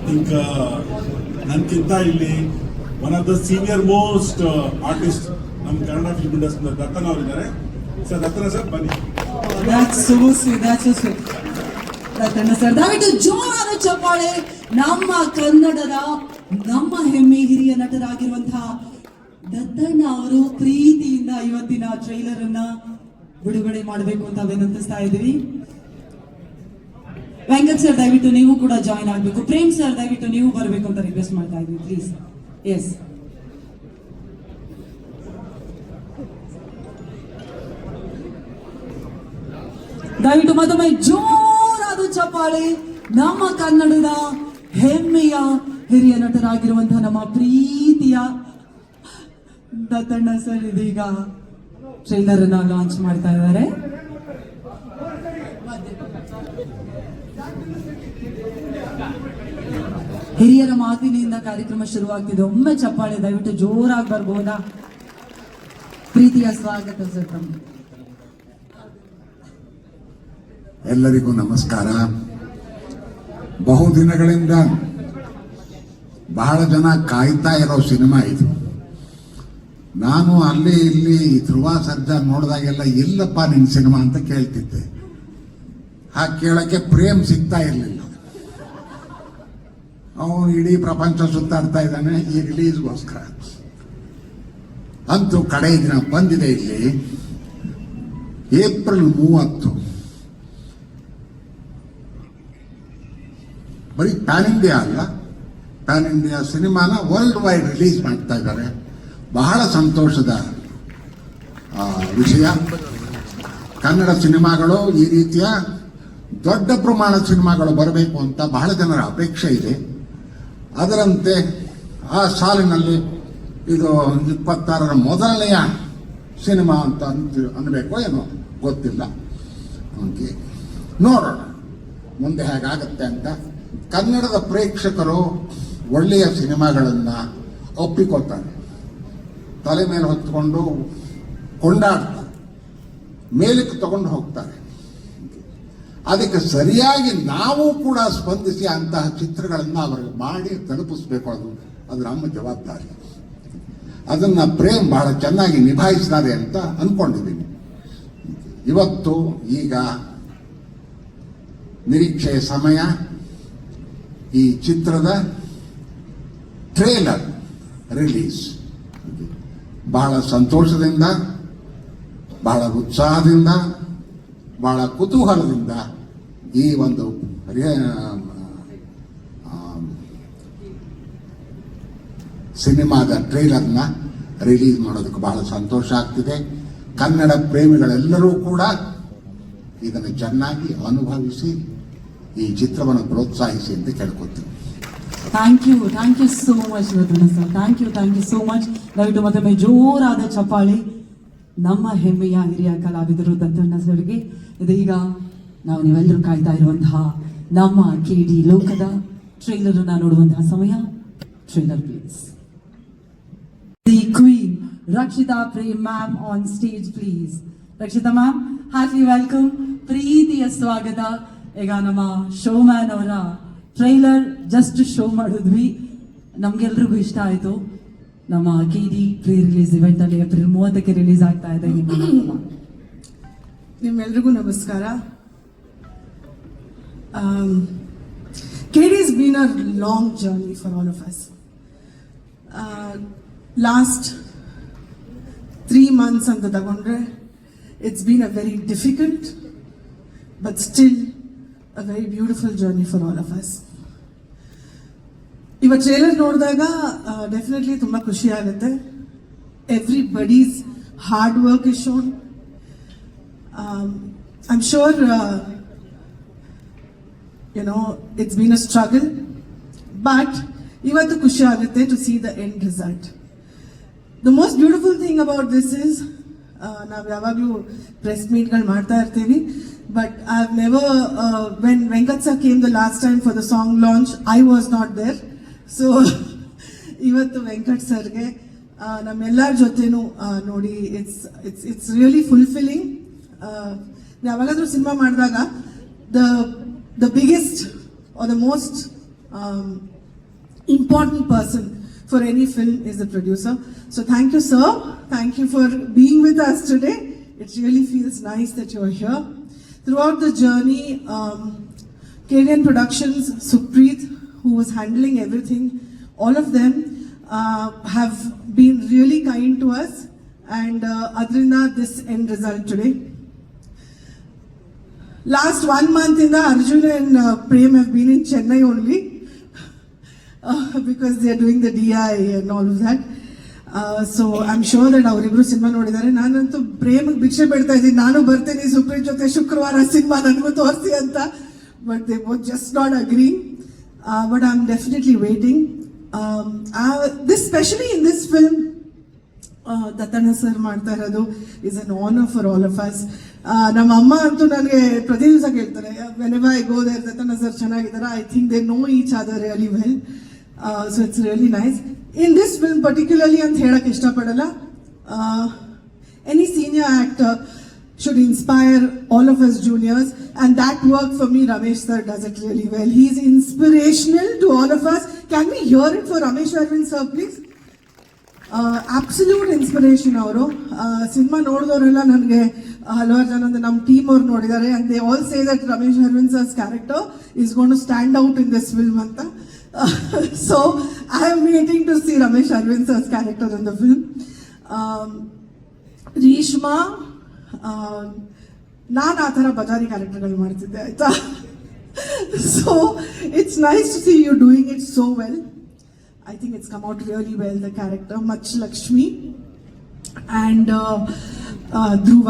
Think ನನ್ಕಿಂತ ಇಲ್ಲಿ one of the senior most artist ನಮ್ಮ Kannada film industry ದತ್ತನ್ ಅವರಿದ್ದಾರೆ. ಸರ್ ದತ್ತನ ಸರ್ ಬನ್ನಿ. ದತ್ತಣ್ಣ ಸರ್ ದಯವಿಟ್ಟು ಜೋರಾದ ಚಪ್ಪಾಳೆ. ನಮ್ಮ ಕನ್ನಡದ ನಮ್ಮ ಹೆಮ್ಮೆ ಹಿರಿಯ ನಟರಾಗಿರುವಂತಹ ದತ್ತಣ್ಣ ಅವರು ಪ್ರೀತಿಯಿಂದ ಇವತ್ತಿನ ಟ್ರೈಲರ್ ಅನ್ನ ಬಿಡುಗಡೆ ಮಾಡಬೇಕು ಅಂತ ವಿನಂತಿಸ್ತಾ ಇದ್ದೀವಿ. ವೆಂಕಟ್ ಸರ್ ದಯವಿಟ್ಟು ನೀವು ಕೂಡ ಜಾಯಿನ್ ಆಗಬೇಕು. ಪ್ರೇಮ್ ಸರ್ ದಯವಿಟ್ಟು ನೀವು ಬರಬೇಕು ಅಂತ ರಿಕ್ವೆಸ್ಟ್ ಮಾಡ್ತಾ ಇದ್ದೀವಿ ಪ್ಲೀಸ್. ಎಸ್ ದಯವಿಟ್ಟು ಮತ್ತೊಮ್ಮೆ ಜೋರಾದ ಚಪ್ಪಾಳೆ. ನಮ್ಮ ಕನ್ನಡದ ಹೆಮ್ಮೆಯ ಹಿರಿಯ ನಟರಾಗಿರುವಂತಹ ನಮ್ಮ ಪ್ರೀತಿಯ ದತ್ತಣ್ಣ ಸರ್ ಇದೀಗ ಟ್ರೈಲರ್ ಅನ್ನ ಲಾಂಚ್ ಮಾಡ್ತಾ ಇದ್ದಾರೆ. ಹಿರಿಯರ ಮಾತಿನಿಂದ ಕಾರ್ಯಕ್ರಮ ಶುರುವಾಗ್ತಿದೆ. ಒಮ್ಮೆ ಚಪ್ಪಾಳೆ ದಯವಿಟ್ಟು ಜೋರಾಗಿ ಬರ್ಬೋದಾ? ಪ್ರೀತಿಯ ಸ್ವಾಗತ ಸರ್ ತಮ್ಮ. ಎಲ್ಲರಿಗೂ ನಮಸ್ಕಾರ. ಬಹುದಿನಗಳಿಂದ ಬಹಳ ಜನ ಕಾಯ್ತಾ ಇರೋ ಸಿನಿಮಾ ಇದು. ನಾನು ಅಲ್ಲಿ ಇಲ್ಲಿ ಧ್ರುವ ಸರ್ಜಾ ನೋಡಿದಾಗೆಲ್ಲ ಎಲ್ಲಪ್ಪ ನಿನ್ನ ಸಿನಿಮಾ ಅಂತ ಕೇಳ್ತಿದ್ದೆ. ಹಾಗೆ ಕೇಳಕ್ಕೆ ಪ್ರೇಮ್ ಸಿಗ್ತಾ ಇರಲಿಲ್ಲ. ಅವನು ಇಡೀ ಪ್ರಪಂಚ ಸುತ್ತಾಡ್ತಾ ಇದ್ದಾನೆ ಈ ರಿಲೀಸ್ಗೋಸ್ಕರ. ಅಂತೂ ಕಡೆ ದಿನ ಬಂದಿದೆ ಇಲ್ಲಿ ಏಪ್ರಿಲ್ 30. ಬರೀ ಪ್ಯಾನ್ ಇಂಡಿಯಾ ಅಲ್ಲ, ಪ್ಯಾನ್ ಇಂಡಿಯಾ ಸಿನಿಮಾನ ವರ್ಲ್ಡ್ ವೈಡ್ ರಿಲೀಸ್ ಮಾಡ್ತಾ ಇದ್ದಾರೆ. ಬಹಳ ಸಂತೋಷದ ವಿಷಯ. ಕನ್ನಡ ಸಿನಿಮಾಗಳು ಈ ರೀತಿಯ ದೊಡ್ಡ ಪ್ರಮಾಣದ ಸಿನಿಮಾಗಳು ಬರಬೇಕು ಅಂತ ಬಹಳ ಜನರ ಅಪೇಕ್ಷೆ ಇದೆ. ಅದರಂತೆ ಆ ಸಾಲಿನಲ್ಲಿ ಇದು 26ರ ಮೊದಲನೆಯ ಸಿನಿಮಾ ಅಂತ ಅನ್ಬೇಕೋ ಏನೋ ಗೊತ್ತಿಲ್ಲ. ನೋಡೋಣ ಮುಂದೆ ಹೇಗಾಗತ್ತೆ ಅಂತ. ಕನ್ನಡದ ಪ್ರೇಕ್ಷಕರು ಒಳ್ಳೆಯ ಸಿನಿಮಾಗಳನ್ನು ಒಪ್ಪಿಕೊಳ್ತಾರೆ, ತಲೆ ಮೇಲೆ ಹೊತ್ತುಕೊಂಡು ಕೊಂಡಾಡ್ತಾರೆ, ಮೇಲಕ್ಕೆ ತಗೊಂಡು ಹೋಗ್ತಾರೆ. ಅದಕ್ಕೆ ಸರಿಯಾಗಿ ನಾವು ಕೂಡ ಸ್ಪಂದಿಸಿ ಅಂತಹ ಚಿತ್ರಗಳನ್ನು ಅವರಿಗೆ ಮಾಡಿ ತಲುಪಿಸ್ಬೇಕು. ಅದು ನಮ್ಮ ಜವಾಬ್ದಾರಿ. ಅದನ್ನು ಪ್ರೇಮ್ ಬಹಳ ಚೆನ್ನಾಗಿ ನಿಭಾಯಿಸಿದ್ದಾರೆ ಅಂತ ಅಂದ್ಕೊಂಡಿದ್ದೀನಿ. ಇವತ್ತು ಈಗ ನಿರೀಕ್ಷೆಯ ಸಮಯ. ಈ ಚಿತ್ರದ ಟ್ರೇಲರ್ ರಿಲೀಸ್ ಬಹಳ ಸಂತೋಷದಿಂದ, ಬಹಳ ಉತ್ಸಾಹದಿಂದ, ಬಹಳ ಕುತೂಹಲದಿಂದ ಈ ಒಂದು ಸಿನಿಮಾದ ಟ್ರೇಲರ್ನ ರಿಲೀಸ್ ಮಾಡೋದಕ್ಕೆ ಬಹಳ ಸಂತೋಷ ಆಗ್ತಿದೆ. ಕನ್ನಡ ಪ್ರೇಮಿಗಳೆಲ್ಲರೂ ಕೂಡ ಇದನ್ನು ಚೆನ್ನಾಗಿ ಅನುಭವಿಸಿ ಈ ಚಿತ್ರವನ್ನು ಪ್ರೋತ್ಸಾಹಿಸಿ ಅಂತ ಕೇಳ್ಕೊತೀನಿ. Thank you so much Ratna sir. Thank you so much. ದಯವಿಟ್ಟು ಮತ್ತೊಮ್ಮೆ ಜೋರಾದ ಚಪ್ಪಾಳೆ ನಮ್ಮ ಹೆಮ್ಮೆಯ ಹಿರಿಯ ಕಲಾವಿದರು ದತ್ತಣ್ಣ ಸರ್ಗೆ. ಇದೀಗ ನಾವು ನೀವೆಲ್ಲರೂ ಕಾಯ್ತಾ ಇರುವಂತಹ ನಮ್ಮ KD ಲೋಕದ ಟ್ರೈಲರ್ ಅನ್ನ ನೋಡುವಂತಹ ಸಮಯ. Trailer please. The queen Rakshita Prem ma'am on stage please. Rakshita ma'am, happy welcome, ಪ್ರೀತಿಯ ಸ್ವಾಗತ. ಈಗ ನಮ್ಮ ಶೋ ಮ್ಯಾನ್ ಅವರ ಟ್ರೈಲರ್ ಜಸ್ಟ್ ಶೋ ಮಾಡಿದ್ವಿ, ನಮ್ಗೆಲ್ರಿಗೂ ಇಷ್ಟ ಆಯ್ತು. ನಮ್ಮ KD ಪ್ರೀ ರಿಲೀಸ್ ಇವೆಂಟ್ ಅಲ್ಲಿ ಏಪ್ರಿಲ್ 30ಕ್ಕೆ ರಿಲೀಸ್ ಆಗ್ತಾ ಇದೆ. ನಿಮ್ಮೆಲ್ರಿಗೂ ನಮಸ್ಕಾರ. KD has been a long journey for all of us. Last 3 months ಅಂತ ತಗೊಂಡ್ರೆ it's been a very difficult but still a very beautiful journey for all of us. ಇವತ್ತು trailer ನೋಡಿದಾಗ definitely ತುಂಬ ಖುಷಿ ಆಗುತ್ತೆ. Everybody's hard work is shown. I am sure it's been a struggle, but ಇವತ್ತು ಖುಷಿ ಆಗುತ್ತೆ to see the end result. The most beautiful thing about this is ನಾವು ಯಾವಾಗಲೂ ಪ್ರೆಸ್ ಮೀಟ್ಗಳು ಮಾಡ್ತಾ ಇರ್ತೀವಿ, but I have never when Venkat sir came the last time for the song launch I was not there. So ಇವತ್ತು ವೆಂಕಟ್ ಸರ್ಗೆ ನಮ್ಮೆಲ್ಲರ ಜೊತೆನೂ ನೋಡಿ ಇಟ್ಸ್ ರಿಯಲಿ ಫುಲ್ಫಿಲ್ಲಿಂಗ್. ಯಾವಾಗಾದ್ರೂ ಸಿನಿಮಾ ಮಾಡಿದಾಗ the biggest are the most important person for any film is the producer. So thank you, sir. Thank you for being with us today. It really feels nice that you're here. Throughout the journey, KDN Productions, Supreet, who was handling everything, all of them have been really kind to us, and Adrina, this end result today. Last 1 month in the Arjun and Prem have been in Chennai only because they are doing the DI and all of that. So I'm sure that ಅವರಿಬ್ರು cinema ನೋಡಿದ್ದಾರೆ. ನಾನಂತೂ ಪ್ರೇಮ್ ಭಿಕ್ಷೆ ಬಿಡ್ತಾ ಇದ್ದೀನಿ, ನಾನು ಬರ್ತೀನಿ ಸುಪ್ರೀತ್ ಜೊತೆ ಶುಕ್ರವಾರ ಸಿನಿಮಾ ನನಗೂ ತೋರಿಸಿ ಅಂತ, but they was just not agree. But I'm definitely waiting. This, especially in this film, Dattanna sir ಮಾಡ್ತಾ ಇರೋದು is an honour for all of us. ನಮ್ಮ ಅಮ್ಮ ಅಂತೂ ನನಗೆ ಪ್ರತಿ ದಿವಸ ಕೇಳ್ತಾರೆ, whenever I go there, Dattanna sir ಚೆನ್ನಾಗಿದ್ದಾರೆ. I think they know each other really well. So it's really nice. In this film particularly ಅಂತ ಹೇಳಕ್ ಇಷ್ಟಪಡಲ್ಲ. Any senior actor should inspire all of us juniors, and that work for me, Ramesh sir does it really well. He is inspirational to all of us. Can we hear it for Ramesh Arvind sir, please? Absolute inspiration ಅವರು. Cinema ನೋಡಿದವರೆಲ್ಲ ನನಗೆ ಹಲವಾರು ಜನ ನಮ್ಮ team ಅವ್ರು ನೋಡಿದ್ದಾರೆ, and they all say that Ramesh Arvind sir's character is going to stand out in this film ಅಂತ. So I am waiting to see Ramesh Arvind sir's character in the film. Reshma, ನಾನು ಆ ಥರ ಬಜಾರಿ ಕ್ಯಾರೆಕ್ಟರ್ಗಳು ಮಾಡ್ತಿದ್ದೆ, ಆಯ್ತಾ. So it's nice to see you doing it so well. I think it's come out really well, the character. Macha Lakshmi and Dhruva.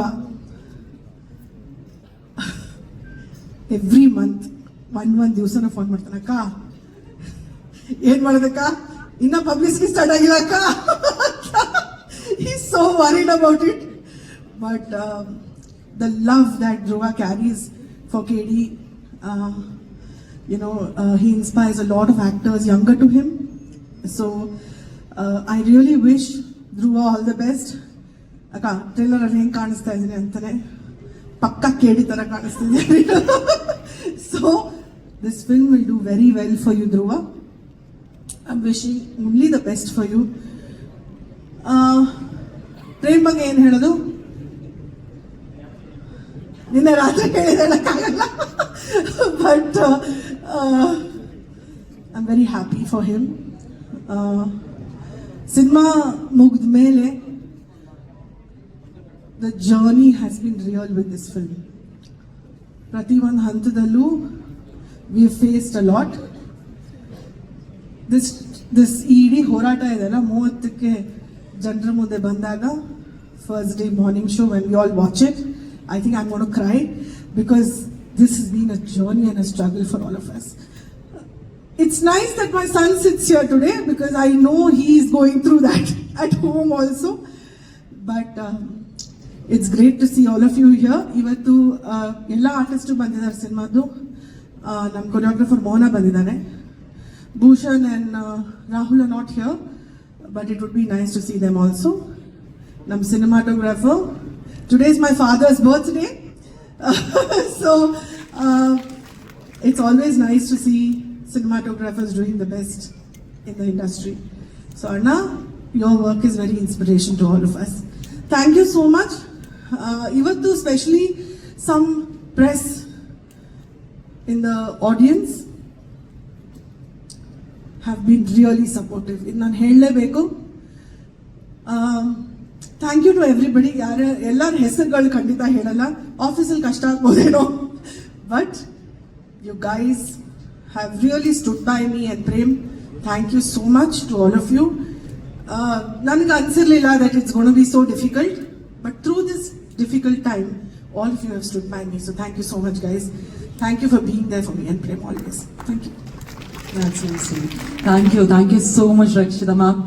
Every month ಒಂದ್ ದಿವಸನ phone ಮಾಡ್ತಾನೆ, ಅಕ್ಕ ಏನ್ ಮಾಡೋದಕ್ಕ, ಇನ್ನ ಪಬ್ಲಿಸಿಟಿ ಸ್ಟಾರ್ಟ್ ಆಗಿಲ್ಲ ಅಕ್ಕ. He's so worried about it. But the love that Dhruva carries for KD, he inspires a lot of actors younger to him. So I really wish Dhruva all the best. Akka, trailer alli heng kaanistha idine antane pakka KD tara kaanistide. So this film will do very well for you, Dhruva. I'm wishing only the best for you. Prem ಬಗ್ಗೆ ಏನು ಹೇಳೋದು, ನಿನ್ನೆ ರಾತ್ರಿ ಹೇಳಕ್ಕಾಗಲ್ಲ. But I am very happy for him. Cinema ಮುಗಿದ ಮೇಲೆ the journey has been real with this film. ಪ್ರತಿ ಒಂದು ಹಂತದಲ್ಲೂ we faced a lot. This ಇಡೀ ಹೋರಾಟ ಇದೆಲ್ಲ 30ಕ್ಕೆ ಜನರ ಮುಂದೆ ಬಂದಾಗ, first day morning show, when we all watch it, I think I am gone to cry, because this has been a journey and a struggle for all of us. It's nice that my son sits here today because I know he is going through that at home also. But it's great to see all of you here. Ivattu ella artists bandidare cinema-du. Nam choreographer Mona bandidane. Bhushan and Rahul are not here, but it would be nice to see them also. Nam cinematographer. Today is my father's birthday. So it's always nice to see cinematographers doing the best in the industry. So Anna, your work is very inspiration to all of us. Thank you so much. Ivattu especially some press in the audience have been really supportive. In nan hellebeku. Thank you to everybody. Ellar hesarugalu kandita helalla. Office alli kashta agbodeeno. But you guys have really stood by me and Prem. Thank you so much to all of you. Nanage ansirlilla that it's going to be so difficult, but through this difficult time, all of you have stood by me. So thank you so much, guys. Thank you for being there for me and Prem always. Thank you. That's awesome. Thank you so much, Rakshita ma'am.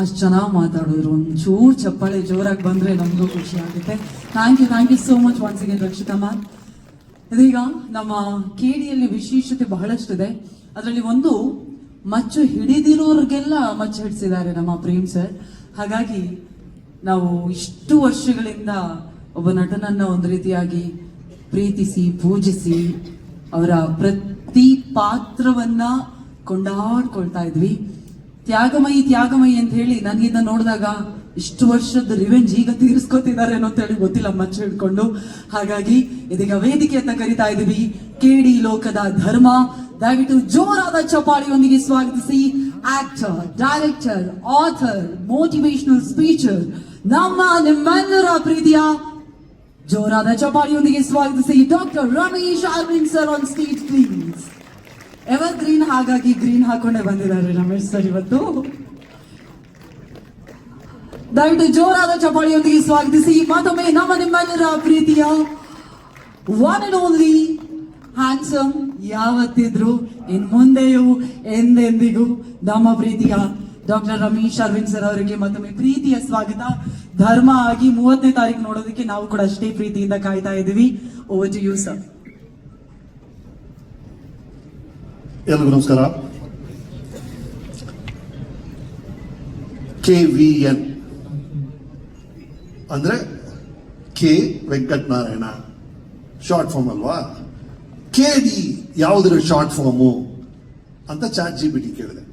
ಅಷ್ಟು ಚೆನ್ನಾಗಿ ಮಾತಾಡಿದ್ರು. ಒಂಚೂರು ಚಪ್ಪಾಳೆ ಜೋರಾಗಿ ಬಂದರೆ ನಮಗೂ ಖುಷಿ ಆಗುತ್ತೆ. Thank you so much once again Rakshita ma'am. ಇದೀಗ ನಮ್ಮ KDಯಲ್ಲಿ ವಿಶೇಷತೆ ಬಹಳಷ್ಟಿದೆ. ಅದರಲ್ಲಿ ಒಂದು ಮಚ್ಚು ಹಿಡಿದಿರೋರಿಗೆಲ್ಲ ಮಚ್ಚು ಹಿಡಿಸಿದ್ದಾರೆ ನಮ್ಮ ಪ್ರೇಮ್ ಸರ್. ಹಾಗಾಗಿ ನಾವು ಇಷ್ಟು ವರ್ಷಗಳಿಂದ ಒಬ್ಬ ನಟನನ್ನ ಒಂದು ರೀತಿಯಾಗಿ ಪ್ರೀತಿಸಿ ಪೂಜಿಸಿ ಅವರ ಪ್ರತಿ ಪಾತ್ರವನ್ನ ಕೊಂಡಾಡ್ಕೊಳ್ತಾ ಇದ್ವಿ. ತ್ಯಾಗಮಯಿ ಅಂತ ಹೇಳಿ ನನಗೆ ಇದನ್ನ ನೋಡಿದಾಗ ಇಷ್ಟು ವರ್ಷದ ರಿವೆಂಜ್ ಈಗ ತೀರಿಸ್ಕೊತಿದ್ದಾರೆ ಅಂತ ಹೇಳಿ ಗೊತ್ತಿಲ್ಲ ಮಚ್ಚ ಹಿಡ್ಕೊಂಡು. ಹಾಗಾಗಿ ಇದೀಗ ವೇದಿಕೆ ಅಂತ ಕರಿತಾ ಇದೀವಿ ಕೇಡಿ ಲೋಕದ ಧರ್ಮ. ದಯವಿಟ್ಟು ಜೋರಾದ ಚಪಾಳಿಯೊಂದಿಗೆ ಸ್ವಾಗತಿಸಿ actor, director, author, motivational speecher, ನಿಮ್ಮೆಲ್ಲರ ಪ್ರೀತಿಯ ಜೋರಾದ ಚಪಾಳಿಯೊಂದಿಗೆ ಸ್ವಾಗತಿಸಿ doctor Ramesh Aravind sir on stage please. Evergreen, ಹಾಗಾಗಿ ಗ್ರೀನ್ ಹಾಕೊಂಡೇ ಬಂದಿದ್ದಾರೆ ರಮೇಶ್ ಸರ್ ಇವತ್ತು. ದಯವಿಟ್ಟು ಜೋರಾದ ಚಪಾಳಿಯೊಂದಿಗೆ ಸ್ವಾಗತಿಸಿ ಮತ್ತೊಮ್ಮೆ ನಿಮ್ಮೆಲ್ಲರ ಪ್ರೀತಿಯ ಒನ್ ಅಂಡ್ ಓನ್ಲಿ ಹ್ಯಾಂಡ್ಸಮ್, ಯಾವತ್ತಿದ್ರು ಇನ್ ಮುಂದೆಯೂ ಎಂದೆಂದಿಗೂ ನಮ್ಮ ಪ್ರೀತಿಯ ಡಾಕ್ಟರ್ ರಮೇಶ್ ಅರವಿಂದ್ ಸರ್ ಅವರಿಗೆ ಮತ್ತೊಮ್ಮೆ ಪ್ರೀತಿಯ ಸ್ವಾಗತ. ಧರ್ಮ ಆಗಿ 30ನೇ ತಾರೀಕು ನೋಡೋದಕ್ಕೆ ನಾವು ಕೂಡ ಅಷ್ಟೇ ಪ್ರೀತಿಯಿಂದ ಕಾಯ್ತಾ ಇದ್ದೀವಿ. Over to you sir. ಎಲ್ರಿಗೂ ನಮಸ್ಕಾರ. KVN ಅಂದ್ರೆ ಕೆ ವೆಂಕಟನಾರಾಯಣ ಶಾರ್ಟ್ ಫಾರ್ಮ್ ಅಲ್ವಾ? KD ಯಾವುದ್ರ ಶಾರ್ಟ್ ಫಾರ್ಮು ಅಂತ ChatGPT ಕೇಳಿದೆ.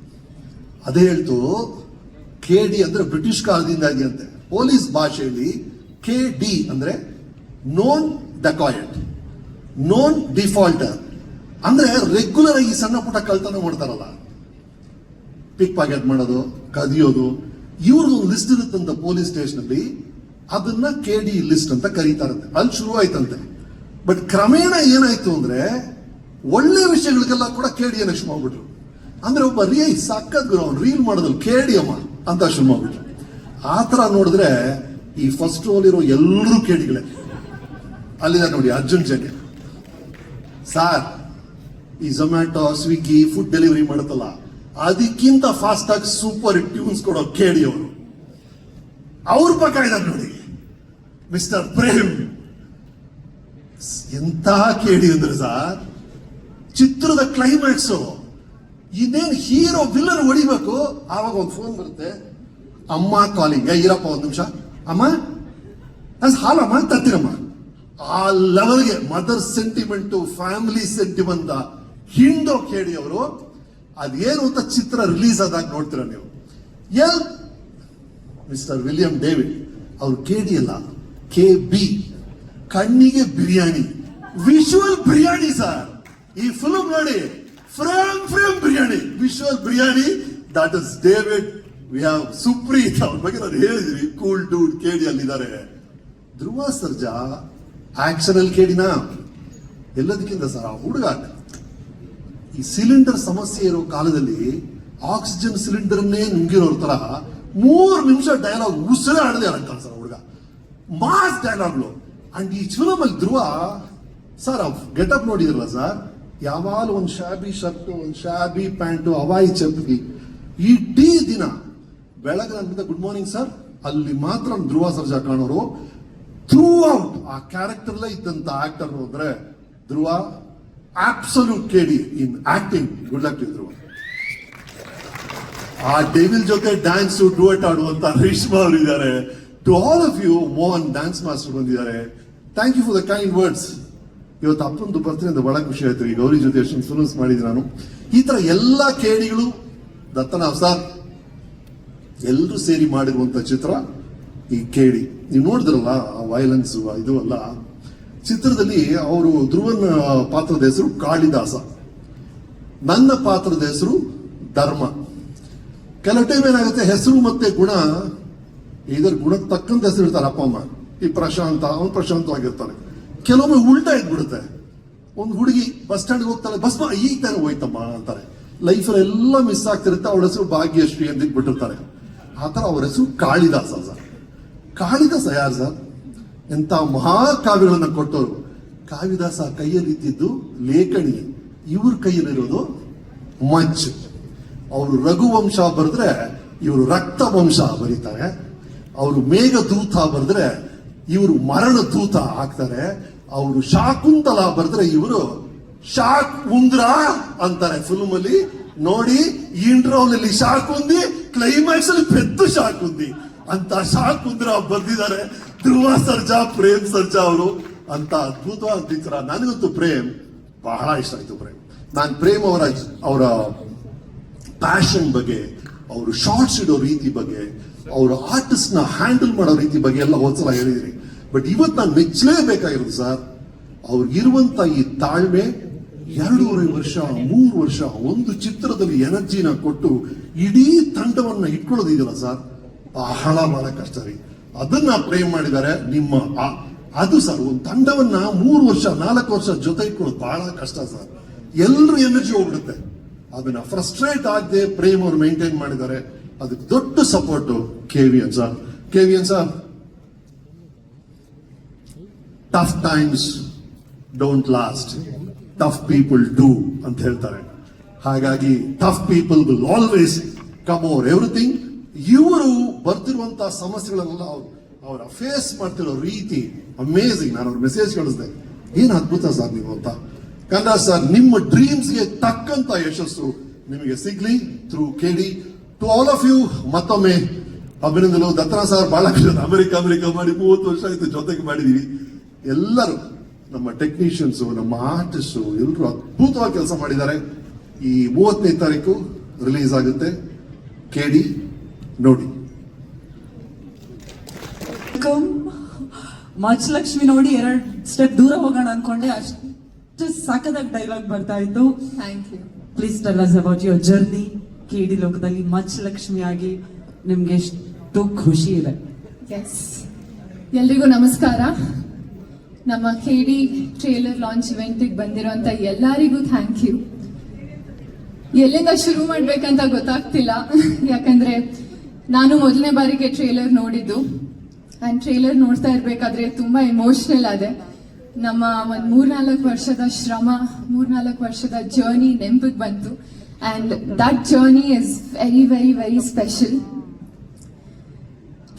ಅದೇ ಹೇಳ್ತು KD ಅಂದ್ರೆ ಬ್ರಿಟಿಷ್ ಕಾಲದಿಂದ ಇದೆಯಂತೆ. ಪೊಲೀಸ್ ಭಾಷೆಯಲ್ಲಿ KD ಅಂದ್ರೆ ನೋನ್ ಡಕಾಯಟ್, ನೋನ್ ಡಿಫಾಲ್ಟರ್. ಅಂದ್ರೆ ರೆಗ್ಯುಲರ್ ಆಗಿ ಸಣ್ಣ ಪುಟ್ಟ ಕಳ್ತನ ಮಾಡ್ತಾರಲ್ಲ, ಪಿಕ್ ಪಾಕೆಟ್ ಮಾಡೋದು, ಕದಿಯೋದು, ಇವ್ರದೊಂದು ಲಿಸ್ಟ್ ಇರುತ್ತಂತ ಪೊಲೀಸ್ ಸ್ಟೇಷನ್ ಅಲ್ಲಿ. ಅದನ್ನ KD ಲಿಸ್ಟ್ ಅಂತ ಕರೀತಾರಂತೆ. ಅಲ್ಲಿ ಶುರು ಆಯ್ತಂತೆ. ಬಟ್ ಕ್ರಮೇಣ ಏನಾಯ್ತು ಅಂದ್ರೆ ಒಳ್ಳೆ ವಿಷಯಗಳಿಗೆಲ್ಲ ಕೂಡ KD ಅನ್ನ ಶುರು ಮಾಡ್ಬಿಟ್ರು. ಅಂದ್ರೆ ಒಬ್ಬ ಸಕ್ಕತ್ ಗುರು ಅವ್ನು ರೀಲ್ ಮಾಡೋದಲ್ಲಿ KD ಅಮ್ಮ ಅಂತ ಶುರು ಮಾಡ್ಬಿಟ್ರು. ಆತರ ನೋಡಿದ್ರೆ ಈ ಫಸ್ಟ್ ರೋಲ್ ಇರೋ ಎಲ್ಲರೂ KDಗಳೇ. ಅಲ್ಲಿದೆ ನೋಡಿ ಅರ್ಜುನ್ ಜನ್ಯ ಸಾರ್. ಈ ಝೊಮ್ಯಾಟೊ, ಸ್ವಿಗ್ಗಿ ಫುಡ್ ಡೆಲಿವರಿ ಮಾಡುತ್ತಲ್ಲ, ಅದಕ್ಕಿಂತ ಫಾಸ್ಟ್ ಆಗಿ ಸೂಪರ್ ಟ್ಯೂನ್ಸ್ ಕೊಡೋ KD ಅವರು. ಅವ್ರ ಪಕ್ಕ ಇದ್ದಾರೆ ನೋಡಿ ಮಿಸ್ಟರ್ ಪ್ರೇಮ್. ಎಂತ KD ಅಂದ್ರೆ ಸರ್, ಚಿತ್ರದ ಕ್ಲೈಮ್ಯಾಕ್ಸ್ ಇದೇನು ಹೀರೋ ವಿಲ್ಲನ್ ಹೊಡಿಬೇಕು, ಆವಾಗ ಒಂದು ಫೋನ್ ಬರುತ್ತೆ, ಅಮ್ಮ ಕಾಲಿಂಗ್, ಇರಪ್ಪ ಒಂದ್ ನಿಮಿಷ ಅಮ್ಮ ಹಾಲಮ್ಮ ತತ್ತಿರಮ್ಮ. ಆ ಲೆವೆಲ್ಗೆ ಮದರ್ ಸೆಂಟಿಮೆಂಟ್, ಫ್ಯಾಮಿಲಿ ಸೆಂಟಿಮೆಂಟ್ ಹಿಂಡೋ KD ಅವರು. ಅದೇನು ಅಂತ ಚಿತ್ರ ರಿಲೀಸ್ ಆದಾಗ ನೋಡ್ತೀರ ನೀವು. ಮಿಸ್ಟರ್ ವಿಲಿಯಂ ಡೇವಿಡ್ ಅವ್ರು KD ಅಲ್ಲ, KB, ಕಣ್ಣಿಗೆ ಬಿರಿಯಾನಿ, ವಿಶುವಲ್ ಬಿರಿಯಾನಿ ಸರ್. ಈ ಫಿಲ್ಮ್ ನೋಡಿ, frame biryani, visual biryani. That is David. We have Supreeth, ಅವ್ರ ಬಗ್ಗೆ ನಾನು ಹೇಳಿದ್ವಿ. ಕೂಲ್ ಡೂಡ್ KD ಅಲ್ಲಿದ್ದಾರೆ. ಧ್ರುವ ಸರ್ಜಾ ಆಕ್ಷನ್ ಅಲ್ಲಿ KD ನಾ ಎಲ್ಲದಕ್ಕಿಂತ ಸರ್ ಆ ಹುಡುಗ ಈ ಸಿಲಿಂಡರ್ ಸಮಸ್ಯೆ ಇರೋ ಕಾಲದಲ್ಲಿ ಆಕ್ಸಿಜನ್ ಸಿಲಿಂಡರ್ನೇ ನುಂಗಿರೋ ತರ 3 ನಿಮಿಷ ಡೈಲಾಗ್ ಉಸಿರೇ ಆಡದೆ ಆಡ್ತಾನೆ ಸರ್ ಹುಡುಗ. ಮಾಸ್ ಡೈಲಾಗ್ಲು. ಅಂಡ್ ಈ ಫಿಲಮ್ ಅಲ್ಲಿ ಧ್ರುವ ಸರ್ ಗೆಟಪ್ ನೋಡಿದ್ರಲ್ಲ ಸರ್, ಯಾವಾಗಲೂ ಒಂದು ಶಾಬಿ ಶರ್ಟ್, ಒಂದು ಶಾಬಿ ಪ್ಯಾಂಟು, ಹವಾಯಿ ಚಪ್ಪಲಿ. ಇಡೀ ದಿನ ಬೆಳಗ್ಗೆ ನನ್ನ ಗುಡ್ ಮಾರ್ನಿಂಗ್ ಸರ್ ಅಲ್ಲಿ ಮಾತ್ರ ಧ್ರುವ ಸರ್ಜಾ ಕಾಣೋರು. ಥ್ರೂ ಔಟ್ ಆ ಕ್ಯಾರೆಕ್ಟರ್ ಇದ್ದಂತ ಆಕ್ಟರ್ ಅಂದ್ರೆ Dhruva absolute KD in acting. Good luck to Dhruva. ಆ ಡೆವಿಲ್ ಜೊತೆ ಡ್ಯಾನ್ಸ್ ಡುಯೆಟ್ ಆಡುವಂತ ರೇಷ್ಮಾ ಅವರು ಇದ್ದಾರೆ. To all of you, Mohan dance master ಬಂದಿದ್ದಾರೆ. Thank you for the kind words. ಇವತ್ತು ಅಪ್ಪಂದು ಬರ್ತೀನಿ ಅಂತ ಬಹಳ ಖುಷಿ ಆಯ್ತು. ಈ ಗೌರಿ ಜೊತೆ ಎಷ್ಟು ಇನ್ಫ್ಲೂಯೆನ್ಸ್ ಮಾಡಿದ್ದೆ ನಾನು. ಈ ತರ ಎಲ್ಲ KDಗಳು ದತ್ತನ ಸರ್ ಎಲ್ಲರೂ ಸೇರಿ ಮಾಡಿರುವಂತ ಚಿತ್ರ ಈ KD. ನೀವು ನೋಡಿದ್ರಲ್ಲ ವೈಲೆನ್ಸ್ ಇದು ಅಲ್ಲ. ಚಿತ್ರದಲ್ಲಿ ಅವರು ಧ್ರುವನ್ ಪಾತ್ರದ ಹೆಸರು ಕಾಳಿದಾಸ, ನನ್ನ ಪಾತ್ರದ ಹೆಸರು ಧರ್ಮ. ಕೆಲವು ಟೈಮ್ ಏನಾಗುತ್ತೆ, ಹೆಸರು ಮತ್ತೆ ಗುಣ ಇದರ ಗುಣಕ್ಕೆ ತಕ್ಕಂತ ಹೆಸರು ಇರ್ತಾರೆ ಅಪ್ಪ ಅಮ್ಮ. ಈ ಪ್ರಶಾಂತ, ಅವನು ಪ್ರಶಾಂತವಾಗಿರ್ತಾನೆ. ಕೆಲವೊಮ್ಮೆ ಉಲ್ಟಾ ಇದ್ಬಿಡುತ್ತೆ. ಒಂದು ಹುಡುಗಿ ಬಸ್ ಸ್ಟ್ಯಾಂಡ್ಗೆ ಹೋಗ್ತಾಳೆ, ಬಸ್ ಈಗ ತಾನೆ ಹೋಯ್ತಮ್ಮ ಅಂತಾರೆ. ಲೈಫಲ್ಲಿ ಎಲ್ಲ ಮಿಸ್ ಆಗ್ತಿರುತ್ತೆ. ಅವಳ ಹೆಸರು ಭಾಗ್ಯಶ್ರೀ ಅಂತ ಇಟ್ಬಿಟ್ಟಿರ್ತಾರೆ. ಆತರ ಅವ್ರ ಹೆಸರು ಕಾಳಿದಾಸ ಸರ್. ಕಾಳಿದಾಸ ಯಾರು ಸರ್? ಎಂತ ಮಹಾಕಾವ್ಯಗಳನ್ನ ಕೊಟ್ಟವರು. ಕಾಳಿದಾಸ ಕೈಯಲ್ಲಿ ಇದ್ದಿದ್ದು ಲೇಖನಿ, ಇವ್ರ ಕೈಯಲ್ಲಿರೋದು ಮಚ್ಚು. ಅವರು ರಘುವಂಶ ಬರೆದ್ರೆ ಇವರು ರಕ್ತ ವಂಶ ಬರೀತಾರೆ. ಅವರು ಮೇಘದೂತ ಬರೆದ್ರೆ ಇವರು ಮರಣ ದೂತ ಆಗ್ತಾರೆ. ಅವರು ಶಾಕುಂತಲ ಬರೆದ್ರೆ ಇವರು ಶಾಕ್ ಉಂದ್ರ ಅಂತಾರೆ. ಫಿಲ್ಮ್ ಅಲ್ಲಿ ನೋಡಿ, ಇಂಟ್ರೋಲ್ ಅಲ್ಲಿ ಶಾಕುಂದಿ, ಕ್ಲೈಮ್ಯಾಕ್ಸ್ ಅಲ್ಲಿ ಪೆದ್ದು ಶಾಕುಂದಿ ಅಂತ ಶಾಕುಂದ್ರ ಬರ್ದಿದ್ದಾರೆ ಧ್ರುವ ಸರ್ಜಾ, ಪ್ರೇಮ್ ಸರ್ಜಾ ಅವರು. ಅಂತ ಅದ್ಭುತವಾದ ಚಿತ್ರ. ನನಗಂತೂ ಪ್ರೇಮ್ ಬಹಳ ಇಷ್ಟ ಆಯ್ತು. ಪ್ರೇಮ್, ನಾನು ಪ್ರೇಮ್ ಅವರ ಪ್ಯಾಷನ್ ಬಗ್ಗೆ, ಅವರು ಶಾರ್ಟ್ಸ್ ಇಡೋ ರೀತಿ ಬಗ್ಗೆ, ಅವರು ಆರ್ಟಿಸ್ಟ್ ನ ಹ್ಯಾಂಡಲ್ ಮಾಡೋ ರೀತಿ ಬಗ್ಗೆ ಎಲ್ಲ ಒಂದ್ಸಲ ಹೇಳಿದಿರಿ. ಬಟ್ ಇವತ್ತು ನಾನು ಮೆಚ್ಚಲೇಬೇಕಾಗಿರೋದು ಸರ್, ಅವ್ರಿಗಿರುವಂತ ಈ ತಾಳ್ಮೆ, 2.5 ವರ್ಷ 3 ವರ್ಷ ಒಂದು ಚಿತ್ರದಲ್ಲಿ ಎನರ್ಜಿನ ಕೊಟ್ಟು ಇಡೀ ತಂಡವನ್ನ ಇಟ್ಕೊಳ್ಳೋದಿದೆಯಲ್ಲ ಸರ್, ಬಹಳ ಕಷ್ಟ ರೀ. ಅದನ್ನ ಪ್ರೇಮ್ ಮಾಡಿದ್ದಾರೆ ನಿಮ್ಮ ಅದು ಸರ್, ಒಂದು ತಂಡವನ್ನ 3 ವರ್ಷ 4 ವರ್ಷ ಜೊತೆ ಇಟ್ಕೊಳ್ಳೋದು ಬಹಳ ಕಷ್ಟ ಸರ್. ಎಲ್ರು ಎನರ್ಜಿ ಹೋಗ್ಬಿಡುತ್ತೆ. ಅದನ್ನ ಫ್ರಸ್ಟ್ರೇಟ್ ಆಗದೆ ಪ್ರೇಮ್ ಅವರು ಮೇಂಟೈನ್ ಮಾಡಿದ್ದಾರೆ. ಅದಕ್ಕೆ ದೊಡ್ಡ support KVN sir. KVN sir, tough times don't last, tough people do ಅಂತ ಹೇಳ್ತಾರೆ. ಹಾಗಾಗಿ tough people will always come over everything. ಇವರು ಬರ್ತಿರುವಂತಹ ಸಮಸ್ಯೆಗಳೆಲ್ಲ ಅವರ ಫೇಸ್ ಮಾಡ್ತಿರೋ ರೀತಿ ಅಮೇಝಿಂಗ್. ನಾನು ಅವ್ರ ಮೆಸೇಜ್ ಕಳಿಸಿದೆ, ಏನ್ ಅದ್ಭುತ ಸರ್ ನೀವು ಅಂತ. ಕನ್ನಡ ಸರ್, ನಿಮ್ಮ ಡ್ರೀಮ್ಸ್ಗೆ ತಕ್ಕಂತ ಯಶಸ್ಸು ನಿಮಗೆ ಸಿಗ್ಲಿ through KD. To all of you ಮತ್ತೊಮ್ಮೆ ಅಭಿನಂದನೆ. ದತ್ತನ ಸರ್ ಬಹಳ ಅಮೆರಿಕ ಮಾಡಿ 30 ವರ್ಷ ಆಯ್ತು ಜೊತೆಗೆ ಮಾಡಿದೀವಿ. ಎಲ್ಲರೂ ನಮ್ಮ ಟೆಕ್ನಿಷಿಯನ್ಸ್, ನಮ್ಮ ಆರ್ಟಿಸ್ಟ್ ಎಲ್ಲರೂ ಅದ್ಭುತವಾಗಿ ಕೆಲಸ ಮಾಡಿದ್ದಾರೆ. ಈ 30ನೇ ತಾರೀಕು ರಿಲೀಸ್ ಆಗುತ್ತೆ. KD ನೋಡಿ. ಮಚ್ ಲಕ್ಷ್ಮಿ ನೋಡಿ 2 ಸ್ಟೆಪ್ ದೂರ ಹೋಗೋಣ ಅನ್ಕೊಂಡೆ, ಅಷ್ಟು ಸಖತ್ತಾಗಿ ಡೈಲಾಗ್ ಬರ್ತಾ ಇತ್ತು. Thank you. Please tell us about your journey. KD ಲೋಕದಲ್ಲಿ ಮಚ್ ಲಕ್ಷ್ಮಿ ಆಗಿ ನಿಮ್ಗೆ ಎಷ್ಟು ಖುಷಿ ಇದೆ? ಎಸ್, ಎಲ್ರಿಗೂ ನಮಸ್ಕಾರ. ನಮ್ಮ KD ಟ್ರೇಲರ್ ಲಾಂಚ್ ಇವೆಂಟಿಗೆ ಬಂದಿರೋಂಥ ಎಲ್ಲರಿಗೂ ಥ್ಯಾಂಕ್ ಯು. ಎಲ್ಲಿಂದ ಶುರು ಮಾಡ್ಬೇಕಂತ ಗೊತ್ತಾಗ್ತಿಲ್ಲ, ಯಾಕಂದ್ರೆ ನಾನು ಮೊದಲನೇ ಬಾರಿಗೆ ಟ್ರೇಲರ್ ನೋಡಿದ್ದು. ಆ್ಯಂಡ್ ಟ್ರೇಲರ್ ನೋಡ್ತಾ ಇರ್ಬೇಕಾದ್ರೆ ತುಂಬಾ ಎಮೋಷನಲ್ ಆದೆ. ನಮ್ಮ ಒಂದು 3-4 ವರ್ಷದ ಶ್ರಮ, 3-4 ವರ್ಷದ ಜರ್ನಿ ನೆನಪಿಗೆ ಬಂತು. And that journey is very very very special.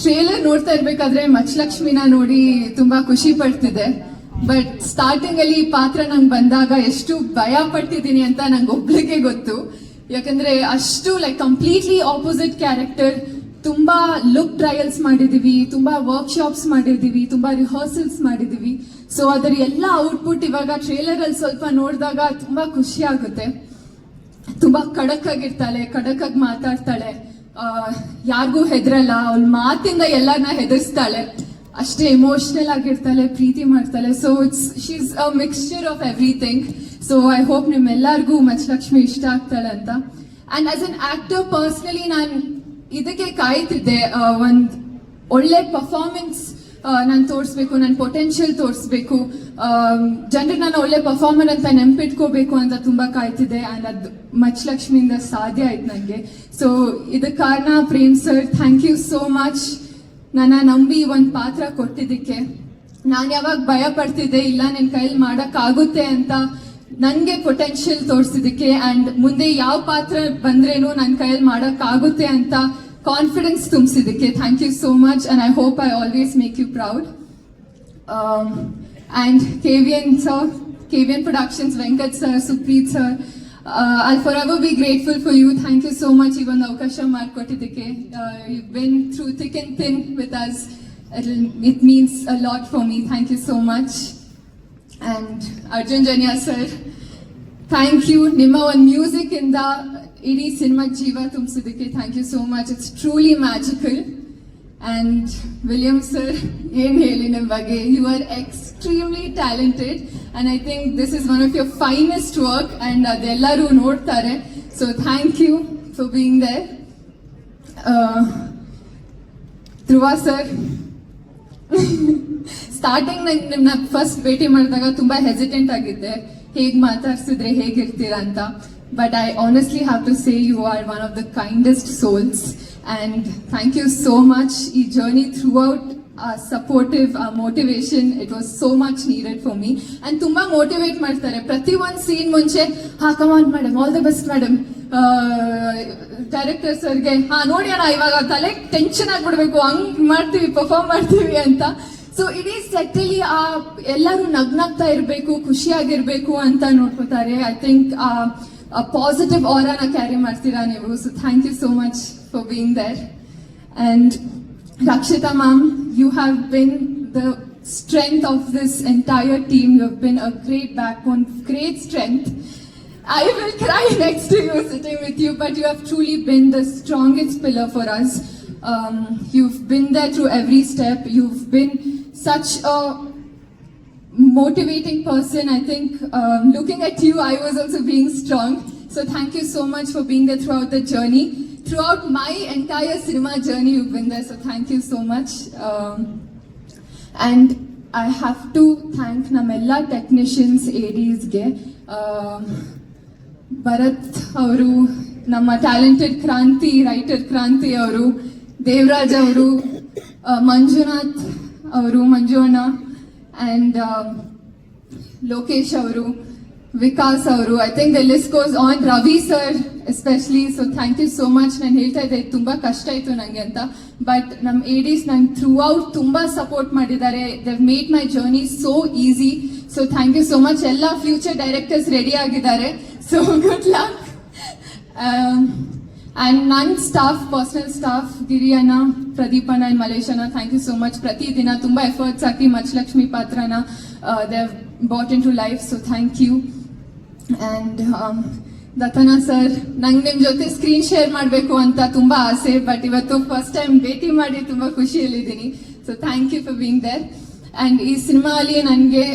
Trailer ನೋಡ್ತಾ ಇರ್ಬೇಕಾದ್ರೆ ಮಚ್ಚಲಕ್ಷ್ಮಿನ ನೋಡಿ ತುಂಬಾ ಖುಷಿ ಪಡ್ತಿದ್ದೆ. ಬಟ್ ಸ್ಟಾರ್ಟಿಂಗ್ ಅಲ್ಲಿ ಈ ಪಾತ್ರ ನಂಗೆ ಬಂದಾಗ ಎಷ್ಟು ಭಯ ಪಟ್ಟಿದ್ದೀನಿ ಅಂತ ನಂಗೆ ಒಬ್ಳಿಗೆ ಗೊತ್ತು. ಯಾಕಂದ್ರೆ ಅಷ್ಟು ಕಂಪ್ಲೀಟ್ಲಿ ಆಪೋಸಿಟ್ ಕ್ಯಾರೆಕ್ಟರ್. ತುಂಬಾ ಲುಕ್ ಟ್ರಯಲ್ಸ್ ಮಾಡಿದೀವಿ, ತುಂಬಾ ವರ್ಕ್ಶಾಪ್ಸ್ ಮಾಡಿದೀವಿ, ತುಂಬಾ ರಿಹರ್ಸಲ್ಸ್ ಮಾಡಿದೀವಿ. ಸೊ ಅದರ ಎಲ್ಲ ಔಟ್ಪುಟ್ ಇವಾಗ ಟ್ರೇಲರ್ ಅಲ್ಲಿ ಸ್ವಲ್ಪ ನೋಡಿದಾಗ ತುಂಬಾ ಖುಷಿ ಆಗುತ್ತೆ. ತುಂಬಾ ಖಡಕ್ ಆಗಿ ಮಾತಾಡ್ತಾಳೆ, ಯಾರಿಗೂ ಹೆದರಲ್ಲ, ಅವಳ ಮಾತಿಂದ ಎಲ್ಲಾರನ್ನ ಹೆದರ್ಸ್ತಾಳೆ, ಅಷ್ಟೇ ಎಮೋಷನಲ್ ಆಗಿರ್ತಾಳೆ, ಪ್ರೀತಿ ಮಾಡ್ತಾಳೆ. So she's a mixture of everything. So I hope ನಿಮ್ಮೆಲ್ಲರಿಗೂ ಮಚ್ಚಲಕ್ಷ್ಮಿ ಇಷ್ಟ ಆಗ್ತಾಳೆ ಅಂತ. And as an actor personally ನಾನು ಇದಕ್ಕೆ ಕಾಯ್ತಿದ್ದೆ, ಒಂದ್ ಒಳ್ಳೆ ಪರ್ಫಾರ್ಮೆನ್ಸ್ ನಾನು ತೋರಿಸ್ಬೇಕು, ನನ್ನ ಪೊಟೆನ್ಷಿಯಲ್ ತೋರಿಸ್ಬೇಕು, ಜನರಿಗೆ ನಾನು ಒಳ್ಳೆ ಪರ್ಫಾರ್ಮರ್ ಅಂತ ನೆನ್ಪಿಟ್ಕೋಬೇಕು ಅಂತ ತುಂಬಾ ಕಾಯ್ತಿದ್ದೆ. ಅಂಡ್ ಅದು ಮಚ್ಚಲಕ್ಷ್ಮಿಯಿಂದ ಸಾಧ್ಯ ಆಯ್ತು ನನಗೆ. ಸೊ ಇದಕ್ಕೆ ಕಾರಣ Prem sir, thank you so much. ನನ್ನ ನಂಬಿ ಒಂದು ಪಾತ್ರ ಕೊಟ್ಟಿದ್ದಕ್ಕೆ. ನಾನು ಯಾವಾಗ ಭಯ ಪಡ್ತಿದ್ದೆ, ಇಲ್ಲ ನಿನ್ ಕೈಲಿ ಮಾಡಕ್ಕಾಗುತ್ತೆ ಅಂತ, ನನ್ಗೆ ಪೊಟೆನ್ಷಿಯಲ್ ತೋರಿಸಿದಕ್ಕೆ. ಅಂಡ್ ಮುಂದೆ ಯಾವ ಪಾತ್ರ ಬಂದ್ರೇನು ನನ್ನ ಕೈಯಲ್ಲಿ ಮಾಡಕ್ಕಾಗುತ್ತೆ ಅಂತ ಕಾನ್ಫಿಡೆನ್ಸ್ ತುಂಬಿಸಿದ್ದಕ್ಕೆ thank you so much. And I hope I always make you proud. And KVN sir, KVN Productions, Venkat sir, Supreet sir, I'll forever be grateful for you. Thank you so much. Even ಅವಕಾಶ ಮಾಡಿಕೊಟ್ಟಿದ್ದಕ್ಕೆ. You've been through thick and thin with us. It means a lot for me. Thank you so much. And Arjun Janya sir, thank you. ನಿಮ್ಮ ಒಂದು music ಇಂದ ಇಡೀ cinema ಜೀವ ತುಂಬಿಸಿದ್ದಕ್ಕೆ thank you so much. It's truly magical. And William sir, ಏನ್ ಹೇಳಿ ನಿಮ್ಮ ಬಗ್ಗೆ, you are extremely talented and I think this is one of your finest work and ಅದೆಲ್ಲರೂ ನೋಡ್ತಾರೆ. So thank you for being there. Dhruva sir, starting ನಿಮ್ನ first ಭೇಟಿ ಮಾಡಿದಾಗ ತುಂಬಾ ಹೆಸಿಟೆಂಟ್ ಆಗಿದ್ದೆ, ಹೇಗ್ ಮಾತಾಡ್ಸಿದ್ರೆ ಹೇಗಿರ್ತೀರಾ ಅಂತ. But I honestly have to say you are one of the kindest souls. And thank you so much. ಈ journey throughout supportive motivation, it was so much needed for me. And ತುಂಬಾ motivate ಮಾಡ್ತಾರೆ ಪ್ರತಿ ಒಂದು scene ಮುಂಚೆ. Come on madam, all the best madam. Director ಸರ್ಗೆ ನೋಡಿ ಅಣ್ಣ ಇವಾಗ ತಲೆ ಟೆನ್ಷನ್ ಆಗ್ಬಿಡ್ಬೇಕು, ಹಂಗ್ ಮಾಡ್ತೀವಿ, ಪರ್ಫಾರ್ಮ್ ಮಾಡ್ತೀವಿ ಅಂತ. ಸೊ ಇಡೀ ಸೆಟ್ ಅಲ್ಲಿ ಎಲ್ಲರೂ ನಗ್ನಾಗ್ತಾ ಇರ್ಬೇಕು, ಖುಷಿಯಾಗಿರ್ಬೇಕು ಅಂತ ನೋಡ್ಕೋತಾರೆ. ಐ ಥಿಂಕ್ ಪಾಸಿಟಿವ್ ಆರಾನ ಕ್ಯಾರಿ ಮಾಡ್ತೀರಾ ನೀವು. So thank you so much for being there. And Rakshita ma'am, you have been the strength of this entire team. You have been a great backbone, great strength. I will cry next to you, sitting with you, but you have truly been the strongest pillar for us. You've been there through every step. You've been such a motivating person. I think looking at you, I was also being strong. So thank you so much for being there throughout the journey. Throughout my entire cinema journey, you've been there. So thank you so much. And I have to thank namella technicians, ADs ge. Bharat ಅವರು, ನಮ್ಮ talented ಕ್ರಾಂತಿ writer ಕ್ರಾಂತಿ ಅವರು, ದೇವರಾಜ್ ಅವರು, ಮಂಜುನಾಥ್ ಅವರು, ಮಂಜು ಅಣ್ಣ, and Lokesh ಅವರು, ವಿಕಾಸ್ ಅವರು. I think the list goes on. Ravi sir especially. So thank you so much. ನಾನು ಹೇಳ್ತಾ ಇದ್ದೆ ತುಂಬ ಕಷ್ಟ ಆಯಿತು ನನಗೆ ಅಂತ, ಬಟ್ ನಮ್ಮ ADs ನಂಗೆ ಥ್ರೂ ಔಟ್ ತುಂಬ ಸಪೋರ್ಟ್ ಮಾಡಿದ್ದಾರೆ. They made my journey so easy. So thank you so much. ಎಲ್ಲ ಫ್ಯೂಚರ್ ಡೈರೆಕ್ಟರ್ಸ್ ರೆಡಿ ಆಗಿದ್ದಾರೆ. So good luck. ಆ್ಯಂಡ್ ನನ್ನ staff, personal staff, Giriyanna, Pradeepanna and Maleshanna, thank you so much. ಪ್ರತಿದಿನ ತುಂಬ efforts ಹಾಕಿ ಮಚ್ಚಲಕ್ಷ್ಮಿ ಪಾತ್ರನ they brought into life. So thank you. And Dattanna sir, ನಂಗೆ ನಿಮ್ಮ ಜೊತೆ ಸ್ಕ್ರೀನ್ ಶೇರ್ ಮಾಡಬೇಕು ಅಂತ ತುಂಬ ಆಸೆ, ಬಟ್ ಇವತ್ತು ಫಸ್ಟ್ ಟೈಮ್ ಭೇಟಿ ಮಾಡಿ ತುಂಬ ಖುಷಿಯಲ್ಲಿದ್ದೀನಿ. So thank you for being there. And ಈ ಸಿನಿಮಾ ಅಲ್ಲಿ ನನಗೆ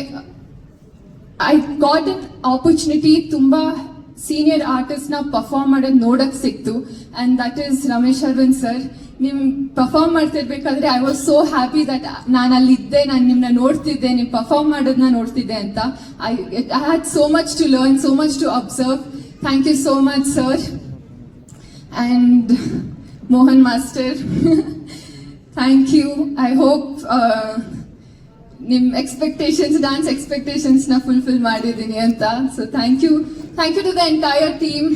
ಐ ಗಾಟ್ ಅನ್ ಆಪರ್ಚುನಿಟಿ ತುಂಬ ಸೀನಿಯರ್ ಆರ್ಟಿಸ್ಟ್ನ ಪರ್ಫಾರ್ಮ್ ಮಾಡೋದು ನೋಡಕ್ ಸಿಕ್ತು. And that is Ramesh Aravind sir. ನಿಮ್ ಪರ್ಫಾರ್ಮ್ ಮಾಡ್ತಿರ್ಬೇಕಾದ್ರೆ I was so happy that ನಾನು ಅಲ್ಲಿದ್ದೆ, ನಾನು ನಿಮ್ಮನ್ನ ನೋಡ್ತಿದ್ದೆ, ನೀವು ಪರ್ಫಾರ್ಮ್ ಮಾಡೋದನ್ನ ನೋಡ್ತಿದ್ದೆ ಅಂತ. I had so much to learn, so much to observe. Thank you so much sir. And Mohan master, thank you. I hope ನಿಮ್ಮ ಎಕ್ಸ್ಪೆಕ್ಟೇಷನ್ಸ್, ಡಾನ್ಸ್ ಎಕ್ಸ್ಪೆಕ್ಟೇಷನ್ಸ್ನ ಫುಲ್ಫಿಲ್ ಮಾಡಿದ್ದೀನಿ ಅಂತ. So thank you to the entire team.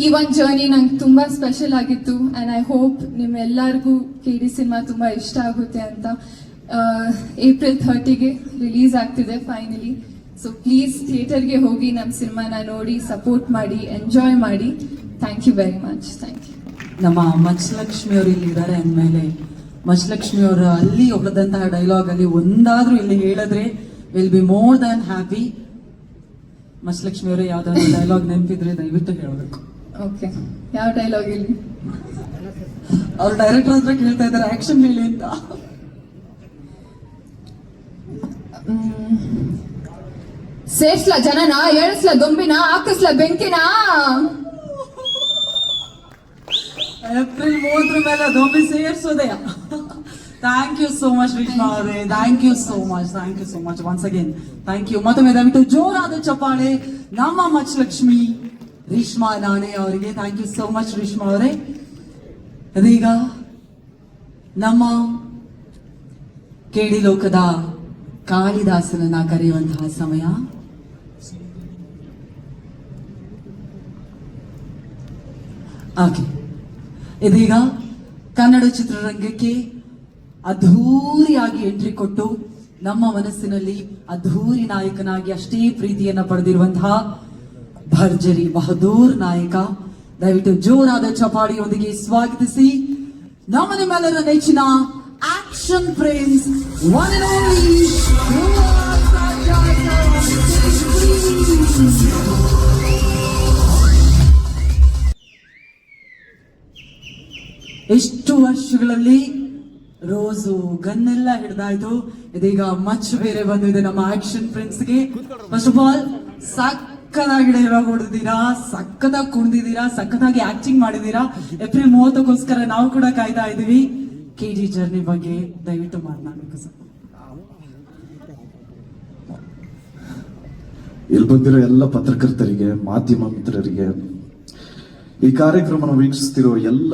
ಈ ಒಂದು journey ನಂಗೆ ತುಂಬ special ಆಗಿತ್ತು. And I hope ನಿಮ್ಮೆಲ್ಲರಿಗೂ KD ಸಿನಿಮಾ ತುಂಬ ಇಷ್ಟ ಆಗುತ್ತೆ ಅಂತ. April 30ಗೆ ರಿಲೀಸ್ ಆಗ್ತಿದೆ ಫೈನಲಿ. ಸೊ ಪ್ಲೀಸ್ ಥಿಯೇಟರ್ಗೆ ಹೋಗಿ ನಮ್ಮ ಸಿನಿಮಾನ ನೋಡಿ, ಸಪೋರ್ಟ್ ಮಾಡಿ, ಎಂಜಾಯ್ ಮಾಡಿ. Thank you very much. Thank you. ನಮ್ಮ ಮಚ್ಚಲಕ್ಷ್ಮಿ ಅವರು ಇಲ್ಲಿ ಇದ್ದಾರೆ ಅಂದಮೇಲೆ, ಮಚ್ಚಲಕ್ಷ್ಮಿ ಅವರು ಅಲ್ಲಿ ಒಬ್ಬದಂತಹ ಡೈಲಾಗ್ ಅಲ್ಲಿ ಒಂದಾದ್ರೂ ಇಲ್ಲಿ ಹೇಳಿದ್ರೆ will be more than happy. Machchalakshmi ಅವರು ಯಾವ್ದಾದ್ರು ಡೈಲಾಗ್ ನೆನಪಿದ್ರೆ ದಯವಿಟ್ಟು ಹೇಳಬೇಕು. ಓಕೆ, ಯಾವ ಡೈಲಾಗ್ ಇಲ್ಲಿ? ಅವ್ರು ಡೈರೆಕ್ಟರ್ ಹತ್ರ ಕೇಳ್ತಾ ಇದ್ದಾರೆ ಆಕ್ಷನ್ ಹೇಳಿ ಅಂತ. ಸೇರ್ಸ್ಲ ಜನನ, ಏಳಿಸ್ಲ ದೊಂಬಿನ, ಹಾಕಿಸ್ಲ ಬೆಂಕಿನ. ಏಪ್ರಿಲ್ 30 ಮೇಲೆ ದೊಂಬಿ ಸೇರ್ಸೋದೆಯ. Thank you so much Reshma ಅವರೇ. Thank you so much once again. Thank you. ಮತ್ತೊಮ್ಮೆ ದಯವಿಟ್ಟು ಜೋರಾದ ಚಪ್ಪಾಳೆ ನಮ್ಮ ಮಚ್ಚಲಕ್ಷ್ಮಿ ರೇಷ್ಮಾ ನಾಣೆ ಅವರಿಗೆ. Thank you so much Reshma ಅವರೇ. ಇದೀಗ ನಮ್ಮ KD ಲೋಕದ ಕಾಳಿದಾಸನನ್ನ ಕರೆಯುವಂತಹ ಸಮಯ. ಓಕೆ, ಇದೀಗ ಕನ್ನಡ ಚಿತ್ರರಂಗಕ್ಕೆ ಅದ್ಧೂರಿಯಾಗಿ ಎಂಟ್ರಿ ಕೊಟ್ಟು ನಮ್ಮ ಮನಸ್ಸಿನಲ್ಲಿ ಅದ್ಧೂರಿ ನಾಯಕನಾಗಿ ಅಷ್ಟೇ ಪ್ರೀತಿಯನ್ನ ಪಡೆದಿರುವಂತಹ ಭರ್ಜರಿ ಬಹದ್ದೂರ್ ನಾಯಕ. ದಯವಿಟ್ಟು ಜೋರಾದ ಚಪಾಳಿಯೊಂದಿಗೆ ಸ್ವಾಗತಿಸಿ ನಮ್ಮ ನಿಮ್ಮೆಲ್ಲರ ನೆಚ್ಚಿನ action prince one and only ಎಷ್ಟು ವರ್ಷಗಳಲ್ಲಿ ರೋಸು ಗನ್ನೆಲ್ಲ ಹಿಡ್ದಾಯ್ತು, ಇದೀಗ ಮಚ್ ಬೇರೆ ಬಂದಿದೆ ನಮ್ಮ ಆಕ್ಷನ್ ಪ್ರಿನ್ಸ್ಗೆ. ಫಸ್ಟ್ ಆಫ್ ಆಲ್ ಸಕ್ಕತ್ತಾಗಿ ಡೈಲಾಗ್ ಹೊಡೆದಿದ್ದೀರಾ, ಸಕ್ಕತ್ತಾಗಿ ಕುಣಿದಿದ್ದೀರಾ, ಸಕ್ಕತ್ತಾಗಿ ಆಕ್ಟಿಂಗ್ ಮಾಡಿದೀರಾ. ಏಪ್ರಿಲ್ 30ಗೋಸ್ಕರ ನಾವು ಕೂಡ ಕಾಯ್ತಾ ಇದೀವಿ. KD ಜರ್ನಿ ಬಗ್ಗೆ ದಯವಿಟ್ಟು ಮಾತನಾಡಬೇಕು ಸರ್. ಇಲ್ಲಿ ಬಂದಿರೋ ಎಲ್ಲ ಪತ್ರಕರ್ತರಿಗೆ, ಮಾಧ್ಯಮ ಮಿತ್ರರಿಗೆ, ಈ ಕಾರ್ಯಕ್ರಮನ ವೀಕ್ಷಿಸ್ತಿರೋ ಎಲ್ಲ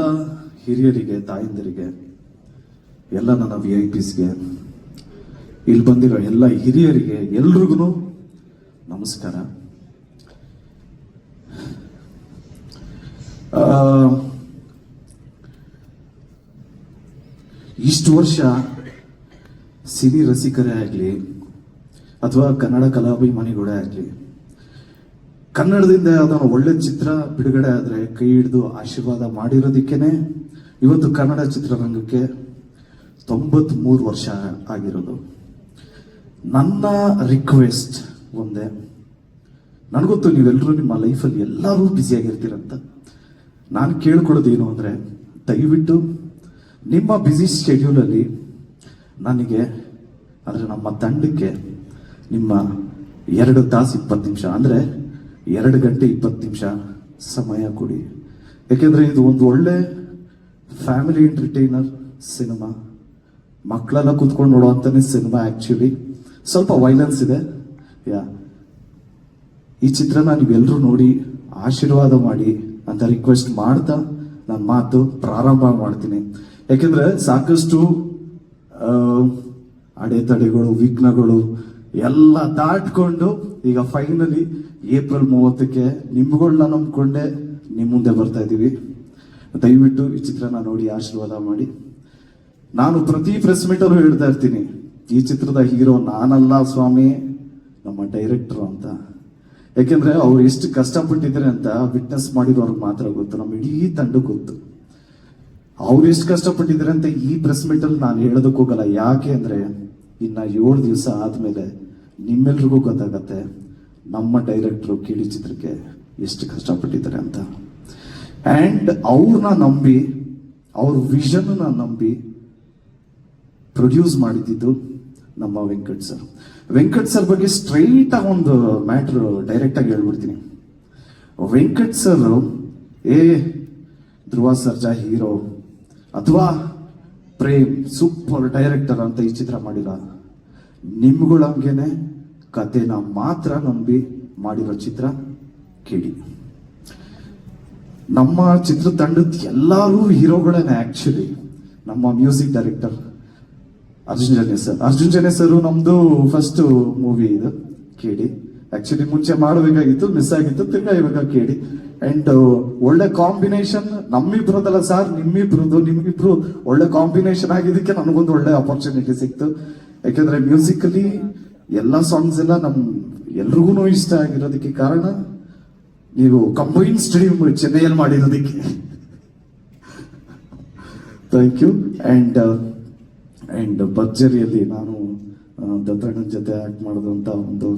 ಹಿರಿಯರಿಗೆ, ತಾಯಂದಿರಿಗೆ, ಎಲ್ಲ ನನ್ನ VIPsಗೆ, ಇಲ್ಲಿ ಬಂದಿರೋ ಎಲ್ಲ ಹಿರಿಯರಿಗೆ, ಎಲ್ರಿಗೂ ನಮಸ್ಕಾರ. ಇಷ್ಟು ವರ್ಷ ಸಿನಿ ರಸಿಕರೇ ಆಗಲಿ ಅಥವಾ ಕನ್ನಡ ಕಲಾಭಿಮಾನಿಗಳೇ ಆಗಲಿ, ಕನ್ನಡದಿಂದ ಯಾವ್ದಾದ್ರು ಒಳ್ಳೆ ಚಿತ್ರ ಬಿಡುಗಡೆ ಆದ್ರೆ ಕೈ ಹಿಡಿದು ಆಶೀರ್ವಾದ ಮಾಡಿರೋದಕ್ಕೇನೆ ಇವತ್ತು ಕನ್ನಡ ಚಿತ್ರರಂಗಕ್ಕೆ 93 ವರ್ಷ ಆಗಿರೋದು. ನನ್ನ ರಿಕ್ವೆಸ್ಟ್ ಒಂದೇ, ನನಗೊತ್ತು ನೀವೆಲ್ಲರೂ ನಿಮ್ಮ ಲೈಫಲ್ಲಿ ಎಲ್ಲರೂ ಬ್ಯುಸಿಯಾಗಿರ್ತೀರಂತ. ನಾನು ಕೇಳ್ಕೊಳ್ಳೋದೇನು ಅಂದರೆ, ದಯವಿಟ್ಟು ನಿಮ್ಮ ಬ್ಯುಸಿ ಶೆಡ್ಯೂಲಲ್ಲಿ ನನಗೆ ಅಂದರೆ ನಮ್ಮ ತಂಡಕ್ಕೆ ನಿಮ್ಮ 2 ತಾಸು 20 ನಿಮಿಷ ಅಂದರೆ 2 ಗಂಟೆ 20 ನಿಮಿಷ ಸಮಯ ಕೊಡಿ. ಯಾಕೆಂದರೆ ಇದು ಒಂದು ಒಳ್ಳೆ ಫ್ಯಾಮಿಲಿ ಎಂಟರ್ಟೈನರ್ ಸಿನಿಮಾ, ಮಕ್ಕಳೆಲ್ಲ ಕೂತ್ಕೊಂಡು ನೋಡುವಂಥನೇ ಸಿನಿಮಾ. ಆ್ಯಕ್ಚುಲಿ ಸ್ವಲ್ಪ ವೈಲೆನ್ಸ್ ಇದೆ. ಈ ಚಿತ್ರನ ನೀವೆಲ್ಲರೂ ನೋಡಿ ಆಶೀರ್ವಾದ ಮಾಡಿ ಅಂತ ರಿಕ್ವೆಸ್ಟ್ ಮಾಡ್ತಾ ನನ್ನ ಮಾತು ಪ್ರಾರಂಭ ಮಾಡ್ತೀನಿ. ಯಾಕೆಂದ್ರೆ ಸಾಕಷ್ಟು ಅಡೆತಡೆಗಳು, ವಿಘ್ನಗಳು ಎಲ್ಲ ದಾಟ್ಕೊಂಡು ಈಗ ಫೈನಲಿ ಏಪ್ರಿಲ್ 30ಕ್ಕೆ ನಿಮ್ಗಳನ್ನ ನಂಬ್ಕೊಂಡೆ ನಿಮ್ಮ ಮುಂದೆ ಬರ್ತಾ ಇದ್ದೀವಿ. ದಯವಿಟ್ಟು ಈ ಚಿತ್ರನ ನೋಡಿ ಆಶೀರ್ವಾದ ಮಾಡಿ. ನಾನು ಪ್ರತಿ ಪ್ರೆಸ್ ಮೀಟಲ್ಲೂ ಹೇಳ್ತಾ ಇರ್ತೀನಿ, ಈ ಚಿತ್ರದ ಹೀರೋ ನಾನಲ್ಲ ಸ್ವಾಮಿ, ನಮ್ಮ ಡೈರೆಕ್ಟರ್ ಅಂತ. ಯಾಕೆಂದ್ರೆ ಅವ್ರು ಎಷ್ಟು ಕಷ್ಟಪಟ್ಟಿದ್ದಾರೆ ಅಂತ ವಿಟ್ನೆಸ್ ಮಾಡಿರೋರ್ಗೆ ಮಾತ್ರ ಗೊತ್ತು, ನಮ್ಮ ಇಡೀ ತಂಡಕ್ಕೆ ಗೊತ್ತು ಅವ್ರು ಎಷ್ಟು ಕಷ್ಟಪಟ್ಟಿದ್ದಾರೆ ಅಂತ. ಈ ಪ್ರೆಸ್ ಮೀಟಲ್ಲಿ ನಾನು ಹೇಳೋದಕ್ಕೆ ಹೋಗಲ್ಲ. ಯಾಕೆ ಅಂದ್ರೆ ಇನ್ನ 7 ದಿವಸ ಆದ್ಮೇಲೆ ನಿಮ್ಮೆಲ್ರಿಗೂ ಗೊತ್ತಾಗತ್ತೆ ನಮ್ಮ ಡೈರೆಕ್ಟ್ರು ಕಿಡಿ ಚಿತ್ರಕ್ಕೆ ಎಷ್ಟು ಕಷ್ಟಪಟ್ಟಿದ್ದಾರೆ ಅಂತ. ಅಂಡ್ ಅವ್ರನ್ನ ನಂಬಿ, ಅವ್ರ ವಿಷನ್ ನಂಬಿ ಪ್ರೊಡ್ಯೂಸ್ ಮಾಡಿದ್ದು ನಮ್ಮ ವೆಂಕಟ್ ಸರ್. ವೆಂಕಟ್ ಸರ್ ಬಗ್ಗೆ ಸ್ಟ್ರೈಟ್ ಆಗಿ ಒಂದು ಮ್ಯಾಟ್ರ್ ಡೈರೆಕ್ಟ್ ಆಗಿ ಹೇಳ್ಬಿಡ್ತೀನಿ. ವೆಂಕಟ್ ಸರ್ ಧ್ರುವ ಸರ್ಜಾ ಹೀರೋ ಅಥವಾ ಪ್ರೇಮ್ ಸೂಪರ್ ಡೈರೆಕ್ಟರ್ ಅಂತ ಈ ಚಿತ್ರ ಮಾಡಿಲ್ಲ. ನಿಮ್ಗಳಂಗೆನೆ ಕಥೆನ ಮಾತ್ರ ನಂಬಿ ಮಾಡಿರೋ ಚಿತ್ರ ಕಿಡಿ. ನಮ್ಮ ಚಿತ್ರತಂಡದ ಎಲ್ಲರೂ ಹೀರೋಗಳೇನೆ. ಆಕ್ಚುಲಿ ನಮ್ಮ ಮ್ಯೂಸಿಕ್ ಡೈರೆಕ್ಟರ್ ಅರ್ಜುನ್ ಜನೆ ಸರ್ ನಮ್ದು ಫಸ್ಟ್ ಮೂವಿ ಇದು ಕೇಳಿ. ಆಕ್ಚುಲಿ ಮುಂಚೆ ಮಾಡಬೇಕಾಗಿತ್ತು, ಮಿಸ್ ಆಗಿತ್ತು, ತಿರ್ಗಾ ಇವಾಗ ಕೇಳಿ. ಅಂಡ್ ಒಳ್ಳೆ ಕಾಂಬಿನೇಷನ್ ನಮ್ಮಿಬ್ರದಲ್ಲ ಸರ್, ನಿಮ್ಮಿಬ್ರು ಒಳ್ಳೆ ಕಾಂಬಿನೇಷನ್ ಆಗಿದ್ದಕ್ಕೆ ನನಗೊಂದು ಒಳ್ಳೆ ಅಪರ್ಚುನಿಟಿ ಸಿಕ್ತು. ಯಾಕೆಂದ್ರೆ ಮ್ಯೂಸಿಕಲಿ ಎಲ್ಲ ಸಾಂಗ್ಸ್ ಎಲ್ಲ ಎಲ್ರಿಗೂ ಇಷ್ಟ ಆಗಿರೋದಕ್ಕೆ ಕಾರಣ ನೀವು ಕಂಬೈನ್ ಸ್ಟುಡಿಯೋ ಚೆನ್ನೈಯಲ್ಲಿ ಮಾಡಿರೋದಕ್ಕೆ. Thank you. ಅಂಡ್ ಭರ್ಜರಿಯಲ್ಲಿ ನಾನು ದತ್ತಣ್ಣನ ಜೊತೆ ಆಕ್ಟ್ ಮಾಡೋದಂತ ಒಂದು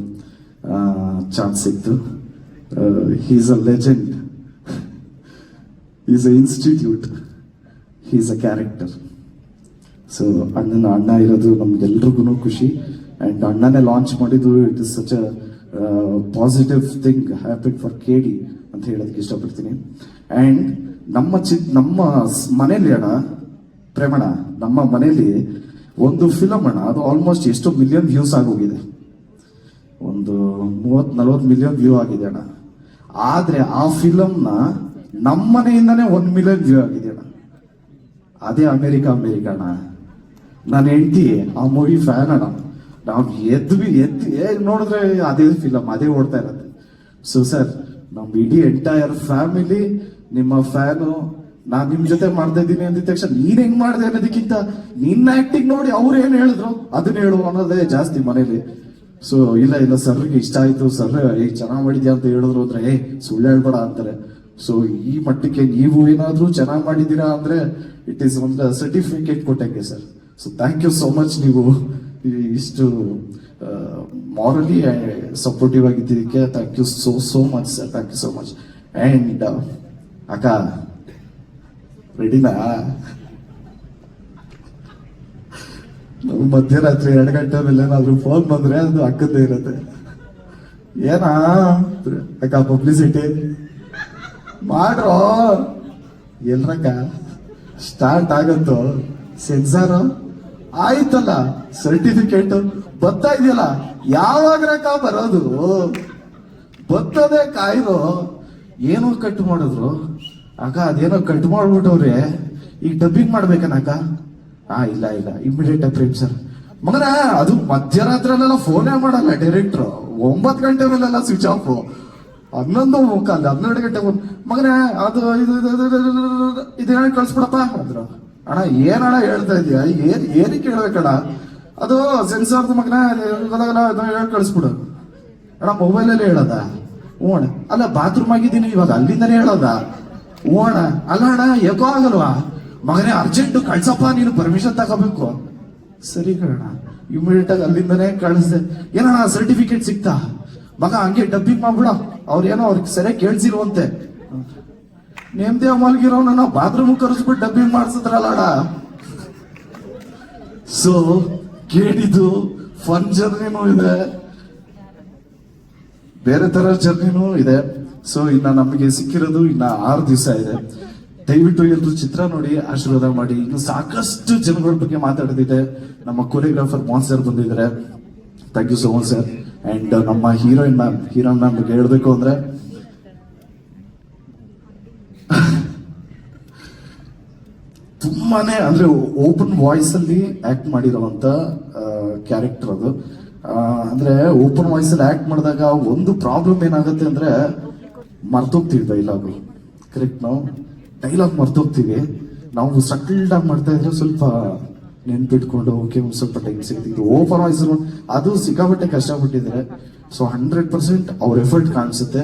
ಚಾನ್ಸ್ ಸಿಕ್ತು. He's a legend, is a institute, he's a character. So ಅಣ್ಣ ಇರೋದು ನಮ್ಗೆಲ್ರಿಗೂ ಖುಷಿ. ಅಂಡ್ ಅಣ್ಣನೇ ಲಾಂಚ್ ಮಾಡಿದ್ದು, it is such a positive thing happen for KD ಅಂತ ಹೇಳೋದಕ್ಕೆ ಇಷ್ಟಪಡ್ತೀನಿ. ಅಂಡ್ ನಮ್ಮ ಮನೇಲಿ ಪ್ರೇಮಣ, ನಮ್ಮ ಮನೇಲಿ ಒಂದು ಫಿಲಮ್ ಅದು ಆಲ್ಮೋಸ್ಟ್ ಎಷ್ಟು ಮಿಲಿಯನ್ ವ್ಯೂಸ್ ಆಗೋಗಿದೆ, ಒಂದು 30-40 ಮಿಲಿಯನ್ ವ್ಯೂ ಆಗಿದೆ ಅಣ್ಣ. ಆದ್ರೆ ಆ ಫಿಲಮ್ನ ನಮ್ಮ ಮನೆಯಿಂದನೇ 1 ಮಿಲಿಯನ್ ವ್ಯೂ ಆಗಿದೆ ಅಣ್ಣ. ಅದೇ ಅಮೆರಿಕ ಅಣ್ಣ. ನನ್ನ ಹೆಂಡತಿ ಆ ಮೂವಿ ಫ್ಯಾನ್ ಅಣ್ಣ. ನಾವು ಎದ್ದು ನೋಡಿದ್ರೆ ಅದೇ ಫಿಲಮ್ ಅದೇ ಓಡ್ತಾ ಇರತ್ತೆ. ಸೊ ಸರ್, ನಮ್ ಇಡೀ ಎಂಟೈರ್ ಫ್ಯಾಮಿಲಿ ನಿಮ್ಮ ಫ್ಯಾನು. ನಾನ್ ನಿಮ್ ಜೊತೆ ಮಾಡ್ತಾ ಇದ್ದೀನಿ ಅಂದಿದ ತಕ್ಷಣ ನೀನ್ ಹೆಂಗ್ ಮಾಡಿದೆ ಅನ್ನೋದಕ್ಕಿಂತ ನಿನ್ನ ಆಕ್ಟಿಂಗ್ ನೋಡಿ ಅವ್ರು ಏನ್ ಹೇಳಿದ್ರು ಅದನ್ನ ಹೇಳು ಅನ್ನೋದೇ ಜಾಸ್ತಿ ಮನೇಲಿ. ಸೊ ಇಲ್ಲ ಸರ್ಗೆ ಇಷ್ಟ ಆಯ್ತು, ಸರ್ ಚೆನ್ನಾಗ್ ಮಾಡಿದ್ಯಾ ಅಂತ ಹೇಳಿದ್ರು ಅಂದ್ರೆ ಸುಳ್ಳು ಹೇಳ್ಬೇಡ ಅಂತಾರೆ. ಸೊ ಈ ಮಟ್ಟಕ್ಕೆ ನೀವು ಏನಾದ್ರೂ ಚೆನ್ನಾಗ್ ಮಾಡಿದೀರಾ ಅಂದ್ರೆ ಇಟ್ ಈಸ್ ಒಂದು ಸರ್ಟಿಫಿಕೇಟ್ ಕೊಟ್ಟಂಗೆ sir. So thank you so much. ನೀವು ಇಷ್ಟು ಮಾರಲಿ ಸಪೋರ್ಟಿವ್ ಆಗಿದ್ದಕ್ಕೆ thank you so much sir. Thank you so much. And ಅಕ್ಕ ರೆಡಿನಾ? ನಾವು ಮಧ್ಯರಾತ್ರಿ 2 ಗಂಟೆ ಮೇಲೆ ಏನಾದ್ರು ಫೋನ್ ಬಂದ್ರೆ ಅದು ಅಕ್ಕದ್ದೇ ಇರತ್ತೆ. ಏನಾ ಅಕ್ಕ ಪಬ್ಲಿಸಿಟಿ ಮಾಡ್ರೋ, ಎಲ್ರಕ್ಕ ಸ್ಟಾರ್ಟ್ ಆಗತ್ತೋ ಸೆನ್ಸಾರ್ ಆಯ್ತಲ್ಲ, ಸರ್ಟಿಫಿಕೇಟ್ ಬರ್ತಾ ಇದೆಯಲ್ಲ, ಯಾವಾಗ್ರಕ್ಕ ಬರೋದು? ಬರ್ತದೆ ಕಾಯ್ದು. ಏನೋ ಕಟ್ ಮಾಡಿದ್ರು ಅಕ್ಕ, ಅದೇನೋ ಕಟ್ ಮಾಡ್ಬಿಟ್ಟವ್ರೆ, ಈಗ ಡಬ್ಬಿಂಗ್ ಮಾಡ್ಬೇಕನಕ್ಕ? ಇಲ್ಲ ಇಮಿಡಿಯೇಟ್ ಪ್ರೇಮ್ ಸರ್ ಮಗನ, ಅದು ಮಧ್ಯರಾತ್ರಿಯಲ್ಲೆಲ್ಲ ಫೋನೇ ಮಾಡಲ್ಲ ಡೈರೆಕ್ಟ್ರು. 9 ಗಂಟೆ ಮೇಲೆಲ್ಲ ಸ್ವಿಚ್ ಆಫ್. 11:15 12 ಗಂಟೆ ಮಗನ ಅದು ಇದು ಹೇಳಿ ಕಳ್ಸ್ಬಿಡಪ್ಪ ಅಂದ್ರು. ಅಣ್ಣ ಏನಣ್ಣ ಹೇಳ್ತಾ ಇದೀಯ? ಏನಕ್ಕೆ ಹೇಳ್ಬೇಕಣ್ಣ? ಅದು ಸೆನ್ಸಾರ್ದು ಮಗನ ಹೇಳಿ ಕಳಿಸ್ಬಿಡು. ಅಣ್ಣ ಮೊಬೈಲಲ್ಲಿ ಹೇಳೋದ? ಹ್ಞೂ ಅಣ್ಣ. ಅಲ್ಲ ಬಾತ್ರೂಮ್ ಆಗಿದ್ದೀನಿ ಇವಾಗ, ಅಲ್ಲಿಂದನೇ ಹೇಳೋದ? ಹ್ಞೂ ಅಣ್ಣ. ಅಲ್ಲ ಅಣ್ಣ ಯಾಕೋ ಆಗಲ್ವಾ? ಮಗನೇ ಅರ್ಜೆಂಟ್ ಕಳ್ಸಪ್ಪ, ನೀನು ಪರ್ಮಿಷನ್ ತಗೋಬೇಕು. ಸರಿ ಕಣ, ಇಮಿಡಿಯೇಟ್ ಆಗಿ ಅಲ್ಲಿಂದನೇ ಕಳಿಸ್ದೆ. ಏನಣ್ಣ ಸರ್ಟಿಫಿಕೇಟ್ ಸಿಕ್ತಾ? ಮಗ ಹಂಗೆ ಡಬ್ಬಿಂಗ್ ಮಾಡ್ಬಿಡ, ಅವ್ರೇನೋ ಅವ್ರಿಗೆ ಸರಿಯಾಗಿ ಕೇಳಿಸಿರುವಂತೆ. ನೇಮ್ದೇ ಮಲ್ಗಿರೋನ ಬಾತ್ರೂಮ್ ಕರೆಸ್ಬಿಟ್ಟು ಡಬ್ಬಿಂಗ್ ಮಾಡಿಸಿದ್ರಲ್ಲಡ. ಸೊ ಕೇಳಿದ್ದು ಫನ್ ಜರ್ನಿನೂ ಇದೆ, ಬೇರೆ ತರ ಜರ್ನಿನೂ ಇದೆ. ಸೊ ಇನ್ನ ನಮಗೆ ಸಿಕ್ಕಿರೋದು ಇನ್ನ 6 ದಿವಸ ಇದೆ. ದಯವಿಟ್ಟು ಎಲ್ಲರೂ ಚಿತ್ರ ನೋಡಿ ಆಶೀರ್ವಾದ ಮಾಡಿ. ಇನ್ನು ಸಾಕಷ್ಟು ಜನಗಳ ಬಗ್ಗೆ ಮಾತಾಡೋದಿದೆ. ನಮ್ಮ ಕೊರಿಯೋಗ್ರಾಫರ್ ಮೋಹನ್ ಸರ್ ಬಂದಿದ್ದಾರೆ, thank you so much sir. And ನಮ್ಮ ಹೀರೋಯಿನ್ ಮ್ಯಾಮ್ ಬಗ್ಗೆ ಹೇಳ್ಬೇಕು ಅಂದ್ರೆ ತುಂಬಾನೇ ಅಂದ್ರೆ ಓಪನ್ ವಾಯ್ಸ್ ಅಲ್ಲಿ ಆಕ್ಟ್ ಮಾಡಿರುವಂತ ಕ್ಯಾರೆಕ್ಟರ್ ಅದು. ಅಂದ್ರೆ ಓಪನ್ ವಾಯ್ಸ್ ಅಲ್ಲಿ ಆಕ್ಟ್ ಮಾಡಿದಾಗ ಒಂದು ಪ್ರಾಬ್ಲಮ್ ಏನಾಗುತ್ತೆ ಅಂದ್ರೆ ಮರ್ತೋಗ್ತೀವಿ ಡೈಲಾಗು. ಕರೆಕ್ಟ್, ನಾವು ಡೈಲಾಗ್ ಮರ್ತೋಗ್ತೀವಿ. ನಾವು ಸಟಲ್ಡ್ ಆಗಿ ಮಾಡ್ತಾ ಇದ್ರೆ ಸ್ವಲ್ಪ ನೆನ್ಪಿಟ್ಕೊಂಡು ಓಕೆ ಒಂದ್ ಸ್ವಲ್ಪ ಟೈಮ್ ಸಿಗ್ತಿದ್ರು. ಓಪನ್ ವಾಯ್ಸ್ ಅದು ಸಿಕ್ಕಾಪಟ್ಟೆ ಕಷ್ಟಪಟ್ಟಿದ್ರೆ. ಸೊ 100% ಅವ್ರ ಎಫರ್ಟ್ ಕಾಣಿಸುತ್ತೆ.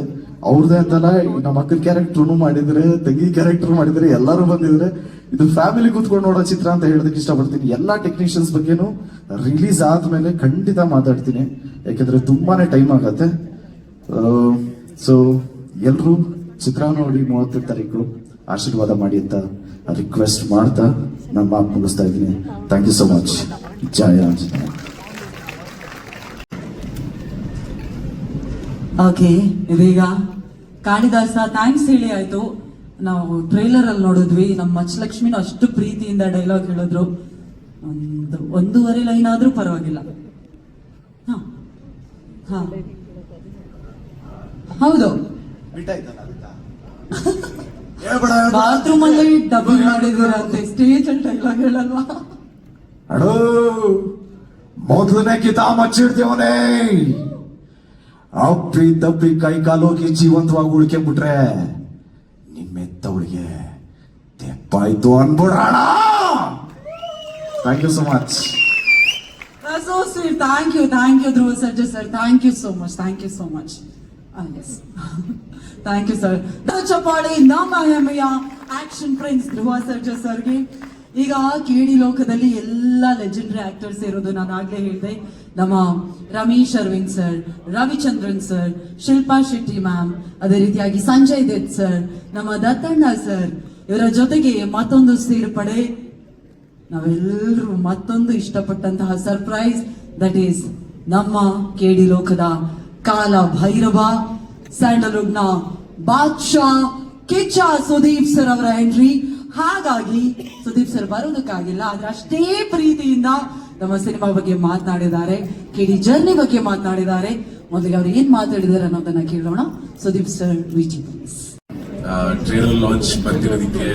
ಅವ್ರದೇ ಅಂತಲ್ಲ, ನಮ್ಮ ಅಕ್ಕನ ಕ್ಯಾರೆಕ್ಟರ್ನು ಮಾಡಿದ್ರೆ, ತಂಗಿ ಕ್ಯಾರೆಕ್ಟರ್ ಮಾಡಿದ್ರೆ, ಎಲ್ಲರೂ ಬಂದಿದ್ರೆ. ಇದು ಫ್ಯಾಮಿಲಿ ಕೂತ್ಕೊಂಡು ನೋಡೋ ಚಿತ್ರ ಅಂತ ಹೇಳೋದಕ್ಕೆ ಇಷ್ಟಪಡ್ತೀನಿ. ಎಲ್ಲಾ ಟೆಕ್ನಿಷಿಯನ್ಸ್ ಬಗ್ಗೆನೂ ರಿಲೀಸ್ ಆದ್ಮೇಲೆ ಖಂಡಿತ ಮಾತಾಡ್ತೀನಿ, ಯಾಕಂದ್ರೆ ತುಂಬಾನೇ ಟೈಮ್ ಆಗತ್ತೆ. ಸೊ ಎಲ್ರು ಚಿತ್ರ ನೋಡಿ 30 ತಾರೀಕು ಆಶೀರ್ವಾದ ಮಾಡಿ ಅಂತ ರಿಕ್ವೆಸ್ಟ್ ಮಾಡ್ತಾ ನನ್ನ ಮಾತು ಮುಗಿಸ್ತಾ ಇದ್ದೀನಿ. Thank you so much. ಜಯ ಆಂಜನೇಯ. ಓಕೆ, ಇದೀಗ ಕಾಳಿದಾಸ ಥ್ಯಾಂಕ್ಸ್ ಹೇಳಿ ಆಯ್ತು. ನಾವು ಟ್ರೈಲರ್ ಅಲ್ಲಿ ನೋಡಿದ್ವಿ, ನಮ್ಮ ಮಚ್ಚಲಕ್ಷ್ಮಿನೂ ಅಷ್ಟು ಪ್ರೀತಿಯಿಂದ ಡೈಲಾಗ್ ಹೇಳಿದ್ರು. 1.5 ಲೈನ್ ಆದ್ರೂ ಪರವಾಗಿಲ್ಲ. ಹ ಹೌದು, ಬಾತ್ರೂಮ್ ಅಲ್ಲಿ ಡಬ್ಬಿಂಗ್ ಮಾಡಿದಿರಂತೆ, ಸ್ಟೇಜ್ ಅಲ್ಲಿ ಡೈಲಾಗ್ ಹೇಳಲ್ವಾ? ಅಡೋ ಮೊದಲನೇ ಕಿತಾ ಮಚ್ಚಿಡ್ತೇವನೇ, ಅಪ್ಪಿ ತಪ್ಪಿ ಕೈ ಕಾಲೋಗಿ ಜೀವಂತವಾಗಿ ಉಳ್ಕೊಂಡ್ಬಿಟ್ರೆ ನಿಮ್ಮೆತ್ತವಳಿಗೆ ತೆಪ್ಪಾಯ್ತು ಅನ್ಬಿಡೋಣ. Thank you so much. So sweet. Thank you, Dhruv Sarja sir. Thank you so much. Yes. Thank you sir. ಚಪ್ಪಾಳೆ ನಮ್ಮ ಹೆಮ್ಮೆಯ ಆಕ್ಷನ್ ಪ್ರಿನ್ಸ್ ಧ್ರುವ ಸರ್ಜಾ ಸರ್ಗೆ. ಈಗ ಕೇಡಿ ಲೋಕದಲ್ಲಿ ಎಲ್ಲ ಲೆಜೆಂಡರಿ ಆಕ್ಟರ್ಸ್ ಇರೋದು ನಾನು ಆಗ್ಲೇ ಹೇಳಿದೆ. ನಮ್ಮ Ramesh Aravind sir, Ravichandran sir, Shilpa Shetty ma'am, ಅದೇ ರೀತಿಯಾಗಿ ಸಂಜಯ್ ದತ್ ಸರ್, ನಮ್ಮ ದತ್ತಣ್ಣ ಸರ್, ಇವರ ಜೊತೆಗೆ ಮತ್ತೊಂದು ಸೇರ್ಪಡೆ, ನಾವೆಲ್ಲರೂ ಮತ್ತೊಂದು ಇಷ್ಟಪಟ್ಟಂತಹ ಸರ್ಪ್ರೈಸ್, ದಟ್ ಈಸ್ ನಮ್ಮ ಕೇಡಿ ಲೋಕದ ಕಾಲ ಭೈರವ, ಸ್ಯಾಂಡಲ್ವುಡ್ ನ ಬಾದ್ಶಾ ಕಿಚ್ಚ ಸುದೀಪ್ ಸರ್ ಅವರ ಎಂಟ್ರಿ. ಹಾಗಾಗಿ ಸುದೀಪ್ ಸರ್ ಬರೋದಕ್ಕಾಗಿಲ್ಲ, ಆದ್ರೆ ಅಷ್ಟೇ ಪ್ರೀತಿಯಿಂದ ನಮ್ಮ ಸಿನಿಮಾ ಬಗ್ಗೆ ಮಾತನಾಡಿದ್ದಾರೆ, ಕೇಡಿ ಜರ್ನಿ ಬಗ್ಗೆ ಮಾತನಾಡಿದ್ದಾರೆ. ಮೊದಲಿಗೆ ಅವ್ರು ಏನ್ ಮಾತಾಡಿದ್ದಾರೆ ಅನ್ನೋದನ್ನ ಕೇಳೋಣ. ಸುದೀಪ್ ಸರ್, ವಿಜಿ ಪ್ಲೀಸ್. ಟ್ರೇಲರ್ ಲಾಂಚ್ ಬರ್ತಿರೋದಕ್ಕೆ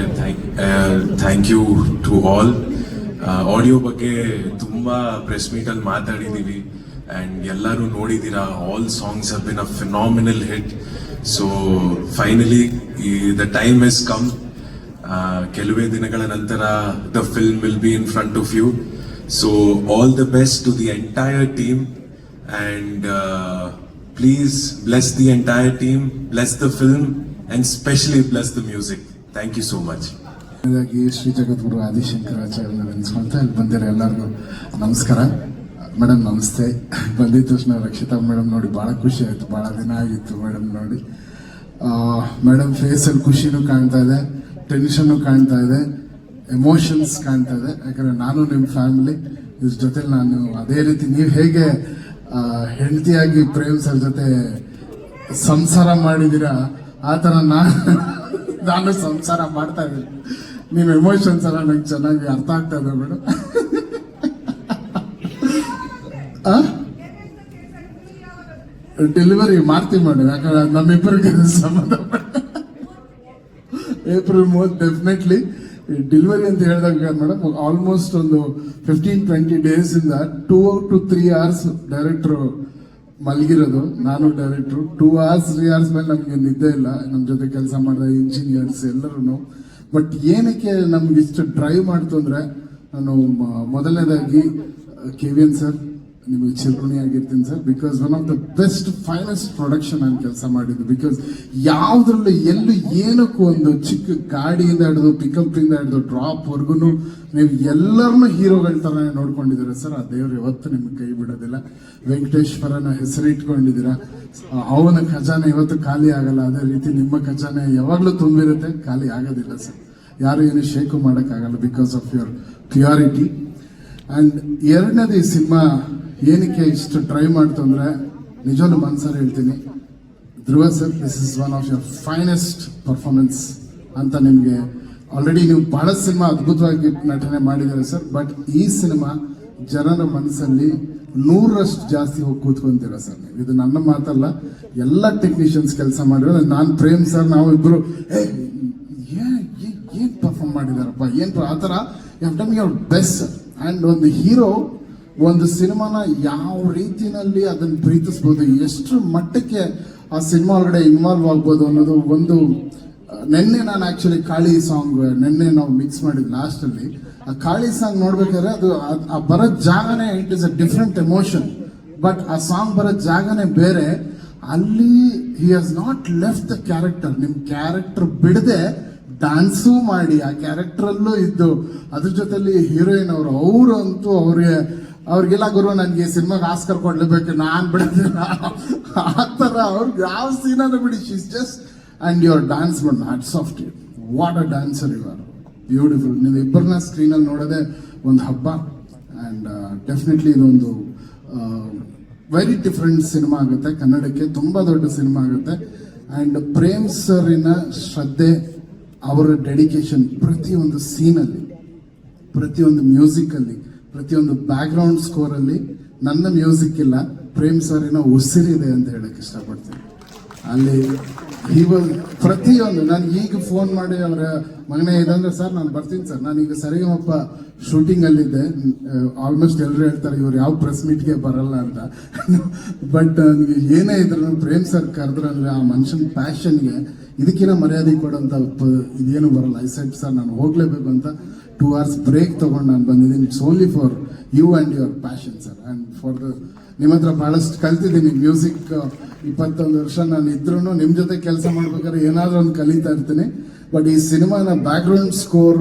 thank you to all. Audio ಬಗ್ಗೆ ತುಂಬಾ ಪ್ರೆಸ್ ಮೀಟ್ ಅಲ್ಲಿ ಮಾತಾಡಿದೀವಿ ಅಂಡ್ ಎಲ್ಲರೂ ನೋಡಿದೀರಾ. All songs have been a phenomenal hit. So finally the time has come. ಕೆಲವೇ ದಿನಗಳ ನಂತರ the film will be in front of you. So all the best to the entire team and please bless the entire team, bless the film and especially bless the music. Thank you so much. Shri Jagadguru Adishankaracharya ನೆನೆಸ್ಕೊಳ್ತಾ ಇಲ್ಲಿ ಬಂದಿರೋ ಎಲ್ಲರಿಗೂ ನಮಸ್ಕಾರ. Madam ನಮಸ್ತೆ. ಬಂದಿದ್ದ ತಕ್ಷಣ Rakshita madam ನೋಡಿ ಭಾಳ ಖುಷಿ ಆಯಿತು. ಭಾಳ ದಿನ ಆಗಿತ್ತು ಮೇಡಮ್ ನೋಡಿ. ಮೇಡಮ್ ಫೇಸಲ್ಲಿ ಖುಷಿನೂ ಕಾಣ್ತಾ ಇದೆ, ಟೆನ್ಷನ್ನು ಕಾಣ್ತಾ ಇದೆ, ಎಮೋಷನ್ಸ್ ಕಾಣ್ತಾ ಇದೆ. ಯಾಕಂದರೆ ನಾನು ನಿಮ್ಮ ಫ್ಯಾಮಿಲಿ ಇದ್ರ ಜೊತೆ ನಾನು ಅದೇ ರೀತಿ ನೀವು ಹೇಗೆ ಹೆಂಡತಿಯಾಗಿ ಪ್ರೇಮ್ ಸರ್ ಜೊತೆ ಸಂಸಾರ ಮಾಡಿದ್ದೀರಾ ಆ ಥರ ನಾನು ಸಂಸಾರ ಮಾಡ್ತಾ ಇದ್ದೀನಿ. ನಿಮ್ಮ ಎಮೋಷನ್ಸ್ ಎಲ್ಲ ನಂಗೆ ಚೆನ್ನಾಗಿ ಅರ್ಥ ಆಗ್ತಾ ಇದೆ ಮೇಡಮ್. ಡೆಲಿವರಿ ಮಾಡ್ತೀವಿ ಮೇಡಮ್, ಯಾಕಂದ್ರೆ ನಮ್ಮಿಬ್ಬರಿಗೆ ಸಂಬಂಧಪಟ್ಟ ಏಪ್ರಿಲ್ 30 ಡೆಫಿನೆಟ್ಲಿ ಡೆಲಿವರಿ ಅಂತ ಹೇಳಿದಾಗ ಮೇಡಮ್ ಆಲ್ಮೋಸ್ಟ್ ಒಂದು 15-20 ಡೇಸ್ ಇಂದ 2 to 3 hours ಡೈರೆಕ್ಟ್ರು ಮಲಗಿರೋದು, ನಾನು ಡೈರೆಕ್ಟ್ರು 2 hours 3 hours ಮೇಲೆ ನಮಗೆ ನಿದ್ದೆ ಇಲ್ಲ. ನಮ್ಮ ಜೊತೆ ಕೆಲಸ ಮಾಡಿದ ಇಂಜಿನಿಯರ್ಸ್ ಎಲ್ಲರೂ. ಬಟ್ ಏನಕ್ಕೆ ನಮ್ಗೆ ಇಷ್ಟು ಡ್ರೈವ್ ಮಾಡ್ತು ಅಂದರೆ, ನಾನು ಮೊದಲನೇದಾಗಿ KVN ಸರ್, ನಿಮಗೆ ಚಿರಋಣಿಯಾಗಿರ್ತೀನಿ sir. Because one of the best finest production ನಾನು ಕೆಲಸ ಮಾಡಿದ್ದು. ಬಿಕಾಸ್ ಯಾವುದ್ರಲ್ಲೂ ಎಲ್ಲೂ ಏನಕ್ಕೂ ಒಂದು ಚಿಕ್ಕ ಗಾಡಿಯಿಂದ ಹಿಡಿದು ಪಿಕಪ್ಪಿಂದ ಹಿಡಿದು ಡ್ರಾಪ್ವರೆಗೂ ನೀವು ಎಲ್ಲರನ್ನೂ ಹೀರೋಗಳ ಥರನೇ ನೋಡ್ಕೊಂಡಿದ್ದೀರಾ ಸರ್. ಆ ದೇವರು ಯಾವತ್ತೂ ನಿಮ್ಗೆ ಕೈ ಬಿಡೋದಿಲ್ಲ. ವೆಂಕಟೇಶ್ವರನ ಹೆಸರಿಟ್ಕೊಂಡಿದ್ದೀರಾ. ಅವನ ಖಜಾನೆ ಇವತ್ತು ಖಾಲಿ ಆಗಲ್ಲ. ಅದೇ ರೀತಿ ನಿಮ್ಮ ಖಜಾನೆ ಯಾವಾಗಲೂ ತುಂಬಿರುತ್ತೆ, ಖಾಲಿ ಆಗೋದಿಲ್ಲ ಸರ್. ಯಾರು ಏನು ಶೇಕು ಮಾಡೋಕ್ಕಾಗಲ್ಲ because of your purity. And ಎರಡನೇದು, ಈ ಸಿನಿಮಾ ಏನಕ್ಕೆ ಇಷ್ಟು ಟ್ರೈ ಮಾಡ್ತು ಅಂದರೆ ನಿಜವಾಗ್ಲೂ ಮನ್ಸಲ್ಲಿ ಹೇಳ್ತೀನಿ, Dhruva sir, this is one of your finest performance ಅಂತ. ನಿಮಗೆ ಆಲ್ರೆಡಿ ನೀವು ಬಹಳ ಸಿನಿಮಾ ಅದ್ಭುತವಾಗಿ ನಟನೆ ಮಾಡಿದ್ದಾರೆ ಸರ್. ಬಟ್ ಈ ಸಿನಿಮಾ ಜನರ ಮನಸ್ಸಲ್ಲಿ 100ರಷ್ಟು ಜಾಸ್ತಿ ಹೋಗಿ ಕೂತ್ಕೊಂತೀರ ಸರ್ ನೀವು. ಇದು ನನ್ನ ಮಾತಲ್ಲ, ಎಲ್ಲ ಟೆಕ್ನಿಷಿಯನ್ಸ್ ಕೆಲಸ ಮಾಡಿರೋ. ನಾನು ಪ್ರೇಮ್ ಸರ್ ನಾವು ಇಬ್ಬರು ಏನ್ ಪರ್ಫಾರ್ಮ್ ಮಾಡಿದಾರಪ್ಪ, ಆ ಥರ you have done your best sir. And ಒಂದು ಹೀರೋ ಒಂದು ಸಿನಿಮಾನ ಯಾವ ರೀತಿಯಲ್ಲಿ ಅದನ್ನು ಪ್ರೀತಿಸ್ಬೋದು, ಎಷ್ಟು ಮಟ್ಟಕ್ಕೆ ಆ ಸಿನಿಮಾ ಒಳಗಡೆ ಇನ್ವಾಲ್ವ್ ಆಗ್ಬೋದು ಅನ್ನೋದು ಒಂದು. ನೆನ್ನೆ ನಾನು ಆ್ಯಕ್ಚುಲಿ ಕಾಳಿ ಸಾಂಗ್ ನೆನ್ನೆ ನಾವು ಮಿಕ್ಸ್ ಮಾಡಿದ್ದು ಲಾಸ್ಟಲ್ಲಿ. ಆ ಕಾಳಿ ಸಾಂಗ್ ನೋಡ್ಬೇಕಾದ್ರೆ ಅದು ಆ ಬರೋ ಜಾಗನೇ it is a different emotion. But ಆ ಸಾಂಗ್ ಬರೋ ಜಾಗನೇ ಬೇರೆ. ಅಲ್ಲಿ he has not left the character. ನಿಮ್ಮ ಕ್ಯಾರೆಕ್ಟರ್ ಬಿಡದೆ ಡ್ಯಾನ್ಸು ಮಾಡಿ ಆ ಕ್ಯಾರೆಕ್ಟರಲ್ಲೂ ಇದ್ದು, ಅದ್ರ ಜೊತೆಲಿ ಹೀರೋಯಿನ್ ಅವರು ಅಂತೂ ಅವ್ರಿಗೆಲ್ಲ ಗುರು ನನಗೆ ಸಿನಿಮಾಗೆ ಆಸ್ಕರ್ ಕೊಡ್ಲೇಬೇಕು, ನಾನು ಬಿಡೋದಿಲ್ಲ ಆ ಥರ. ಅವ್ರಿಗೆ ಯಾವ ಸೀನನ್ನು ಬಿಡಿ, she's just. And your dance but hats off to you. What a dancer you are, beautiful. ನೀವು ಇಬ್ಬರನ್ನ ಸ್ಕ್ರೀನಲ್ಲಿ ನೋಡೋದೇ ಒಂದು ಹಬ್ಬ. ಆ್ಯಂಡ್ ಡೆಫಿನೆಟ್ಲಿ ಇದೊಂದು ವೆರಿ ಡಿಫ್ರೆಂಟ್ ಸಿನಿಮಾ ಆಗುತ್ತೆ. ಕನ್ನಡಕ್ಕೆ ತುಂಬ ದೊಡ್ಡ ಸಿನಿಮಾ ಆಗುತ್ತೆ. ಆ್ಯಂಡ್ ಪ್ರೇಮ್ ಸರಿನ ಶ್ರದ್ಧೆ, ಅವರ ಡೆಡಿಕೇಶನ್ ಪ್ರತಿಯೊಂದು ಸೀನಲ್ಲಿ, ಪ್ರತಿಯೊಂದು ಮ್ಯೂಸಿಕಲ್ಲಿ, ಪ್ರತಿಯೊಂದು ಬ್ಯಾಕ್ಗ್ರೌಂಡ್ ಸ್ಕೋರಲ್ಲಿ ನನ್ನ ಮ್ಯೂಸಿಕ್ ಇಲ್ಲ, ಪ್ರೇಮ್ ಸರಿನ ಉಸಿರಿದೆ ಅಂತ ಹೇಳಕ್ಕೆ ಇಷ್ಟಪಡ್ತೀನಿ. ಅಲ್ಲಿ ಪ್ರತಿಯೊಂದು, ನಾನು ಈಗ ಫೋನ್ ಮಾಡಿ ಅವರ ಮಗನೇ ಇದಂದ್ರೆ ಸರ್ ನಾನು ಬರ್ತೀನಿ ಸರ್, ನಾನೀಗ ಸರಿಗಮಪ್ಪ ಶೂಟಿಂಗಲ್ಲಿದ್ದೆ. ಆಲ್ಮೋಸ್ಟ್ ಎಲ್ಲರೂ ಹೇಳ್ತಾರೆ ಇವ್ರು ಯಾವ ಪ್ರೆಸ್ ಮೀಟ್ಗೆ ಬರಲ್ಲ ಅಂತ. ಬಟ್ ನನಗೆ ಏನೇ ಇದ್ರು ಪ್ರೇಮ್ ಸರ್ ಕರೆದ್ರಂದ್ರೆ ಆ ಮನುಷ್ಯನ ಪ್ಯಾಷನ್ಗೆ ಇದಕ್ಕಿಂತ ಮರ್ಯಾದೆ ಕೊಡೋಂಥ ಇದೇನು ಬರಲ್ಲ. ಐ ಸೆಟ್ ಸರ್ ನಾನು ಹೋಗಲೇಬೇಕು ಅಂತ 2 hours ಬ್ರೇಕ್ ತೊಗೊಂಡು ನಾನು ಬಂದಿದ್ದೀನಿ. It's only for you and your passion sir. And for the ನಿಮ್ಮ ಹತ್ರ ಭಾಳಷ್ಟು ಕಲ್ತಿದ್ದೀನಿ. ಮ್ಯೂಸಿಕ್ 21 ವರ್ಷ ನಾನು ಇದ್ರೂ ನಿಮ್ಮ ಜೊತೆ ಕೆಲಸ ಮಾಡ್ಬೇಕಾದ್ರೆ ಏನಾದರೂ ಒಂದು ಕಲಿತಾ ಇರ್ತೀನಿ. ಬಟ್ ಈ ಸಿನಿಮಾನ ಬ್ಯಾಕ್ಗ್ರೌಂಡ್ ಸ್ಕೋರ್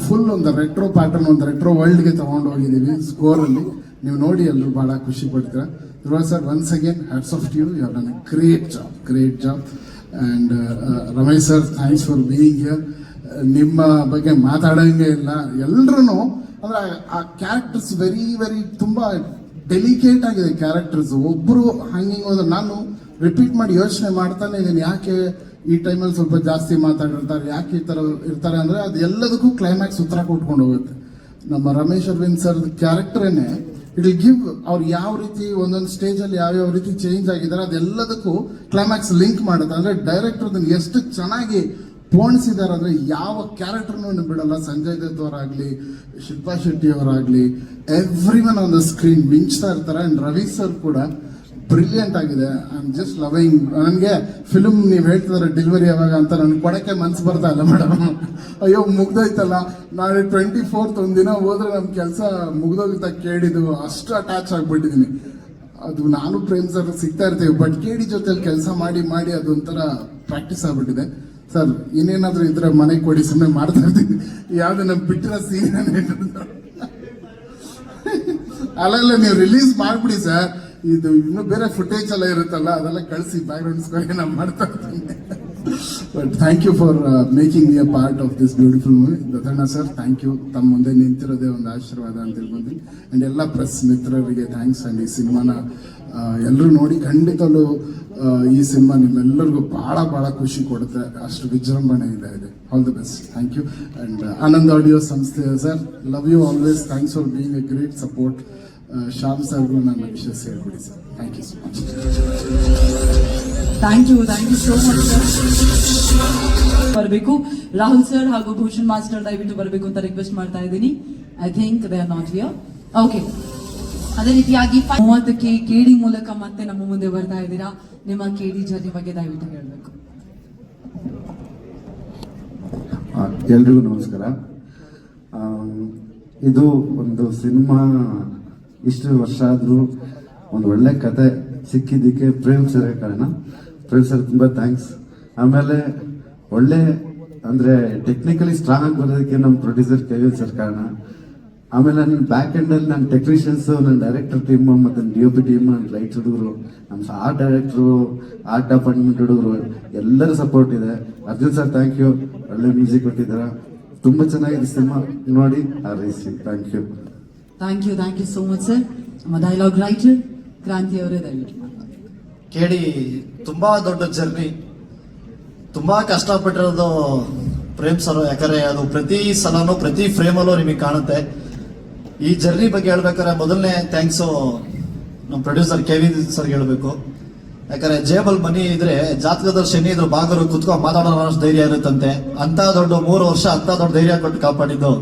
ಫುಲ್ ಒಂದು ರೆಟ್ರೋ ಪ್ಯಾಟರ್ನ್, ಒಂದು ರೆಟ್ರೋ ವರ್ಲ್ಡ್ಗೆ ತಗೊಂಡು ಹೋಗಿದ್ದೀವಿ ಸ್ಕೋರಲ್ಲಿ. ನೀವು ನೋಡಿ ಎಲ್ಲರೂ ಭಾಳ ಖುಷಿ ಪಡ್ತೀರಾ. Dhruva sir, once again hats off to you. You have done a great job. And Ramesh sir, thanks for being here. ನಿಮ್ಮ ಬಗ್ಗೆ ಮಾತಾಡೋಂಗೆ ಇಲ್ಲ. ಎಲ್ಲರೂ ಅಂದರೆ ಆ ಕ್ಯಾರೆಕ್ಟರ್ಸ್ ವೆರಿ ತುಂಬ ಡೆಲಿಕೇಟ್ ಆಗಿದೆ ಕ್ಯಾರೆಕ್ಟರ್ಸ್. ಒಬ್ಬರು ಹಂಗಿಂಗ್ ಹೋದ್ರೆ ನಾನು ರಿಪೀಟ್ ಮಾಡಿ ಯೋಚನೆ ಮಾಡ್ತಾನೆ ಇದ್ದೀನಿ, ಯಾಕೆ ಈ ಟೈಮಲ್ಲಿ ಸ್ವಲ್ಪ ಜಾಸ್ತಿ ಮಾತಾಡಿರ್ತಾರೆ, ಯಾಕೆ ಈ ಥರ ಇರ್ತಾರೆ ಅಂದರೆ ಅದು ಎಲ್ಲದಕ್ಕೂ ಕ್ಲೈಮ್ಯಾಕ್ಸ್ ಉತ್ತರ ಕೊಟ್ಕೊಂಡು ಹೋಗುತ್ತೆ. ನಮ್ಮ ರಮೇಶ್ ಅರವಿಂದ್ ಸರ್ ಕ್ಯಾರೆಕ್ಟರೇನೆ ಇಟ್ ವಿಲ್ ಗಿವ್ ಅವ್ರು ಯಾವ ರೀತಿ ಒಂದೊಂದು ಸ್ಟೇಜಲ್ಲಿ ಯಾವ್ಯಾವ ರೀತಿ ಚೇಂಜ್ ಆಗಿದ್ದಾರೆ ಅದೆಲ್ಲದಕ್ಕೂ ಕ್ಲೈಮ್ಯಾಕ್ಸ್ ಲಿಂಕ್ ಮಾಡುತ್ತೆ. ಅಂದರೆ ಡೈರೆಕ್ಟರ್ ಅದನ್ನು ಎಷ್ಟು ಚೆನ್ನಾಗಿ ಪೋಣಿಸಿದ್ದಾರೆ ಅಂದರೆ ಯಾವ ಕ್ಯಾರೆಕ್ಟರ್ನೂ ಬಿಡಲ್ಲ. ಸಂಜಯ್ ದತ್ ಅವರಾಗಲಿ, ಶಿಲ್ಪಾ ಶೆಟ್ಟಿ ಅವರಾಗಲಿ, everyone on the screen ಮಿಂಚ್ತಾ ಇರ್ತಾರೆ. ಆ್ಯಂಡ್ ರವಿ ಸರ್ ಕೂಡ ಬ್ರಿಲಿಯಂಟ್ ಆಗಿದೆ. I am just loving. ನನಗೆ ಫಿಲ್ಮ್ ನೀವು ಹೇಳ್ತಿದ್ದಾರೆ ಡೆಲಿವರಿ ಯಾವಾಗ ಅಂತ ನನಗೆ ಕೊಡೋಕ್ಕೆ ಮನ್ಸು ಬರ್ತಾ ಇಲ್ಲ ಮೇಡಮ್. ಅಯ್ಯೋ ಮುಗ್ದೋಯ್ತಲ್ಲ, ನಾಳೆ 24th ಒಂದಿನ ಹೋದ್ರೆ ನಮ್ಮ ಕೆಲಸ ಮುಗ್ದೋಗ್ತಾ ಕೇಳಿದ್ದು ಅಷ್ಟು ಅಟ್ಯಾಚ್ ಆಗಿಬಿಟ್ಟಿದ್ದೀನಿ. ಅದು ನಾನು ಪ್ರೇಮ್ ಸರ್ ಸಿಗ್ತಾ ಇರ್ತೀವಿ, ಬಟ್ ಕೇಡಿ ಜೊತೆಲಿ ಕೆಲಸ ಮಾಡಿ ಅದೊಂಥರ ಪ್ರಾಕ್ಟೀಸ್ ಆಗ್ಬಿಟ್ಟಿದೆ. ಸರ್ ಇನ್ನೇನಾದರೂ ಇದ್ರೆ ಮನೆಗೆ ಕೊಡಿ, ಸುಮ್ಮನೆ ಮಾಡ್ತಾ ಇರ್ತೀನಿ. ಯಾವ್ದು ನಮ್ಮ ಬಿಟ್ಟಿರೋ ಸೀನ್ ಅಲ್ಲೆಲ್ಲ ನೀವು ರಿಲೀಸ್ ಮಾಡ್ಬಿಡಿ ಸರ್. ಇದು ಇನ್ನೂ ಬೇರೆ ಫುಟೇಜ್ ಎಲ್ಲ ಇರುತ್ತಲ್ಲ, ಅದೆಲ್ಲ ಕಳಿಸಿ ಬ್ಯಾಕ್ಗ್ರೌಂಡ್ ಸ್ಕೋರ್ ನಾನು ಮಾಡ್ತಾ ಇರ್ತೀನಿ. But thank you for making me a part of this beautiful movie. Dattanna sir, thank you. ತಮ್ಮ ಮುಂದೆ ನಿಂತಿರೋದೇ ಒಂದು ಆಶೀರ್ವಾದ ಅಂತ ಹೇಳ್ಬೋದು. ಆ್ಯಂಡ್ ಎಲ್ಲ ಪ್ರೆಸ್ ಮಿತ್ರರಿಗೆ ಥ್ಯಾಂಕ್ಸ್. ಆ್ಯಂಡ್ ಈ ಸಿನಿಮಾನ ಎಲ್ಲರೂ ನೋಡಿ ಖಂಡಿತಲ್ಲೂ ಈ ಸಿನಿಮಾ ನಿಮ್ಮೆಲ್ಲರಿಗೂ ಭಾಳ ಖುಷಿ ಕೊಡುತ್ತೆ. ಅಷ್ಟು ವಿಜೃಂಭಣೆ ಇದೆ. All the best. Thank you. And Anand audio ಸಂಸ್ಥೆ sir, love you always. Thanks for being a great support. Shyam ಸರ್ಗೂ ನನ್ನ ವಿಶೇಷ ಹೇಳ್ಬಿಡಿ sir. Thank you so much. Thank you so much sir. ಬರಬೇಕು ರಾಹುಲ್ ಸರ್ ಹಾಗೂ ಭೂಷಣ್ ಮಾಸ್ಟರ್ ದಯವಿಟ್ಟು ಬರಬೇಕು ಅಂತ ರಿಕ್ವೆಸ್ಟ್ ಮಾಡ್ತಾ ಇದ್ದೀನಿ. I think they are not here. Okay, ಅದೇ ರೀತಿಯಾಗಿ 30ಕ್ಕೆ ಕೇಡಿ ಮೂಲಕ ಮತ್ತೆ ನಮ್ಮ ಮುಂದೆ ಬರ್ತಾ ಇದ್ದೀರಾ. ನಿಮ್ಮ ಕೇಡಿ ಜರ್ನಿ ಬಗ್ಗೆ ದಯವಿಟ್ಟು ಹೇಳಬೇಕು. ಎಲ್ರಿಗೂ ನಮಸ್ಕಾರ. ಇದು ಒಂದು ಸಿನಿಮಾ ಇಷ್ಟು ವರ್ಷ ಆದರೂ ಒಂದು ಒಳ್ಳೆ ಕತೆ ಸಿಕ್ಕಿದ್ದಕ್ಕೆ ಪ್ರೇಮ್ ಸರ್ ಕಾರಣ. ಪ್ರೇಮ್ ಸರ್ ತುಂಬ ಥ್ಯಾಂಕ್ಸ್. ಆಮೇಲೆ ಒಳ್ಳೆ ಅಂದರೆ ಟೆಕ್ನಿಕಲಿ ಸ್ಟ್ರಾಂಗ್ ಆಗಿ ಬರೋದಕ್ಕೆ ನಮ್ಮ ಪ್ರೊಡ್ಯೂಸರ್ ಕೆವಿನ್ ಸರ್ ಕಾರಣ. ಆಮೇಲೆ ನನ್ನ ಬ್ಯಾಕ್ ಎಂಡಲ್ಲಿ ನನ್ನ ಟೆಕ್ನಿಷಿಯನ್ಸು, ನನ್ನ ಡೈರೆಕ್ಟರ್ ಟೀಮು ಮತ್ತು DOP ಟೀಮು, ನನ್ನ ಲೈಟ್ಸ್ ಹುಡುಗರು, ನಮ್ಮ ಆರ್ಟ್ ಡೈರೆಕ್ಟ್ರು, ಆರ್ಟ್ ಡಿಪಾರ್ಟ್ಮೆಂಟ್ ಹುಡುಗರು ಎಲ್ಲರ ಸಪೋರ್ಟ್ ಇದೆ. ಅರ್ಜುನ್ ಸರ್ ಥ್ಯಾಂಕ್ ಯು, ಒಳ್ಳೆ ಮ್ಯೂಸಿಕ್ ಕೊಟ್ಟಿದ್ದೀರಾ. ತುಂಬ ಚೆನ್ನಾಗಿದೆ ಸಿನಿಮಾ, ನೋಡಿ ಹಾರೈಸಿ. Thank you. Thank you so much sir. ನಮ್ಮ ಡೈಲಾಗ್ ರೈಟರ್ ಕ್ರಾಂತಿ ಅವರೇ ದಯವಿಟ್ಟು ಕೇಳಿ. ತುಂಬಾ ದೊಡ್ಡ ಜರ್ನಿ, ತುಂಬಾ ಕಷ್ಟಪಟ್ಟಿರೋದು ಪ್ರೇಮ್ ಸರ್. ಯಾಕಂದ್ರೆ ಅದು ಪ್ರತಿ ಸಲನೂ ಪ್ರತಿ ಫ್ರೇಮಲ್ಲೂ ನಿಮಗೆ ಕಾಣುತ್ತೆ. ಈ ಜರ್ನಿ ಬಗ್ಗೆ ಹೇಳ್ಬೇಕಾದ್ರೆ ಮೊದಲನೇ ಥ್ಯಾಂಕ್ಸು ನಮ್ಮ ಪ್ರೊಡ್ಯೂಸರ್ ಕೆವಿನ್ ಸರ್ಗೆ ಹೇಳ್ಬೇಕು. ಯಾಕಂದ್ರೆ ಜೇಬಲ್ ಮನಿ ಇದ್ರೆ ಜಾತಕದಲ್ಲಿ ಶನಿ ಇದ್ರು ಬಾಗರು ಕುತ್ಕೊಂಡು ಮಾತಾಡೋಣ ಅಷ್ಟು ಧೈರ್ಯ ಇರುತ್ತಂತೆ. ಅಂತ ದೊಡ್ಡ 3 ವರ್ಷ ಅಂತ ದೊಡ್ಡ ಧೈರ್ಯ ಕೊಟ್ಟು ಕಾಪಾಡಿದ್ದು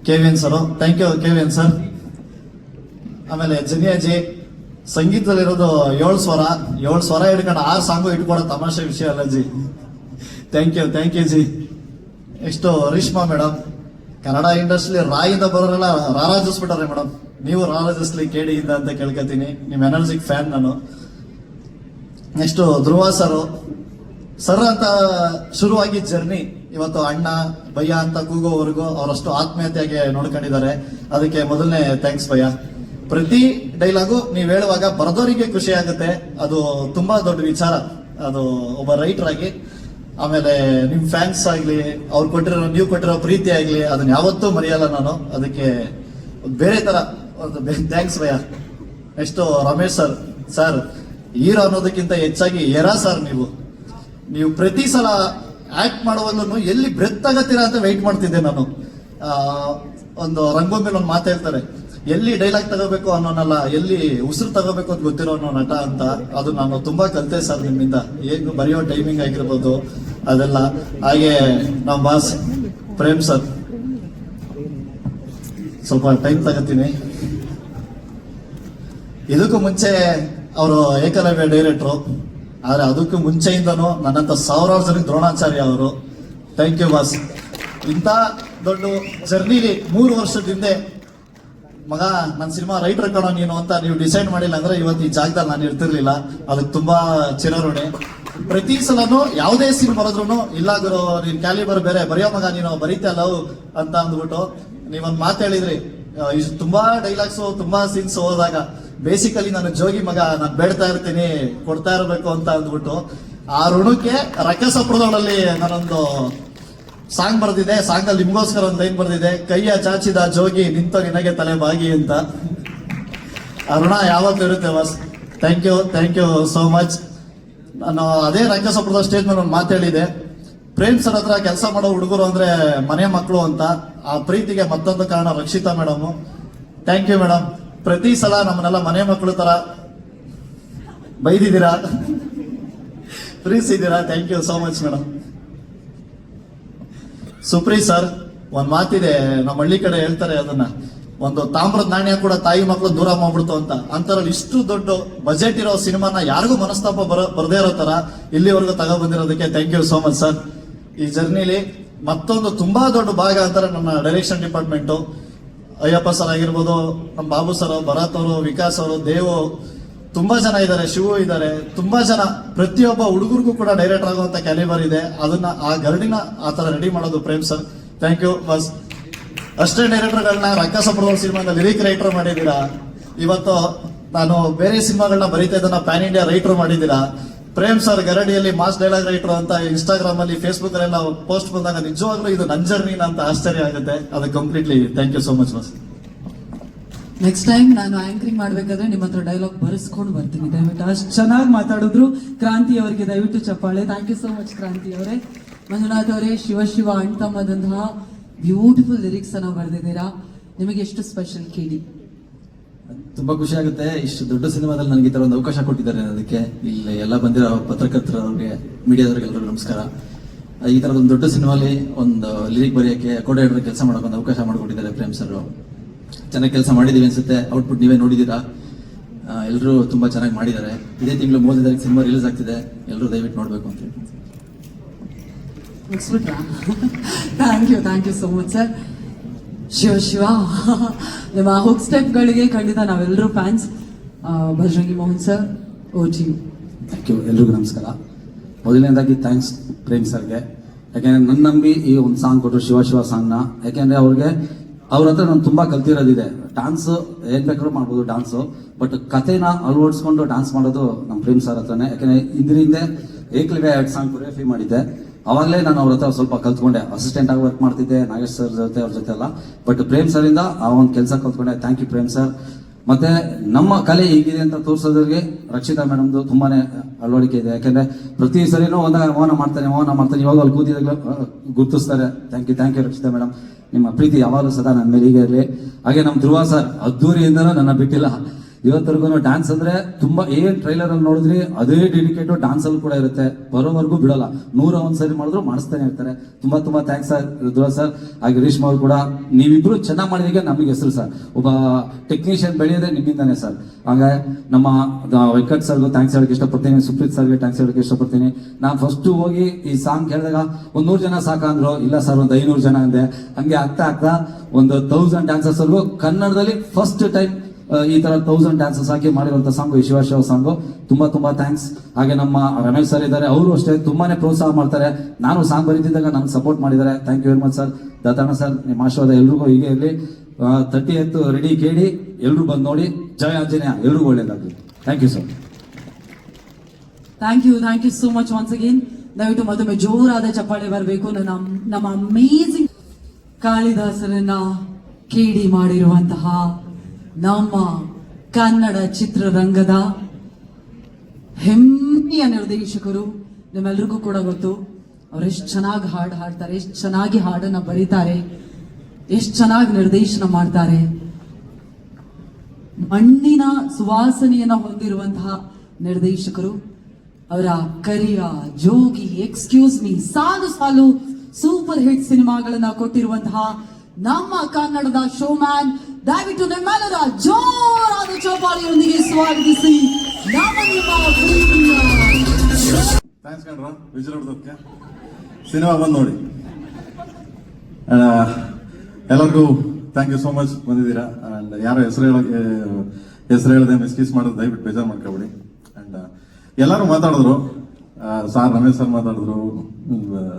Kevin sir. Thank you Kevin sir. ಆಮೇಲೆ ಜನಿಯಾಜಿ ಸಂಗೀತದಲ್ಲಿರೋದು 7 ಸ್ವರ ಹಿಡ್ಕೊಂಡು 6 ಸಾಂಗು ಇಟ್ಕೊಡೋ ತಮಾಷೆ ವಿಷಯ ಅಲ್ಲ ji. Thank you ji. Next Reshma madam, Kannada industry ರಾಯಿಂದ ಬರೋರೆಲ್ಲ ರಾರಾಜಿಸ್ಬಿಟ್ಟಾರೆ ಮೇಡಮ್. ನೀವು ರಾರಾಜಿಸ್ಲಿ ಕೇಡಿಯಿಂದ ಅಂತ ಕೇಳ್ಕೊತೀನಿ. ನಿಮ್ಮ ಎನರ್ಜಿಕ್ ಫ್ಯಾನ್ ನಾನು. ನೆಕ್ಸ್ಟು ಧ್ರುವ ಸರ್ ಅಂತ ಶುರುವಾಗಿ ಜರ್ನಿ ಇವತ್ತು ಅಣ್ಣ ಭಯ್ಯ ಅಂತ ಕೂಗೋವರೆಗೂ ಅವರಷ್ಟು ಆತ್ಮೀಯತೆಯಾಗಿ ನೋಡ್ಕೊಂಡಿದ್ದಾರೆ. ಅದಕ್ಕೆ ಮೊದಲನೇ ಥ್ಯಾಂಕ್ಸ್ ಭಯ್ಯ. ಪ್ರತಿ ಡೈಲಾಗು ನೀವು ಹೇಳುವಾಗ ಬರೆದವರಿಗೆ ಖುಷಿ ಆಗುತ್ತೆ, ಅದು ತುಂಬಾ ದೊಡ್ಡ ವಿಚಾರ. ಅದು ಒಬ್ಬ ರೈಟರ್ ಆಗಿ, ಆಮೇಲೆ ನಿಮ್ ಫ್ಯಾನ್ಸ್ ಆಗ್ಲಿ, ನೀವು ಕೊಟ್ಟಿರೋ ಪ್ರೀತಿ ಆಗ್ಲಿ, ಅದನ್ನ ಯಾವತ್ತೂ ಮರೆಯಲ್ಲ ನಾನು. ಅದಕ್ಕೆ ಬೇರೆ ತರ ಒಂದು thanks bhaiya. Next Ramesh sir hero ಅನ್ನೋದಕ್ಕಿಂತ ಹೆಚ್ಚಾಗಿ ಸರ್, ನೀವು ಪ್ರತಿ ಸಲ ಆಕ್ಟ್ ಮಾಡುವಲ್ಲೂ ಎಲ್ಲಿ ಬ್ರೆತ್ ಆಗತ್ತೀರಾ ಅಂತ ವೆಯ್ಟ್ ಮಾಡ್ತಿದ್ದೆ ನಾನು. ಒಂದು ರಂಗೋಲಿ ಒಂದು ಮಾತು ಹೇಳ್ತಾರೆ, ಎಲ್ಲಿ ಡೈಲಾಗ್ ತಗೋಬೇಕು ಅನ್ನೋನಲ್ಲ, ಎಲ್ಲಿ ಉಸಿರು ತಗೋಬೇಕು ಅಂತ ಗೊತ್ತಿರೋ ಅನ್ನೋ ನಟ ಅಂತ. ಅದು ನಾನು ತುಂಬಾ ಕಲಿತೆ ಸರ್ ನಿಮ್ಮಿಂದ. ಏನು ಬರೆಯೋ ಟೈಮಿಂಗ್ ಆಗಿರ್ಬೋದು ಅದೆಲ್ಲ. ಹಾಗೆ ನಮ್ಮ ಬಾಸ್ ಪ್ರೇಮ್ ಸರ್, ಸ್ವಲ್ಪ ಟೈಮ್ ತಗೋತೀನಿ. ಇದಕ್ಕೂ ಮುಂಚೆ ಅವರು ಏಕಲವ್ಯ ಡೈರೆಕ್ಟ್ರು, ಆದ್ರೆ ಅದಕ್ಕೂ ಮುಂಚೆಯಿಂದನೂ ನನ್ನಂತ ಸಾವಿರಾರು ಜನಕ್ಕೆ ದ್ರೋಣಾಚಾರ್ಯ ಅವರು. Thank you boss. ಇಂಥ ದೊಡ್ಡ ಜರ್ನಿಲಿ 3 ವರ್ಷದಿಂದ ಮಗ ನನ್ನ ಸಿನಿಮಾ ರೈಟರ್ ಕಣೋ ನೀನು ಅಂತ ನೀವು ಡಿಸೈಡ್ ಮಾಡಿಲ್ಲ ಅಂದ್ರೆ ಇವತ್ತು ಈ ಜಾಗದಲ್ಲಿ ನಾನು ಇರ್ತಿರ್ಲಿಲ್ಲ. ಅದಕ್ಕೆ ತುಂಬಾ ಚಿರಋಣಿ. ಪ್ರತಿ ಸಲನು ಯಾವುದೇ ಸೀನ್ ಬರೋದ್ರು ಇಲ್ಲ ಗುರು ನೀನ್ ಕ್ಯಾಲಿಬರ್ ಬೇರೆ, ಬರೆಯೋ ಮಗ ನೀನು ಬರೀತಾ ಲವ್ ಅಂತ ಅಂದ್ಬಿಟ್ಟು ನೀವೊಂದು ಮಾತು ಹೇಳಿದ್ರಿ. ತುಂಬಾ ಡೈಲಾಗ್ಸ್ ತುಂಬಾ ಸೀನ್ಸ್ ಹೋದಾಗ ಬೇಸಿಕಲಿ ನಾನು ಜೋಗಿ ಮಗ, ನಾನು ಬೇಡ್ತಾ ಇರ್ತೀನಿ ಕೊಡ್ತಾ ಇರಬೇಕು ಅಂತ ಅಂದ್ಬಿಟ್ಟು ಆ ಋಣಕ್ಕೆ ರಕ್ಕಸಪ್ರದೊಳಲ್ಲಿ ನಾನೊಂದು ಸಾಂಗ್ ಬರ್ದಿದೆ. ಸಾಂಗ್ ಅಲ್ಲಿ ನಿಮ್ಗೋಸ್ಕರ ಒಂದು ಲೈನ್ ಬರ್ದಿದೆ, ಕೈಯ ಚಾಚಿದ ಜೋಗಿ ನಿಂತ ನಿನಗೆ ತಲೆ ಬಾಗಿ ಅಂತ. ಆ ಋಣ ಯಾವತ್ತೂ ಇರುತ್ತೆ boss. Thank you so much. ನಾನು ಅದೇ ರಂಗಸಪ್ರದ ಸ್ಟೇಜ್ ಮೇಲೆ ಒಂದು ಮಾತು ಹೇಳಿದೆ, ಪ್ರೇಮ್ ಸರ್ ಹತ್ರ ಕೆಲಸ ಮಾಡೋ ಹುಡುಗರು ಅಂದ್ರೆ ಮನೆ ಮಕ್ಕಳು ಅಂತ. ಆ ಪ್ರೀತಿಗೆ ಮತ್ತೊಂದು ಕಾರಣ Rakshita madam. Thank you madam. ಪ್ರತಿ ಸಲ ನಮ್ಮನ್ನೆಲ್ಲ ಮನೆ ಮಕ್ಕಳು ತರ ಬೈದಿದ್ದೀರಾ, ಪ್ರೀತಿಸಿದ್ದೀರಾ. Thank you so much madam. Supree sir, ಒಂದ್ ಮಾತಿದೆ ನಮ್ಮ ಹಳ್ಳಿ ಕಡೆ ಹೇಳ್ತಾರೆ, ಅದನ್ನ ಒಂದು ತಾಮ್ರದ ನಾಣ್ಯ ಕೂಡ ತಾಯಿ ಮಕ್ಕಳು ದೂರ ಮಾಡ್ಬಿಡ್ತು ಅಂತ. ಅಂತರಲ್ಲಿ ಇಷ್ಟು ದೊಡ್ಡ ಬಜೆಟ್ ಇರೋ ಸಿನಿಮಾನ ಯಾರಿಗೂ ಮನಸ್ತಾಪ ಬರದೇ ಇರೋ ತರ ಇಲ್ಲಿವರೆಗೂ ತಗೊಬಂದಿರೋದಕ್ಕೆ thank you so much sir. ಈ ಜರ್ನಿಲಿ ಮತ್ತೊಂದು ತುಂಬಾ ದೊಡ್ಡ ಭಾಗ ಅಂತಾರೆ ನಮ್ಮ ಡೈರೆಕ್ಷನ್ ಡಿಪಾರ್ಟ್ಮೆಂಟ್. ಅಯ್ಯಪ್ಪ ಸರ್ ಆಗಿರ್ಬೋದು, ನಮ್ಮ ಬಾಬು ಸರ್, ಭರತ್ ಅವರು, ವಿಕಾಸ್ ಅವರು, ದೇವು, ತುಂಬಾ ಜನ ಇದ್ದಾರೆ, ಶಿವು ಇದ್ದಾರೆ, ತುಂಬಾ ಜನ. ಪ್ರತಿಯೊಬ್ಬ ಹುಡುಗರಿಗೂ ಕೂಡ ಡೈರೆಕ್ಟರ್ ಆಗುವಂತ ಕ್ಯಾಲಿಬರ್ ಇದೆ. ಅದನ್ನ ಆ ಗರಡಿನ ಆ ತರ ರೆಡಿ ಮಾಡೋದು Prem sir. Thank you boss. ಅಷ್ಟೇ ಡೈರೆಕ್ಟರ್ಗಳನ್ನ ರಕ್ಕಸಪ್ರದ ಸಿನಿಮಾದ ಲಿರಿಕ್ ರೈಟರ್ ಮಾಡಿದ್ದೀರಾ. ಇವತ್ತು ನಾನು ಬೇರೆ ಸಿನಿಮಾಗಳನ್ನ ಬರೀತಾ ಇದ್ದನ್ನ ಪ್ಯಾನ್ ಇಂಡಿಯಾ ರೈಟರ್ ಮಾಡಿದ್ದೀರಾ. ಪ್ರೇಮ್ ಸರ್ ಗರಡಿಯಲ್ಲಿ ಮಾಸ್ ಡೈಲಾಗ್ ರೈಟರ್ ಅಂತ ಇನ್ಸ್ಟಾಗ್ರಾಮ್ ಅಲ್ಲಿ ಫೇಸ್ಬುಕ್ ಅಲ್ಲೆಲ್ಲ ಪೋಸ್ಟ್ ಬಂದಾಗ ನಿಜವಾಗ್ಲೂ ಇದು ನನ್ನ ಜರ್ನಿನ ಅಂತ ಆಶ್ಚರ್ಯ ಆಗುತ್ತೆ. ಅದು completely thank you so much ಬಸ್. ನೆಕ್ಸ್ಟ್ ಟೈಮ್ ನಾನು ಆಂಕರಿಂಗ್ ಮಾಡ್ಬೇಕಾದ್ರೆ ನಿಮ್ಮ ಹತ್ರ ಡೈಲಾಗ್ ಬರೆಸ್ಕೊಂಡು ಬರ್ತೀನಿ ದಯವಿಟ್ಟು. ಅಷ್ಟು ಚೆನ್ನಾಗಿ ಮಾತಾಡಿದ್ರು ಕ್ರಾಂತಿ ಅವರಿಗೆ ದಯವಿಟ್ಟು ಚಪ್ಪಾಳೆ. ಥ್ಯಾಂಕ್ ಯು ಸೋ ಮಚ್ ಕ್ರಾಂತಿ ಅವರೇ. ಮಂಜುನಾಥ್ ಅವರೇ, ಶಿವ ಅಣ್ತಮ್ಮದಂತಹ ಬ್ಯೂಟಿಫುಲ್ ಲಿರಿಕ್ಸ್ ಅನ್ನ ಬರೆದಿದ್ದೀರಾ. ನಿಮಗೆ ಎಷ್ಟು ಸ್ಪೆಷಲ್ ಕೇಳಿ. ತುಂಬಾ ಖುಷಿ ಆಗುತ್ತೆ. ಇಷ್ಟು ದೊಡ್ಡ ಸಿನಿಮಾದಲ್ಲಿ ನನಗೆ ಈ ತರ ಒಂದು ಅವಕಾಶ ಕೊಟ್ಟಿದ್ದಾರೆ. ಅದಕ್ಕೆ ಇಲ್ಲಿ ಎಲ್ಲ ಬಂದಿರೋ ಪತ್ರಕರ್ತರವ್ರಿಗೆ, ಮೀಡಿಯಾದವ್ರಿಗೆ ಎಲ್ಲರಿಗೂ ನಮಸ್ಕಾರ. ಈ ತರದ ಒಂದು ದೊಡ್ಡ ಸಿನಿಮಾಲಿ ಒಂದು ಲಿರಿಕ್ ಬರೆಯೋಕೆ, ಕೋಡೈಡರ್ ಕೆಲಸ ಮಾಡೋಕೆ ಒಂದು ಅವಕಾಶ ಮಾಡಿಕೊಟ್ಟಿದ್ದಾರೆ ಪ್ರೇಮ್ ಸರ್. ಚೆನ್ನಾಗಿ ಕೆಲಸ ಮಾಡಿದೀವಿ ಅನ್ಸುತ್ತೆ. ಔಟ್ಪುಟ್ ನೀವೇ ನೋಡಿದ್ದೀರಾ. ಎಲ್ಲರೂ ತುಂಬಾ ಚೆನ್ನಾಗಿ ಮಾಡಿದ್ದಾರೆ. ಇದೇ ತಿಂಗಳು 30 ತಾರೀಕು ಸಿನಿಮಾ ರಿಲೀಸ್ ಆಗ್ತಿದೆ. ಎಲ್ಲರೂ ದಯವಿಟ್ಟು ನೋಡ್ಬೇಕು ಅಂತ ಹೇಳಿ. Thank you so much sir. Shiva ನಿಮ್ಮ ಹುಕ್ ಸ್ಟೆಪ್ಗಳಿಗೆ ಖಂಡಿತ ನಾವೆಲ್ಲರೂ fans. Bhajarangi Mohan sir, O T U. Thank you. ಎಲ್ರಿಗೂ ನಮಸ್ಕಾರ. ಮೊದಲನೇದಾಗಿ ಥ್ಯಾಂಕ್ಸ್ ಪ್ರೇಮ್ ಸರ್ಗೆ, ಯಾಕೆಂದ್ರೆ ನನ್ನ ನಂಬಿ ಈ ಒಂದು ಸಾಂಗ್ ಕೊಟ್ಟರು, ಶಿವ ಸಾಂಗ್ನ. ಯಾಕೆಂದ್ರೆ ಅವ್ರ ಹತ್ರ ನಾನು ತುಂಬಾ ಕಲ್ತಿರೋದಿದೆ. ಡ್ಯಾನ್ಸ್ ಏನ್ ಬೇಕಾದ್ರೂ ಮಾಡ್ಬೋದು ಡ್ಯಾನ್ಸು, ಬಟ್ ಕಥೆನ ಅಳವಡಿಸ್ಕೊಂಡು ಡ್ಯಾನ್ಸ್ ಮಾಡೋದು ನಮ್ಮ ಪ್ರೇಮ್ ಸರ್ ಹತ್ರನೇ. ಯಾಕೆಂದ್ರೆ ಹಿಂದೆ ಏಕ್ಲಿವೆ 2 ಸಾಂಗ್ ಕೊರಿಯೋಗ್ರಫಿ ಮಾಡಿದ್ದೆ. ಅವಾಗಲೇ ನಾನು ಅವ್ರ ಹತ್ರ ಸ್ವಲ್ಪ ಕಲ್ತ್ಕೊಂಡೆ. ಅಸಿಸ್ಟೆಂಟ್ ಆಗಿ ವರ್ಕ್ ಮಾಡ್ತಿದ್ದೆ ನಾಗೇಶ್ ಸರ್ ಜೊತೆ, ಅವ್ರ ಜೊತೆ ಎಲ್ಲ. ಬಟ್ ಪ್ರೇಮ್ ಸರ್ ಇಂದ ಆ ಒಂದು ಕೆಲಸ ಕಲ್ತ್ಕೊಂಡೆ. Thank you Prem sir. ಮತ್ತೆ ನಮ್ಮ ಕಲೆ ಹೇಗಿದೆ ಅಂತ ತೋರಿಸೋದ್ರಿಗೆ ರಕ್ಷಿತಾ ಮೇಡಮ್ದು ತುಂಬಾನೇ ಅಳವಡಿಕೆ ಇದೆ. ಯಾಕೆಂದ್ರೆ ಪ್ರತಿ ಸರಿನೂ ಒಂದಾಗ ಮೌನ ಮಾಡ್ತಾನೆ. ಇವಾಗ ಅಲ್ಲಿ ಕೂತಿದಾಗಲೂ ಗುರುತಿಸ್ತಾರೆ. Thank you Rakshita madam. ನಿಮ್ಮ ಪ್ರೀತಿ ಯಾವಾಗಲೂ ಸದಾ ನನ್ನ ಮೇಲೆ ಹೀಗೆ ಇರಲಿ. ಹಾಗೆ ನಮ್ಮ ಧ್ರುವ ಸರ್ ಅದ್ದೂರಿಯಿಂದನೂ ನನ್ನ ಬಿಟ್ಟಿಲ್ಲ. ಇವತ್ತರೆಗೂ ಡ್ಯಾನ್ಸ್ ಅಂದ್ರೆ ತುಂಬಾ ಏನ್ ಟ್ರೈಲರ್ ಅಲ್ಲಿ ನೋಡಿದ್ರಿ ಅದೇ ಡೆಡಿಕೇಟ್ ಡ್ಯಾನ್ಸ್ ಅಲ್ಲಿ ಕೂಡ ಇರುತ್ತೆ. ಬರೋವರೆಗೂ ಬಿಡಲ್ಲ. 101 ಸರಿ ಮಾಡಿದ್ರು ಮಾಡಿಸ್ತಾನೆ ಇರ್ತಾರೆ. ತುಂಬಾ ಥ್ಯಾಂಕ್ಸ್ ಸರ್ ಧ್ರುವ ಸರ್. ಹಾಗೆ ರೇಷ್ಮಾ ಅವ್ರು ಕೂಡ, ನೀವಿಬ್ರು ಚೆನ್ನಾಗಿ ಮಾಡಿದೀಗ ನಮಗೆ ಹೆಸರು ಸರ್. ಒಬ್ಬ ಟೆಕ್ನಿಷಿಯನ್ ಬೆಳೆಯೋದೇ ನಿಮ್ಮಿಂದಾನೆ ಸರ್. ಹಾಗೆ ನಮ್ಮ ವೆಂಕಟ್ ಸರ್ಗೂ ಥ್ಯಾಂಕ್ಸ್ ಹೇಳಕ್ಕೆ ಇಷ್ಟಪಡ್ತೀನಿ. ಸುಪ್ರೀತ್ ಸರ್ಗೆ ಥ್ಯಾಂಕ್ಸ್ ಹೇಳಕ್ಕೆ ಇಷ್ಟಪಡ್ತೀನಿ. ನಾನು ಫಸ್ಟ್ ಹೋಗಿ ಈ ಸಾಂಗ್ ಕೇಳಿದಾಗ 100 ಜನ ಸಾಕಂದ್ರು. ಇಲ್ಲ ಸರ್, 500 ಜನ ಅಂದೆ. ಹಂಗೆ ಆಗ್ತಾ 1000 ಡ್ಯಾನ್ಸರ್ಸ್ ಅಲ್ಗೂ ಕನ್ನಡದಲ್ಲಿ ಫಸ್ಟ್ ಟೈಮ್ ಈ ತರ 1000 ಡ್ಯಾನ್ಸಸ್ ಹಾಕಿ ಮಾಡಿರುವಂತ ಸಾಂಗ್ ಈ ಶಿವ ಸಾಂಗು. ತುಂಬಾ ಥ್ಯಾಂಕ್ಸ್. ಹಾಗೆ ನಮ್ಮ ರಮೇಶ್ ಸರ್ ಇದ್ದಾರೆ, ಅವರು ಅಷ್ಟೇ ತುಂಬಾನೇ ಪ್ರೋತ್ಸಾಹ ಮಾಡ್ತಾರೆ. ನಾನು ಸಾಂಗ್ ಬರೀತಿದ್ದಾಗ ನಮ್ಗೆ ಸಪೋರ್ಟ್ ಮಾಡಿದ್ದಾರೆ. Thank you very much sir. Dattanna sir, ನಿಮ್ಮ ಆಶೀರ್ವಾದ ಎಲ್ರಿಗೂ ಹೀಗೆ ಇರಲಿ. 30th ರೆಡಿ ಕೇಳಿ ಎಲ್ರು ಬಂದು ನೋಡಿ. ಜಯ ಆಂಜನೇಯ, ಎಲ್ರಿಗೂ ಒಳ್ಳೇದಾಗಲಿ. Thank you sir. Thank you so much once again. ದಯವಿಟ್ಟು ಮತ್ತೊಮ್ಮೆ ಜೋರಾದ ಚಪ್ಪಾಳೆ ಬರಬೇಕು. ನಮ್ಮ ಅಮೇಜಿಂಗ್ ಕಾಳಿದಾಸರನ್ನ ಕೇಳಿ ಮಾಡಿರುವಂತಹ ನಮ್ಮ ಕನ್ನಡ ಚಿತ್ರರಂಗದ ಹೆಮ್ಮೆಯ ನಿರ್ದೇಶಕರು. ನಿಮ್ಮೆಲ್ರಿಗೂ ಕೂಡ ಗೊತ್ತು ಅವರೆಷ್ಟು ಚೆನ್ನಾಗಿ ಹಾಡ್ತಾರೆ, ಎಷ್ಟು ಚೆನ್ನಾಗಿ ಹಾಡನ್ನ ಬರೀತಾರೆ, ಎಷ್ಟು ಚೆನ್ನಾಗಿ ನಿರ್ದೇಶನ ಮಾಡ್ತಾರೆ. ಮಣ್ಣಿನ ಸುವಾಸನೆಯನ್ನ ಹೊಂದಿರುವಂತಹ ನಿರ್ದೇಶಕರು. ಅವರ ಕರಿಯ, ಜೋಗಿ, ಎಕ್ಸ್ಕ್ಯೂಸ್ ಮೀ, ಸಾಲು ಸೂಪರ್ ಹಿಟ್ ಸಿನಿಮಾಗಳನ್ನ ಕೊಟ್ಟಿರುವಂತಹ ನಮ್ಮ ಕನ್ನಡದ ಶೋಮ್ಯಾನ್. ದಯವಿಟ್ಟು ನಿಮ್ಮೆಲ್ಲರ ಜೋರಾದ ಚೌಪಾಳಿಯೊಂದಿಗೆ ಸ್ವಾಗತಿಸಿ ಥ್ಯಾಂಕ್ಸ್ ಕಣ್ರ ವಿಜಯನಗರದಕ್ಕೆ ಸಿನಿಮಾ ಬಂದು ನೋಡಿ. ಎಲ್ಲರಿಗೂ ಥ್ಯಾಂಕ್ ಯು ಸೋ ಮಚ್ ಬಂದಿದ್ದೀರಾ. ಅಂಡ್ ಯಾರು ಹೆಸರು ಹೇಳದೆ ಮಿಸ್ಕೀಸ್ ಮಾಡೋದು ದಯವಿಟ್ಟು ಬೇಜಾರು ಮಾಡ್ಕೊಬಿಡಿ. ಅಂಡ್ ಎಲ್ಲರೂ ಮಾತಾಡಿದ್ರು. ಸಾರ್ ರಮೇಶ್ ಸರ್ ಮಾತಾಡಿದ್ರು,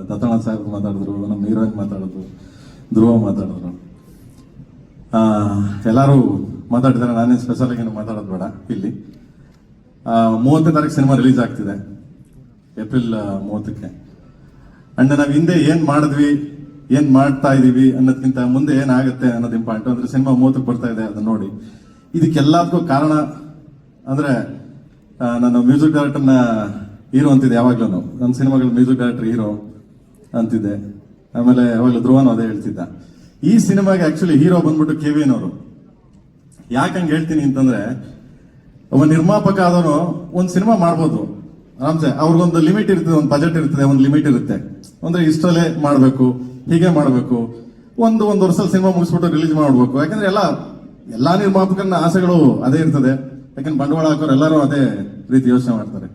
ದತ್ತಣ್ಣ ಸರ್ ಮಾತಾಡಿದ್ರು, ನಮ್ಮ ಹೀರೋಯಿನ್ ಮಾತಾಡಿದ್ರು, ಧ್ರುವ ಮಾತಾಡಿದ್ರು, ಎಲ್ಲರೂ ಮಾತಾಡಿದ್ದಾರೆ. ನಾನೇನು ಸ್ಪೆಷಲ್ ಆಗಿ ಮಾತಾಡೋದು ಬೇಡ. ಇಲ್ಲಿ 30ನೇ ತಾರೀಕು ಸಿನಿಮಾ ರಿಲೀಸ್ ಆಗ್ತಿದೆ, ಏಪ್ರಿಲ್ 30ಕ್ಕೆ. ಅಂಡ್ ನಾವು ಹಿಂದೆ ಏನ್ ಮಾಡಿದ್ವಿ, ಏನ್ ಮಾಡ್ತಾ ಇದೀವಿ ಅನ್ನೋದಕ್ಕಿಂತ ಮುಂದೆ ಏನಾಗುತ್ತೆ ಅನ್ನೋದು ಇಂಪಾರ್ಟೆಂಟ್. ಅಂದ್ರೆ ಸಿನಿಮಾ 30ಕ್ಕೆ ಬರ್ತಾ ಇದೆ, ಅದನ್ನ ನೋಡಿ. ಇದಕ್ಕೆಲ್ಲದಕ್ಕೂ ಕಾರಣ ಅಂದ್ರೆ ನಾನು ಮ್ಯೂಸಿಕ್ ಡೈರೆಕ್ಟರ್ನ ಹೀರೋ ಅಂತಿದ್ದೆ ಯಾವಾಗ್ಲೂ. ನನ್ನ ಸಿನಿಮಾಗಳು ಮ್ಯೂಸಿಕ್ ಡೈರೆಕ್ಟರ್ ಹೀರೋ ಅಂತಿದ್ದೆ. ಆಮೇಲೆ ಯಾವಾಗಲೂ ಧ್ರುವನು ಅದೇ ಹೇಳ್ತಿದ್ದ. ಈ ಸಿನಿಮಾಗೆ ಆಕ್ಚುಲಿ ಹೀರೋ ಬಂದ್ಬಿಟ್ಟು KVN ಅವರು. ಯಾಕಂಗೆ ಹೇಳ್ತೀನಿ ಅಂತಂದ್ರೆ, ಒಬ್ಬ ನಿರ್ಮಾಪಕ ಆದವನು ಒಂದು ಸಿನಿಮಾ ಮಾಡ್ಬೋದು ಆರಾಮ್ಸೆ. ಅವ್ರಿಗೊಂದು ಲಿಮಿಟ್ ಇರ್ತದೆ, ಒಂದು ಬಜೆಟ್ ಇರ್ತದೆ, ಒಂದು ಲಿಮಿಟ್ ಇರುತ್ತೆ. ಅಂದ್ರೆ ಇಷ್ಟಲ್ಲೇ ಮಾಡಬೇಕು, ಹೀಗೆ ಮಾಡಬೇಕು, ಒಂದು ವರ್ಷದಲ್ಲಿ ಸಿನಿಮಾ ಮುಗಿಸ್ಬಿಟ್ಟು ರಿಲೀಸ್ ಮಾಡ್ಬೇಕು. ಯಾಕಂದ್ರೆ ಎಲ್ಲಾ ನಿರ್ಮಾಪಕನ ಆಸೆಗಳು ಅದೇ ಇರ್ತದೆ. ಯಾಕಂದ್ರೆ ಬಂಡವಾಳ ಹಾಕೋರು ಎಲ್ಲರೂ ಅದೇ ರೀತಿ ಯೋಚನೆ ಮಾಡ್ತಾರೆ.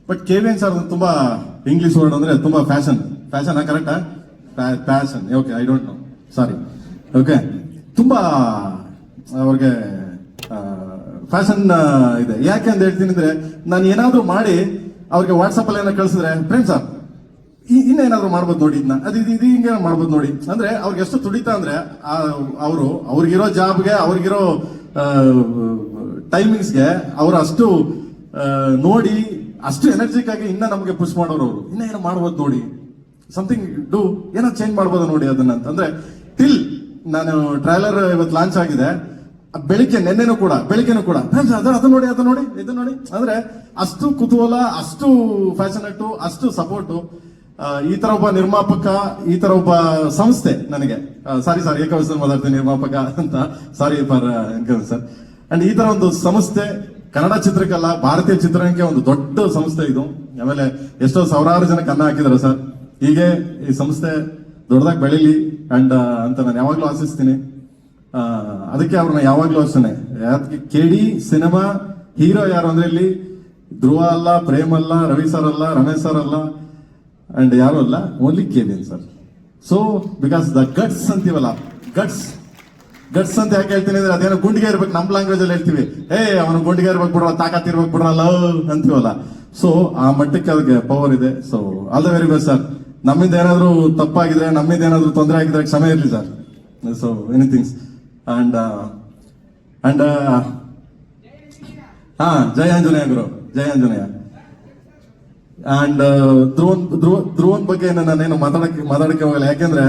ಬಟ್ KVN ಸರ್ ತುಂಬಾ ಇಂಗ್ಲಿಷ್ ವರ್ಡ್ ಅಂದ್ರೆ ತುಂಬಾ ಫ್ಯಾಷನ್ ಕರೆಕ್ಟಾ? Fashion, okay, I don't know, sorry, okay. ತುಂಬಾ ಅವ್ರಿಗೆ ಫ್ಯಾಷನ್ ಇದೆ. ಯಾಕೆ ಅಂತ ಹೇಳ್ತೀನಿ ಅಂದ್ರೆ, ನಾನು ಏನಾದ್ರು ಮಾಡಿ ಅವ್ರಿಗೆ ವಾಟ್ಸಪ್ ಅಲ್ಲಿ ಏನೋ ಕಳಿಸಿದ್ರೆ, ಪ್ರೇಮ್ ಸರ್ ಇನ್ನೇನಾದ್ರು ಮಾಡ್ಬೋದು ನೋಡಿ, ಇದನ್ನ ಇದು ಹಿಂಗೆ ಮಾಡ್ಬೋದು ನೋಡಿ ಅಂದ್ರೆ, ಅವ್ರಿಗೆ ಎಷ್ಟು ತುಡಿತಾ ಅಂದ್ರೆ ಅವ್ರಿಗಿರೋ ಜಾಬ್ಗೆ, ಅವ್ರಿಗಿರೋ ಟೈಮಿಂಗ್ಸ್ಗೆ ಅವ್ರು ಅಷ್ಟು ನೋಡಿ, ಅಷ್ಟು ಎನರ್ಜಿಕ್ ಆಗಿ ಇನ್ನ ನಮಗೆ ಪುಷ್ ಮಾಡೋರು. ಅವರು ಇನ್ನ ಏನೋ ಮಾಡ್ಬೋದು ನೋಡಿ, ಸಮಥಿಂಗ್ ಡೂ, ಏನೋ ಚೇಂಜ್ ಮಾಡ್ಬೋದು ನೋಡಿ ಅದನ್ನ ಅಂದ್ರೆ. ಟಿಲ್ ನಾನು ಟ್ರೈಲರ್ ಇವತ್ತು ಲಾಂಚ್ ಆಗಿದೆ, ನೆನ್ನೆನೂ ಕೂಡ ಬೆಳಿಗ್ಗೆನೂ ಕೂಡ ಅದು ನೋಡಿ ಇದು ನೋಡಿ ಅಂದ್ರೆ ಅಷ್ಟು ಕುತೂಹಲ, ಅಷ್ಟು ಫ್ಯಾಷನೇಟು, ಅಷ್ಟು ಸಪೋರ್ಟು. ಈ ತರ ಒಬ್ಬ ನಿರ್ಮಾಪಕ, ಈ ತರ ಒಬ್ಬ ಸಂಸ್ಥೆ ನನಗೆ, ಸಾರಿ ಏಕವಚನ ಮಾತಾಡ್ತೀನಿ ನಿರ್ಮಾಪಕ ಅಂತ, ಸಾರಿ ಫಾರ್ ಸರ್. ಅಂಡ್ ಈ ತರ ಒಂದು ಸಂಸ್ಥೆ ಕನ್ನಡ ಚಿತ್ರಕ್ಕಲ್ಲ, ಭಾರತೀಯ ಚಿತ್ರರಂಗಕ್ಕೆ ಒಂದು ದೊಡ್ಡ ಸಂಸ್ಥೆ ಇದು. ಆಮೇಲೆ ಎಷ್ಟೋ ಸಾವಿರಾರು ಜನಕ್ಕೆ ಅನ್ನ ಹಾಕಿದಾರೆ ಸರ್. ಹೀಗೆ ಈ ಸಂಸ್ಥೆ ದೊಡ್ಡದಾಗಿ ಬೆಳೀಲಿ ಅಂಡ್ ಅಂತ ನಾನು ಯಾವಾಗ್ಲೂ ಆಶಿಸ್ತೀನಿ. ಅದಕ್ಕೆ ಅವ್ರನ್ನ ಯಾವಾಗ್ಲೂ ಅಷ್ಟೇ. KD ಸಿನಿಮಾ ಹೀರೋ ಯಾರು ಅಂದ್ರೆ ಇಲ್ಲಿ ಧ್ರುವ ಅಲ್ಲ, ಪ್ರೇಮ್ ಅಲ್ಲ, ರವಿ ಸರ್ ಅಲ್ಲ, ರಮೇಶ್ ಸರ್ ಅಲ್ಲ, ಅಂಡ್ ಯಾರು ಅಲ್ಲ, only KVN sir. So because the guts ಅಂತೀವಲ್ಲ, ಗಟ್ಸ್ ಗಟ್ಸ್ ಅಂತ ಯಾಕೆ ಹೇಳ್ತೀನಿ ಅಂದ್ರೆ ಅದೇನೋ ಗುಂಡಿಗೆ ಇರ್ಬೇಕು, ನಮ್ಮ ಲ್ಯಾಂಗ್ವೇಜ್ ಅಲ್ಲಿ ಹೇಳ್ತೀವಿ, ಅವನು ಗುಂಡಿಗೆ ಇರ್ಬೇಕು ಬಿಡ್ರ, ತಾಕತ್ ಇರ್ಬೇಕು ಬಿಡ್ರಲ್ಲ ಅಂತೀವಲ್ಲ. ಸೊ ಆ ಮಟ್ಟಕ್ಕೆ ಅದಕ್ಕೆ ಪವರ್ ಇದೆ. So all the very best sir. ನಮ್ಮಿಂದ ಏನಾದ್ರು ತಪ್ಪಾಗಿದ್ರೆ, ನಮ್ಮಿಂದ ಏನಾದ್ರು ತೊಂದರೆ ಆಗಿದ್ರೆ ಕ್ಷಮೆ ಇರಲಿ ಸರ್. ಸೊ ಎನಿಥಿಂಗ್ಸ್ ಅಂಡ್ ಜಯ ಆಂಜನೇಯ ಗುರು, ಜಯ ಆಂಜನೇಯ. ಅಂಡ್ ಧ್ರುವನ್ ಬಗ್ಗೆ ನಾನೇನು ಮಾತಾಡಕ್ಕೆ ಹೋಗಲ್ಲ. ಯಾಕೆಂದ್ರೆ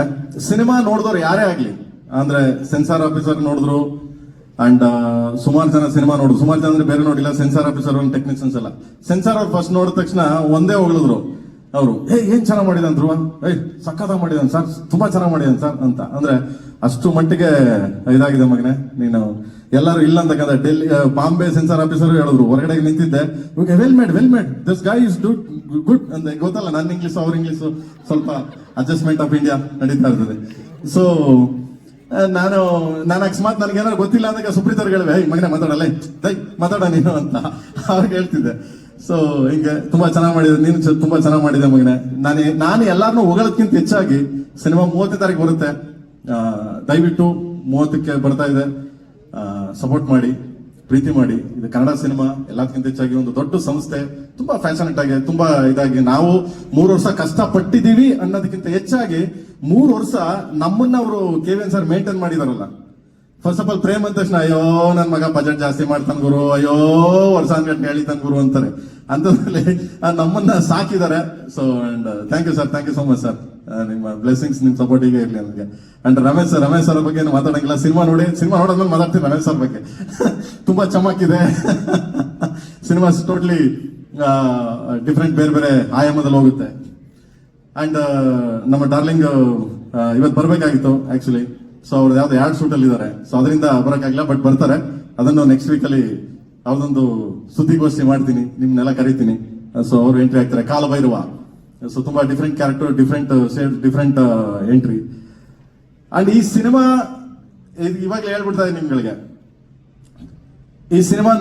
ಸಿನಿಮಾ ನೋಡಿದವ್ರು ಯಾರೇ ಆಗ್ಲಿ, ಅಂದ್ರೆ ಸೆನ್ಸಾರ್ ಆಫೀಸರ್ ನೋಡಿದ್ರು ಅಂಡ್ ಸುಮಾರು ಜನ ಸಿನಿಮಾ ನೋಡಿದ್ರು, ಸುಮಾರು ಜನ ಅಂದ್ರೆ ಬೇರೆ ನೋಡಿಲ್ಲ, ಸೆನ್ಸಾರ್ ಆಫೀಸರ್ ಟೆಕ್ನಿಷಿಯನ್ಸ್ ಎಲ್ಲ. ಸೆನ್ಸಾರ್ ಅವ್ರು ಫಸ್ಟ್ ನೋಡಿದ ತಕ್ಷಣ ಒಂದೇ ಹೊಗಳಿದ್ರು ಅವರು, ಏನ್ ಚೆನ್ನಾಗಿ ಮಾಡಿದಾನ್ ಧ್ರುವ, ಸಖತ್ತಾಗಿ ಮಾಡಿದಾನ್ ಸರ್, ತುಂಬಾ ಚೆನ್ನಾಗಿ ಮಾಡಿದಾನ್ ಸರ್ ಅಂತ. ಅಂದ್ರೆ ಅಷ್ಟು ಮಟ್ಟಿಗೆ ಇದಾಗಿದೆ ಮಗನೆ ನೀನು. ಎಲ್ಲರೂ ಇಲ್ಲ ಅಂತಕ್ಕಂಥ ಡೆಲ್ಲಿ ಬಾಂಬೆ ಸೆನ್ಸಾರ್ ಆಫೀಸರ್ ಹೇಳಿದ್ರು, ಹೊರಗಡೆ ನಿಂತಿದ್ದೆ, well made this guy is good ಅಂತ. ಗೊತ್ತಲ್ಲ ನನ್ನ ಇಂಗ್ಲಿಷ್ ಅವ್ರ ಇಂಗ್ಲಿಷ್ ಸ್ವಲ್ಪ ಅಡ್ಜಸ್ಟ್ಮೆಂಟ್ ಆಫ್ ಇಂಡಿಯಾ ನಡೀತಾ ಇರ್ತದೆ. ಸೊ ನಾನು ಅಕಸ್ಮಾತ್ ನನಗೇನಾದ್ರು ಗೊತ್ತಿಲ್ಲ ಅಂದಾಗ ಸುಪ್ರೀತವ್ರಿಗೆ ಹೇಳಿವೆ, ಮಗನೇ ಮಾತಾಡಲ್ಲ, ಮಾತಾಡ ನೀನು ಅಂತ ಅವ್ರಿಗೆ ಹೇಳ್ತಿದ್ದೆ. ಸೊ ಹಿಂಗೆ ತುಂಬಾ ಚೆನ್ನಾಗಿ ಮಾಡಿದೆ, ನೀನು ತುಂಬಾ ಚೆನ್ನಾಗಿ ಮಾಡಿದೆ ಮಗನೇ. ನಾನು ಎಲ್ಲಾರನ್ನೂ ಹೊಗಳೋದಕ್ಕಿಂತ ಹೆಚ್ಚಾಗಿ ಸಿನಿಮಾ 30ನೇ ತಾರೀಕು ಬರುತ್ತೆ, ದಯವಿಟ್ಟು 30ಕ್ಕೆ ಬರ್ತಾ ಇದೆ, ಸಪೋರ್ಟ್ ಮಾಡಿ, ಪ್ರೀತಿ ಮಾಡಿ. ಇದು ಕನ್ನಡ ಸಿನಿಮಾ ಎಲ್ಲದಕ್ಕಿಂತ ಹೆಚ್ಚಾಗಿ ಒಂದು ದೊಡ್ಡ ಸಂಸ್ಥೆ, ತುಂಬಾ ಫ್ಯಾಷನೇಟ್ ಆಗಿ, ತುಂಬಾ ಇದಾಗಿ ನಾವು 3 ವರ್ಷ ಕಷ್ಟ ಪಟ್ಟಿದೀವಿ ಅನ್ನೋದಕ್ಕಿಂತ ಹೆಚ್ಚಾಗಿ 3 ವರ್ಷ ನಮ್ಮನ್ನ ಅವರು KVN ಸರ್ ಮೇಂಟೈನ್ ಮಾಡಿದಾರಲ್ಲ. ಫಸ್ಟ್ ಆಫ್ ಆಲ್ ಪ್ರೇಮ್ ಅಂದ ತಕ್ಷಣ ಅಯ್ಯೋ ನನ್ ಮಗ ಬಜೆಟ್ ಜಾಸ್ತಿ ಮಾಡ್ತಾನ ಗುರು, ಅಯ್ಯೋ ವರ್ಷ ಅನ್ಗಂಟೆ ಹೇಳಿತಾನ ಗುರು ಅಂತಾರೆ. ಅಂತದ್ರಲ್ಲಿ ನಮ್ಮನ್ನ ಸಾಕಿದ್ದಾರೆ. So and thank you sir, thank you so much sir. ನಿಮ್ಮ ಬ್ಲೆಸ್ಸಿಂಗ್ಸ್, ನಿಮ್ ಸಪೋರ್ಟ್ ಹೀಗೆ ಇರಲಿ ನನಗೆ. ಅಂಡ್ ರಮೇಶ್ ಸರ್ ಬಗ್ಗೆ ಮಾತಾಡಂಗಿಲ್ಲ, ಸಿನಿಮಾ ನೋಡೋದ್ಮೇಲೆ ಮಾತಾಡ್ತೀನಿ ರಮೇಶ್ ಸರ್ ಬಗ್ಗೆ. ತುಂಬಾ ಚಮಕಿದೆ ಸಿನಿಮಾ, ಟೋಟ್ಲಿ ಡಿಫ್ರೆಂಟ್, ಬೇರೆ ಬೇರೆ ಆಯಾಮದಲ್ಲಿ ಹೋಗುತ್ತೆ. ಅಂಡ್ ನಮ್ಮ ಡಾರ್ಲಿಂಗ್ ಇವತ್ತು ಬರ್ಬೇಕಾಗಿತ್ತು ಆಕ್ಚುಲಿ. ಸೊ ಅವ್ರು ಯಾವ್ದು 2 ಶೂಟ್ ಅಲ್ಲಿ ಇದ್ದಾರೆ, ಸೊ ಅದರಿಂದ ಬರೋಕ್ಕಾಗಿಲ್ಲ, ಬಟ್ ಬರ್ತಾರೆ. ಅದನ್ನು ನೆಕ್ಸ್ಟ್ ವೀಕ್ ಅಲ್ಲಿ ಯಾವ್ದೊಂದು ಸುದ್ದಿಗೋಷ್ಠಿ ಮಾಡ್ತೀನಿ, ನಿಮ್ನೆಲ್ಲ ಕರಿತೀನಿ. ಸೊ ಅವ್ರು ಎಂಟ್ರಿ ಆಗ್ತಾರೆ, ಕಾಲಭೈರವ. ಸೊ ತುಂಬಾ different character, different shade, different entry. And ಈ ಸಿನಿಮಾ ಇವಾಗಲೇ ಹೇಳ್ಬಿಡ್ತಾ ಇದೆ ನಿಮ್ಗಳಿಗೆ, ಈ ಸಿನಿಮಾ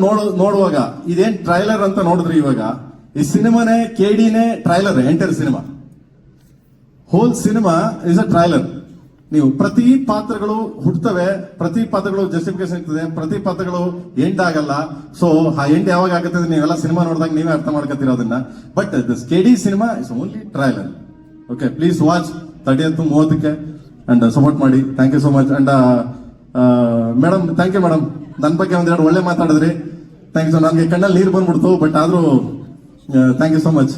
ನೋಡುವಾಗ ಇದೇನ್ ಟ್ರೈಲರ್ ಅಂತ ನೋಡಿದ್ರಿ, ಇವಾಗ ಈ ಸಿನಿಮಾನೇ KDನೇ trailer, entire cinema, whole cinema is a trailer. ನೀವು ಪ್ರತಿ ಪಾತ್ರಗಳು ಹುಟ್ಟುತ್ತವೆ, ಪ್ರತಿ ಪಾತ್ರಗಳು ಜಸ್ಟಿಫಿಕೇಶನ್ ಇರ್ತದೆ, ಪ್ರತಿ ಪಾತ್ರಗಳು ಎಂಡ್ ಆಗಲ್ಲ. ಸೊ ಆ ಎಂಡ್ ಯಾವಾಗ ಆಗುತ್ತೆ ನೀವೆಲ್ಲ ಸಿನಿಮಾ ನೋಡಿದಾಗ ನೀವೇ ಅರ್ಥ ಮಾಡ್ಕೊತೀರ ಅದನ್ನ. But this KD cinema is only trailer. Okay, please watch 30th 30ಕ್ಕೆ ಅಂಡ್ ಸಪೋರ್ಟ್ ಮಾಡಿ. Thank you so much. And madam, thank you madam, ನನ್ನ ಬಗ್ಗೆ ಒಂದೆರಡು ಒಳ್ಳೆ ಮಾತಾಡಿದ್ರಿ. Thank you. ನನಗೆ ಕಣ್ಣಲ್ಲಿ ನೀರು ಬಂದ್ಬಿಡ್ತು, ಬಟ್ ಆದ್ರೂ thank you so much.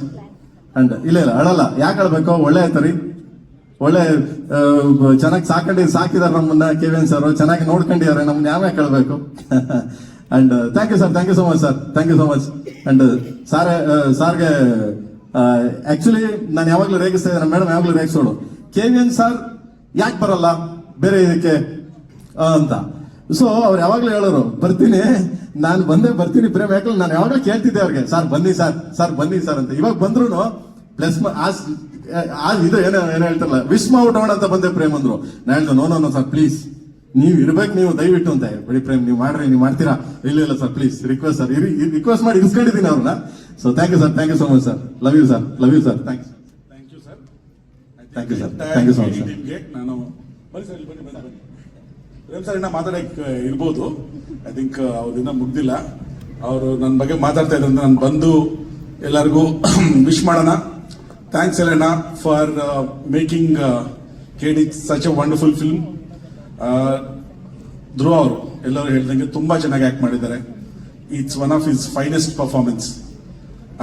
And ಇಲ್ಲ ಅಳಲ್ಲ, ಯಾಕೆ ಅಳ್ಬೇಕು, ಒಳ್ಳೆ ಆಯ್ತರಿ, ಒಳ್ಳೆ ಚೆನ್ನಾಗಿ ಸಾಕಿದಾರೆ ನಮ್ಮನ್ನ KVN ಸರ್, ಚೆನ್ನಾಗಿ ನೋಡ್ಕೊಂಡಿದ್ದಾರೆ ನಮ್ಮನ್ನ, ಯಾವ್ಯಾವ ಕೇಳಬೇಕು. And thank you sir, thank you so much sir, thank you so much. And ಸಾರ್ಗೆ ಆಕ್ಚುಲಿ ನಾನು ಯಾವಾಗ್ಲೂ ರೇಗಿಸ್ತಾ ಇದ್ದೇನೆ, ಮೇಡಮ್ ಯಾವಾಗ್ಲೂ ರೇಗಿಸೋಳು, KVN ಸರ್ ಯಾಕೆ ಬರಲ್ಲ ಬೇರೆ ಇದಕ್ಕೆ ಅಂತ. ಸೊ ಅವ್ರು ಯಾವಾಗ್ಲೂ ಹೇಳೋರು, ಬರ್ತೀನಿ, ನಾನು ಬರ್ತೀನಿ ಪ್ರೇಮ್, ಯಾಕಂದ್ರೆ ನಾನು ಯಾವಾಗಲೂ ಕೇಳ್ತಿದ್ದೆ ಅವ್ರಿಗೆ, ಸರ್ ಬನ್ನಿ ಸರ್ ಅಂತ. ಇವಾಗ ಬಂದ್ರು ಪ್ಲಸ್ ಇದು ಏನೋ ಹೇಳ್ತಾರಲ್ಲ, ವಿಶ್ ಮಾಡ್ಬಿಟ್ಟೋಣ ಅಂತ ಬಂದೆ ಪ್ರೇಮ್ ಅಂದ್ರು. ನಾನು ಹೇಳ್ದೆ, ನೋ ಸರ್ ಪ್ಲೀಸ್, ನೀವು ಇರ್ಬೇಕು, ನೀವು ದಯವಿಟ್ಟು ಅಂತ. ಬಿಡಿ ಪ್ರೇಮ್, ನೀವು ಮಾಡ್ತೀರಾ? ಇಲ್ಲ sir please, request sir, request ಮಾಡಿ ಇಸ್ಕೊಂಡಿದ್ದೀನಿ ಅವ್ರನ್ನ. So thank you sir, thank you so much sir, love you sir, thank you sir, thank you sir, thank you so much sir. ನಾನು ಬನ್ನಿ ಪ್ರೇಮ್ ಸರ್ ಇನ್ನ ಮಾತಾಡಕ್ಕೆ ಇರ್ಬೋದು, ಐ ಥಿಂಕ್ ಅವ್ರನ್ನ ಮುಗ್ದಿಲ್ಲ. ಅವರು ನನ್ನ ಬಗ್ಗೆ ಮಾತಾಡ್ತಾ ಇದ್ರು, ನಾನು ಬಂದು ಎಲ್ಲರಿಗೂ ವಿಶ್ ಮಾಡೋಣ. Thanks Elena for making KD such a wonderful film. Dhruva ಅವರು ಎಲ್ಲರೂ ಹೇಳ್ದಂಗೆ ತುಂಬಾ ಚೆನ್ನಾಗಿ ಆಕ್ಟ್ ಮಾಡಿದ್ದಾರೆ. It's one of his finest performance.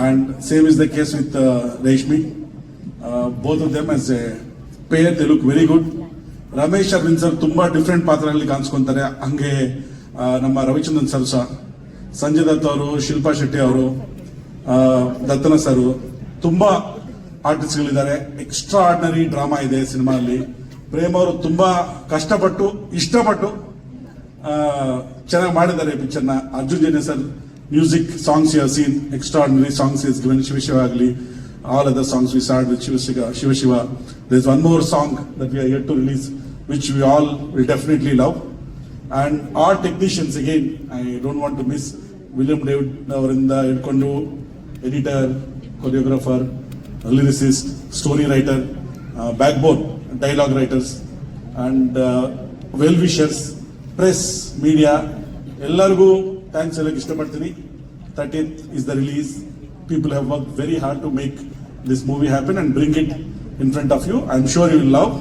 And same is the case with Reshmi. Both of them as a pair they look very good. Ramesh Aravind sir ತುಂಬಾ different ಪಾತ್ರಗಳಲ್ಲಿ ಕಾಣಿಸ್ಕೊಂತಾರೆ. ಹಂಗೆ ನಮ್ಮ ರವಿಚಂದ್ರನ್ ಸರ್ ಸಹ, ಸಂಜಯ್ ದತ್ ಅವರು, ಶಿಲ್ಪಾ ಶೆಟ್ಟಿ ಅವರು, ದತ್ತನ ಸರ್, ತುಂಬಾ ಆರ್ಟಿಸ್ಟ್ಗಳಿದ್ದಾರೆ. ಎಕ್ಸ್ಟ್ರಾ ಆರ್ಡಿನರಿ ಡ್ರಾಮಾ ಇದೆ ಸಿನಿಮಾದಲ್ಲಿ. ಪ್ರೇಮ್ ಅವರು ತುಂಬಾ ಕಷ್ಟಪಟ್ಟು ಇಷ್ಟಪಟ್ಟು ಚೆನ್ನಾಗಿ ಮಾಡಿದ್ದಾರೆ ಪಿಕ್ಚರ್ನ. Arjun Janya sir music, songs you have seen, extraordinary songs is given. Shiva ಆಗಲಿ, all other songs we started with Shiva. There's one more song that we are yet to release, which we all will definitely love. And our technicians, again, I don't want to miss William David Navarinda Edkondu, editor, choreographer, lyricist, story writer, backbone, dialogue writers, and well-wishers, press media ಎಲ್ಲರಿಗೂ thanks ಹೇಳಕ್ಕೆ ಇಷ್ಟಪಡ್ತೀನಿ. 30th is the release. People have worked very hard to make this movie happen and bring it in front of you. I'm sure you will love.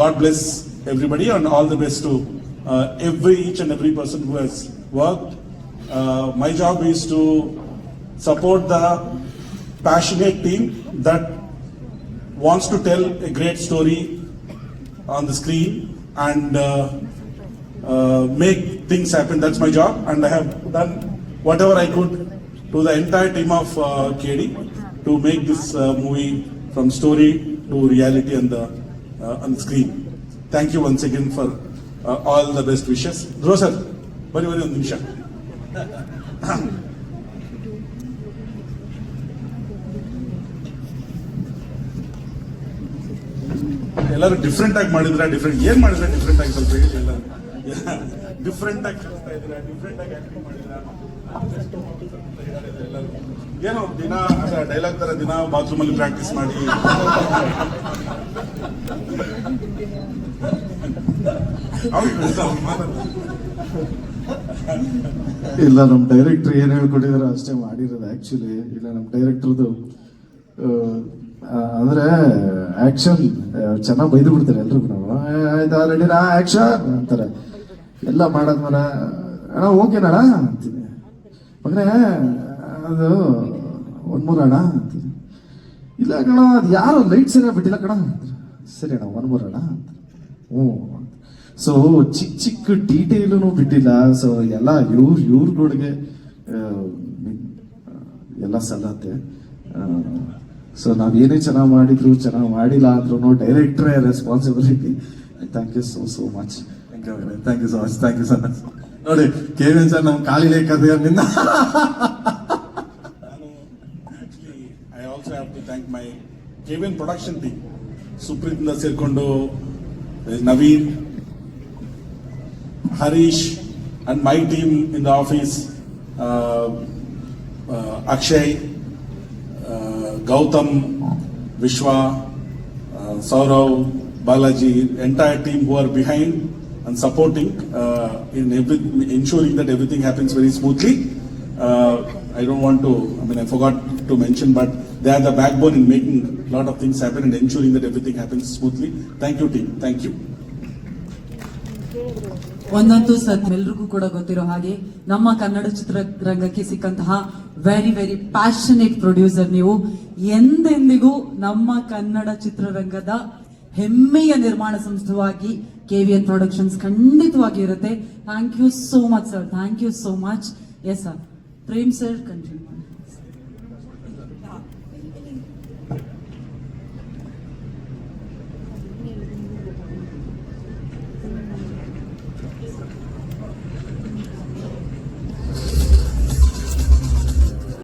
God bless everybody and all the best to each and every person who has worked. My job is to support the passionate team that wants to tell a great story on the screen and make things happen. That's my job, and I have done whatever I could to the entire team of KD to make this movie from story to reality on the screen. Thank you once again for all the best wishes. Dhruv sir, very ಒಂದು ನಿಮಿಷ. ಎಲ್ಲರೂ different ಆಗಿ ಮಾಡಿದ್ರೆ ಏನ್ ಮಾಡಿದ್ರೆ different ಆಗಿ ಸ್ವಲ್ಪ ಹೇಳಿ. ಎಲ್ಲ ಡಿಫ್ರೆಂಟ್ ಆಗಿ ಕಲಿಸ್ತಾ ಇದ್ದೀರಾ, ಡಿಫ್ರೆಂಟ್ ಆಗಿ ಆಕ್ಟಿಂಗ್ ಮಾಡಿದ್ದೀರಾ. ಏನೋ ದಿನ ಡೈಲಾಗ್ ತರ ದಿನ ಬಾತ್ರೂಮ್ ಅಲ್ಲಿ ಪ್ರಾಕ್ಟೀಸ್ ಮಾಡಿ ಇಲ್ಲ, ನಮ್ಮ ಡೈರೆಕ್ಟರ್ ಏನ್ ಹೇಳ್ಕೊಟ್ಟಿದಾರೋ ಅಷ್ಟೇ ಮಾಡಿರೋದು. ಆಕ್ಚುಲಿ ಇಲ್ಲ, ನಮ್ಮ ಡೈರೆಕ್ಟರ್ದು ಅಂದ್ರೆ ಆಕ್ಷನ್ ಚೆನ್ನಾಗಿ ಬೈದು ಬಿಡ್ತಾರೆ ಎಲ್ರಿಗೂ. ನಾವು ಆಯ್ತಾ ರೆಡಿನಾ ಆಕ್ಷನ್ ಅಂತಾರೆ. ಎಲ್ಲ ಮಾಡಾದ್ಮೇಲೆ ಅಣ್ಣ ಓಕೆನಾ ಅಂತೀನಿ, ಮಗನೇ ಅದು 1 ಮೂರು ಅಣ್ಣ ಅಂತೀನಿ. ಇಲ್ಲ ಕಣ, ಅದು ಯಾರು ಲೈಟ್ ಸರಿಯಾಗಿ ಬಿಟ್ಟಿಲ್ಲ ಕಣ. ಸರಿ ಅಣ್ಣ 1 ಮೂರು ಅಣ್ಣ ಅಂತ. ಹ್ಞೂ. ಸೊ ಚಿಕ್ಕ ಡೀಟೇಲು ಬಿಟ್ಟಿಲ್ಲ. ಸೊ ಎಲ್ಲ ಇವ್ರುಗಳಿಗೆ ಎಲ್ಲ ಸಲ್ಲತ್ತೆ. ಸೊ ನಾವೇನೇ ಚೆನ್ನಾಗಿ ಮಾಡಿದ್ರು ಚೆನ್ನಾಗಿ ಮಾಡಿಲ್ಲ ಅಂದ್ರೂ ಡೈರೆಕ್ಟ್ರೇ responsibility. Thank you so much. Thank you so much. Thank you so much. ನೋಡಿ ಕೇವನ್ ಸರ್ ನಮ್ಮ ಕಾಲಿ ಲೇಖದ ನಿನ್ನ I also have to thank my KVN production team. Suprit ಇಂದ ಸೇರ್ಕೊಂಡು Naveen, Harish and my team in the office, Akshay, Gautam, Vishwa, Saurav, Balaji, entire team who are behind and supporting in ensuring that everything happens very smoothly. I don't want to, I forgot to mention, but they are the backbone in making a lot of things happen and ensuring that everything happens smoothly. Thank you team, thank you. ಒಂದಂತೂ ಎಲ್ರಿಗೂ ಕೂಡ ಗೊತ್ತಿರೋ ಹಾಗೆ ನಮ್ಮ ಕನ್ನಡ ಚಿತ್ರರಂಗಕ್ಕೆ ಸಿಕ್ಕಂತಹ very very passionate producer ನೀವು. ಎಂದೆಂದಿಗೂ ನಮ್ಮ ಕನ್ನಡ ಚಿತ್ರರಂಗದ ಹೆಮ್ಮೆಯ ನಿರ್ಮಾಣ ಸಂಸ್ಥೆಯಾಗಿ KVN ಪ್ರೊಡಕ್ಷನ್ಸ್ ಖಂಡಿತವಾಗಿ ಇರುತ್ತೆ. Thank you so much sir, thank you so much. Yes sir, Prem sir continue.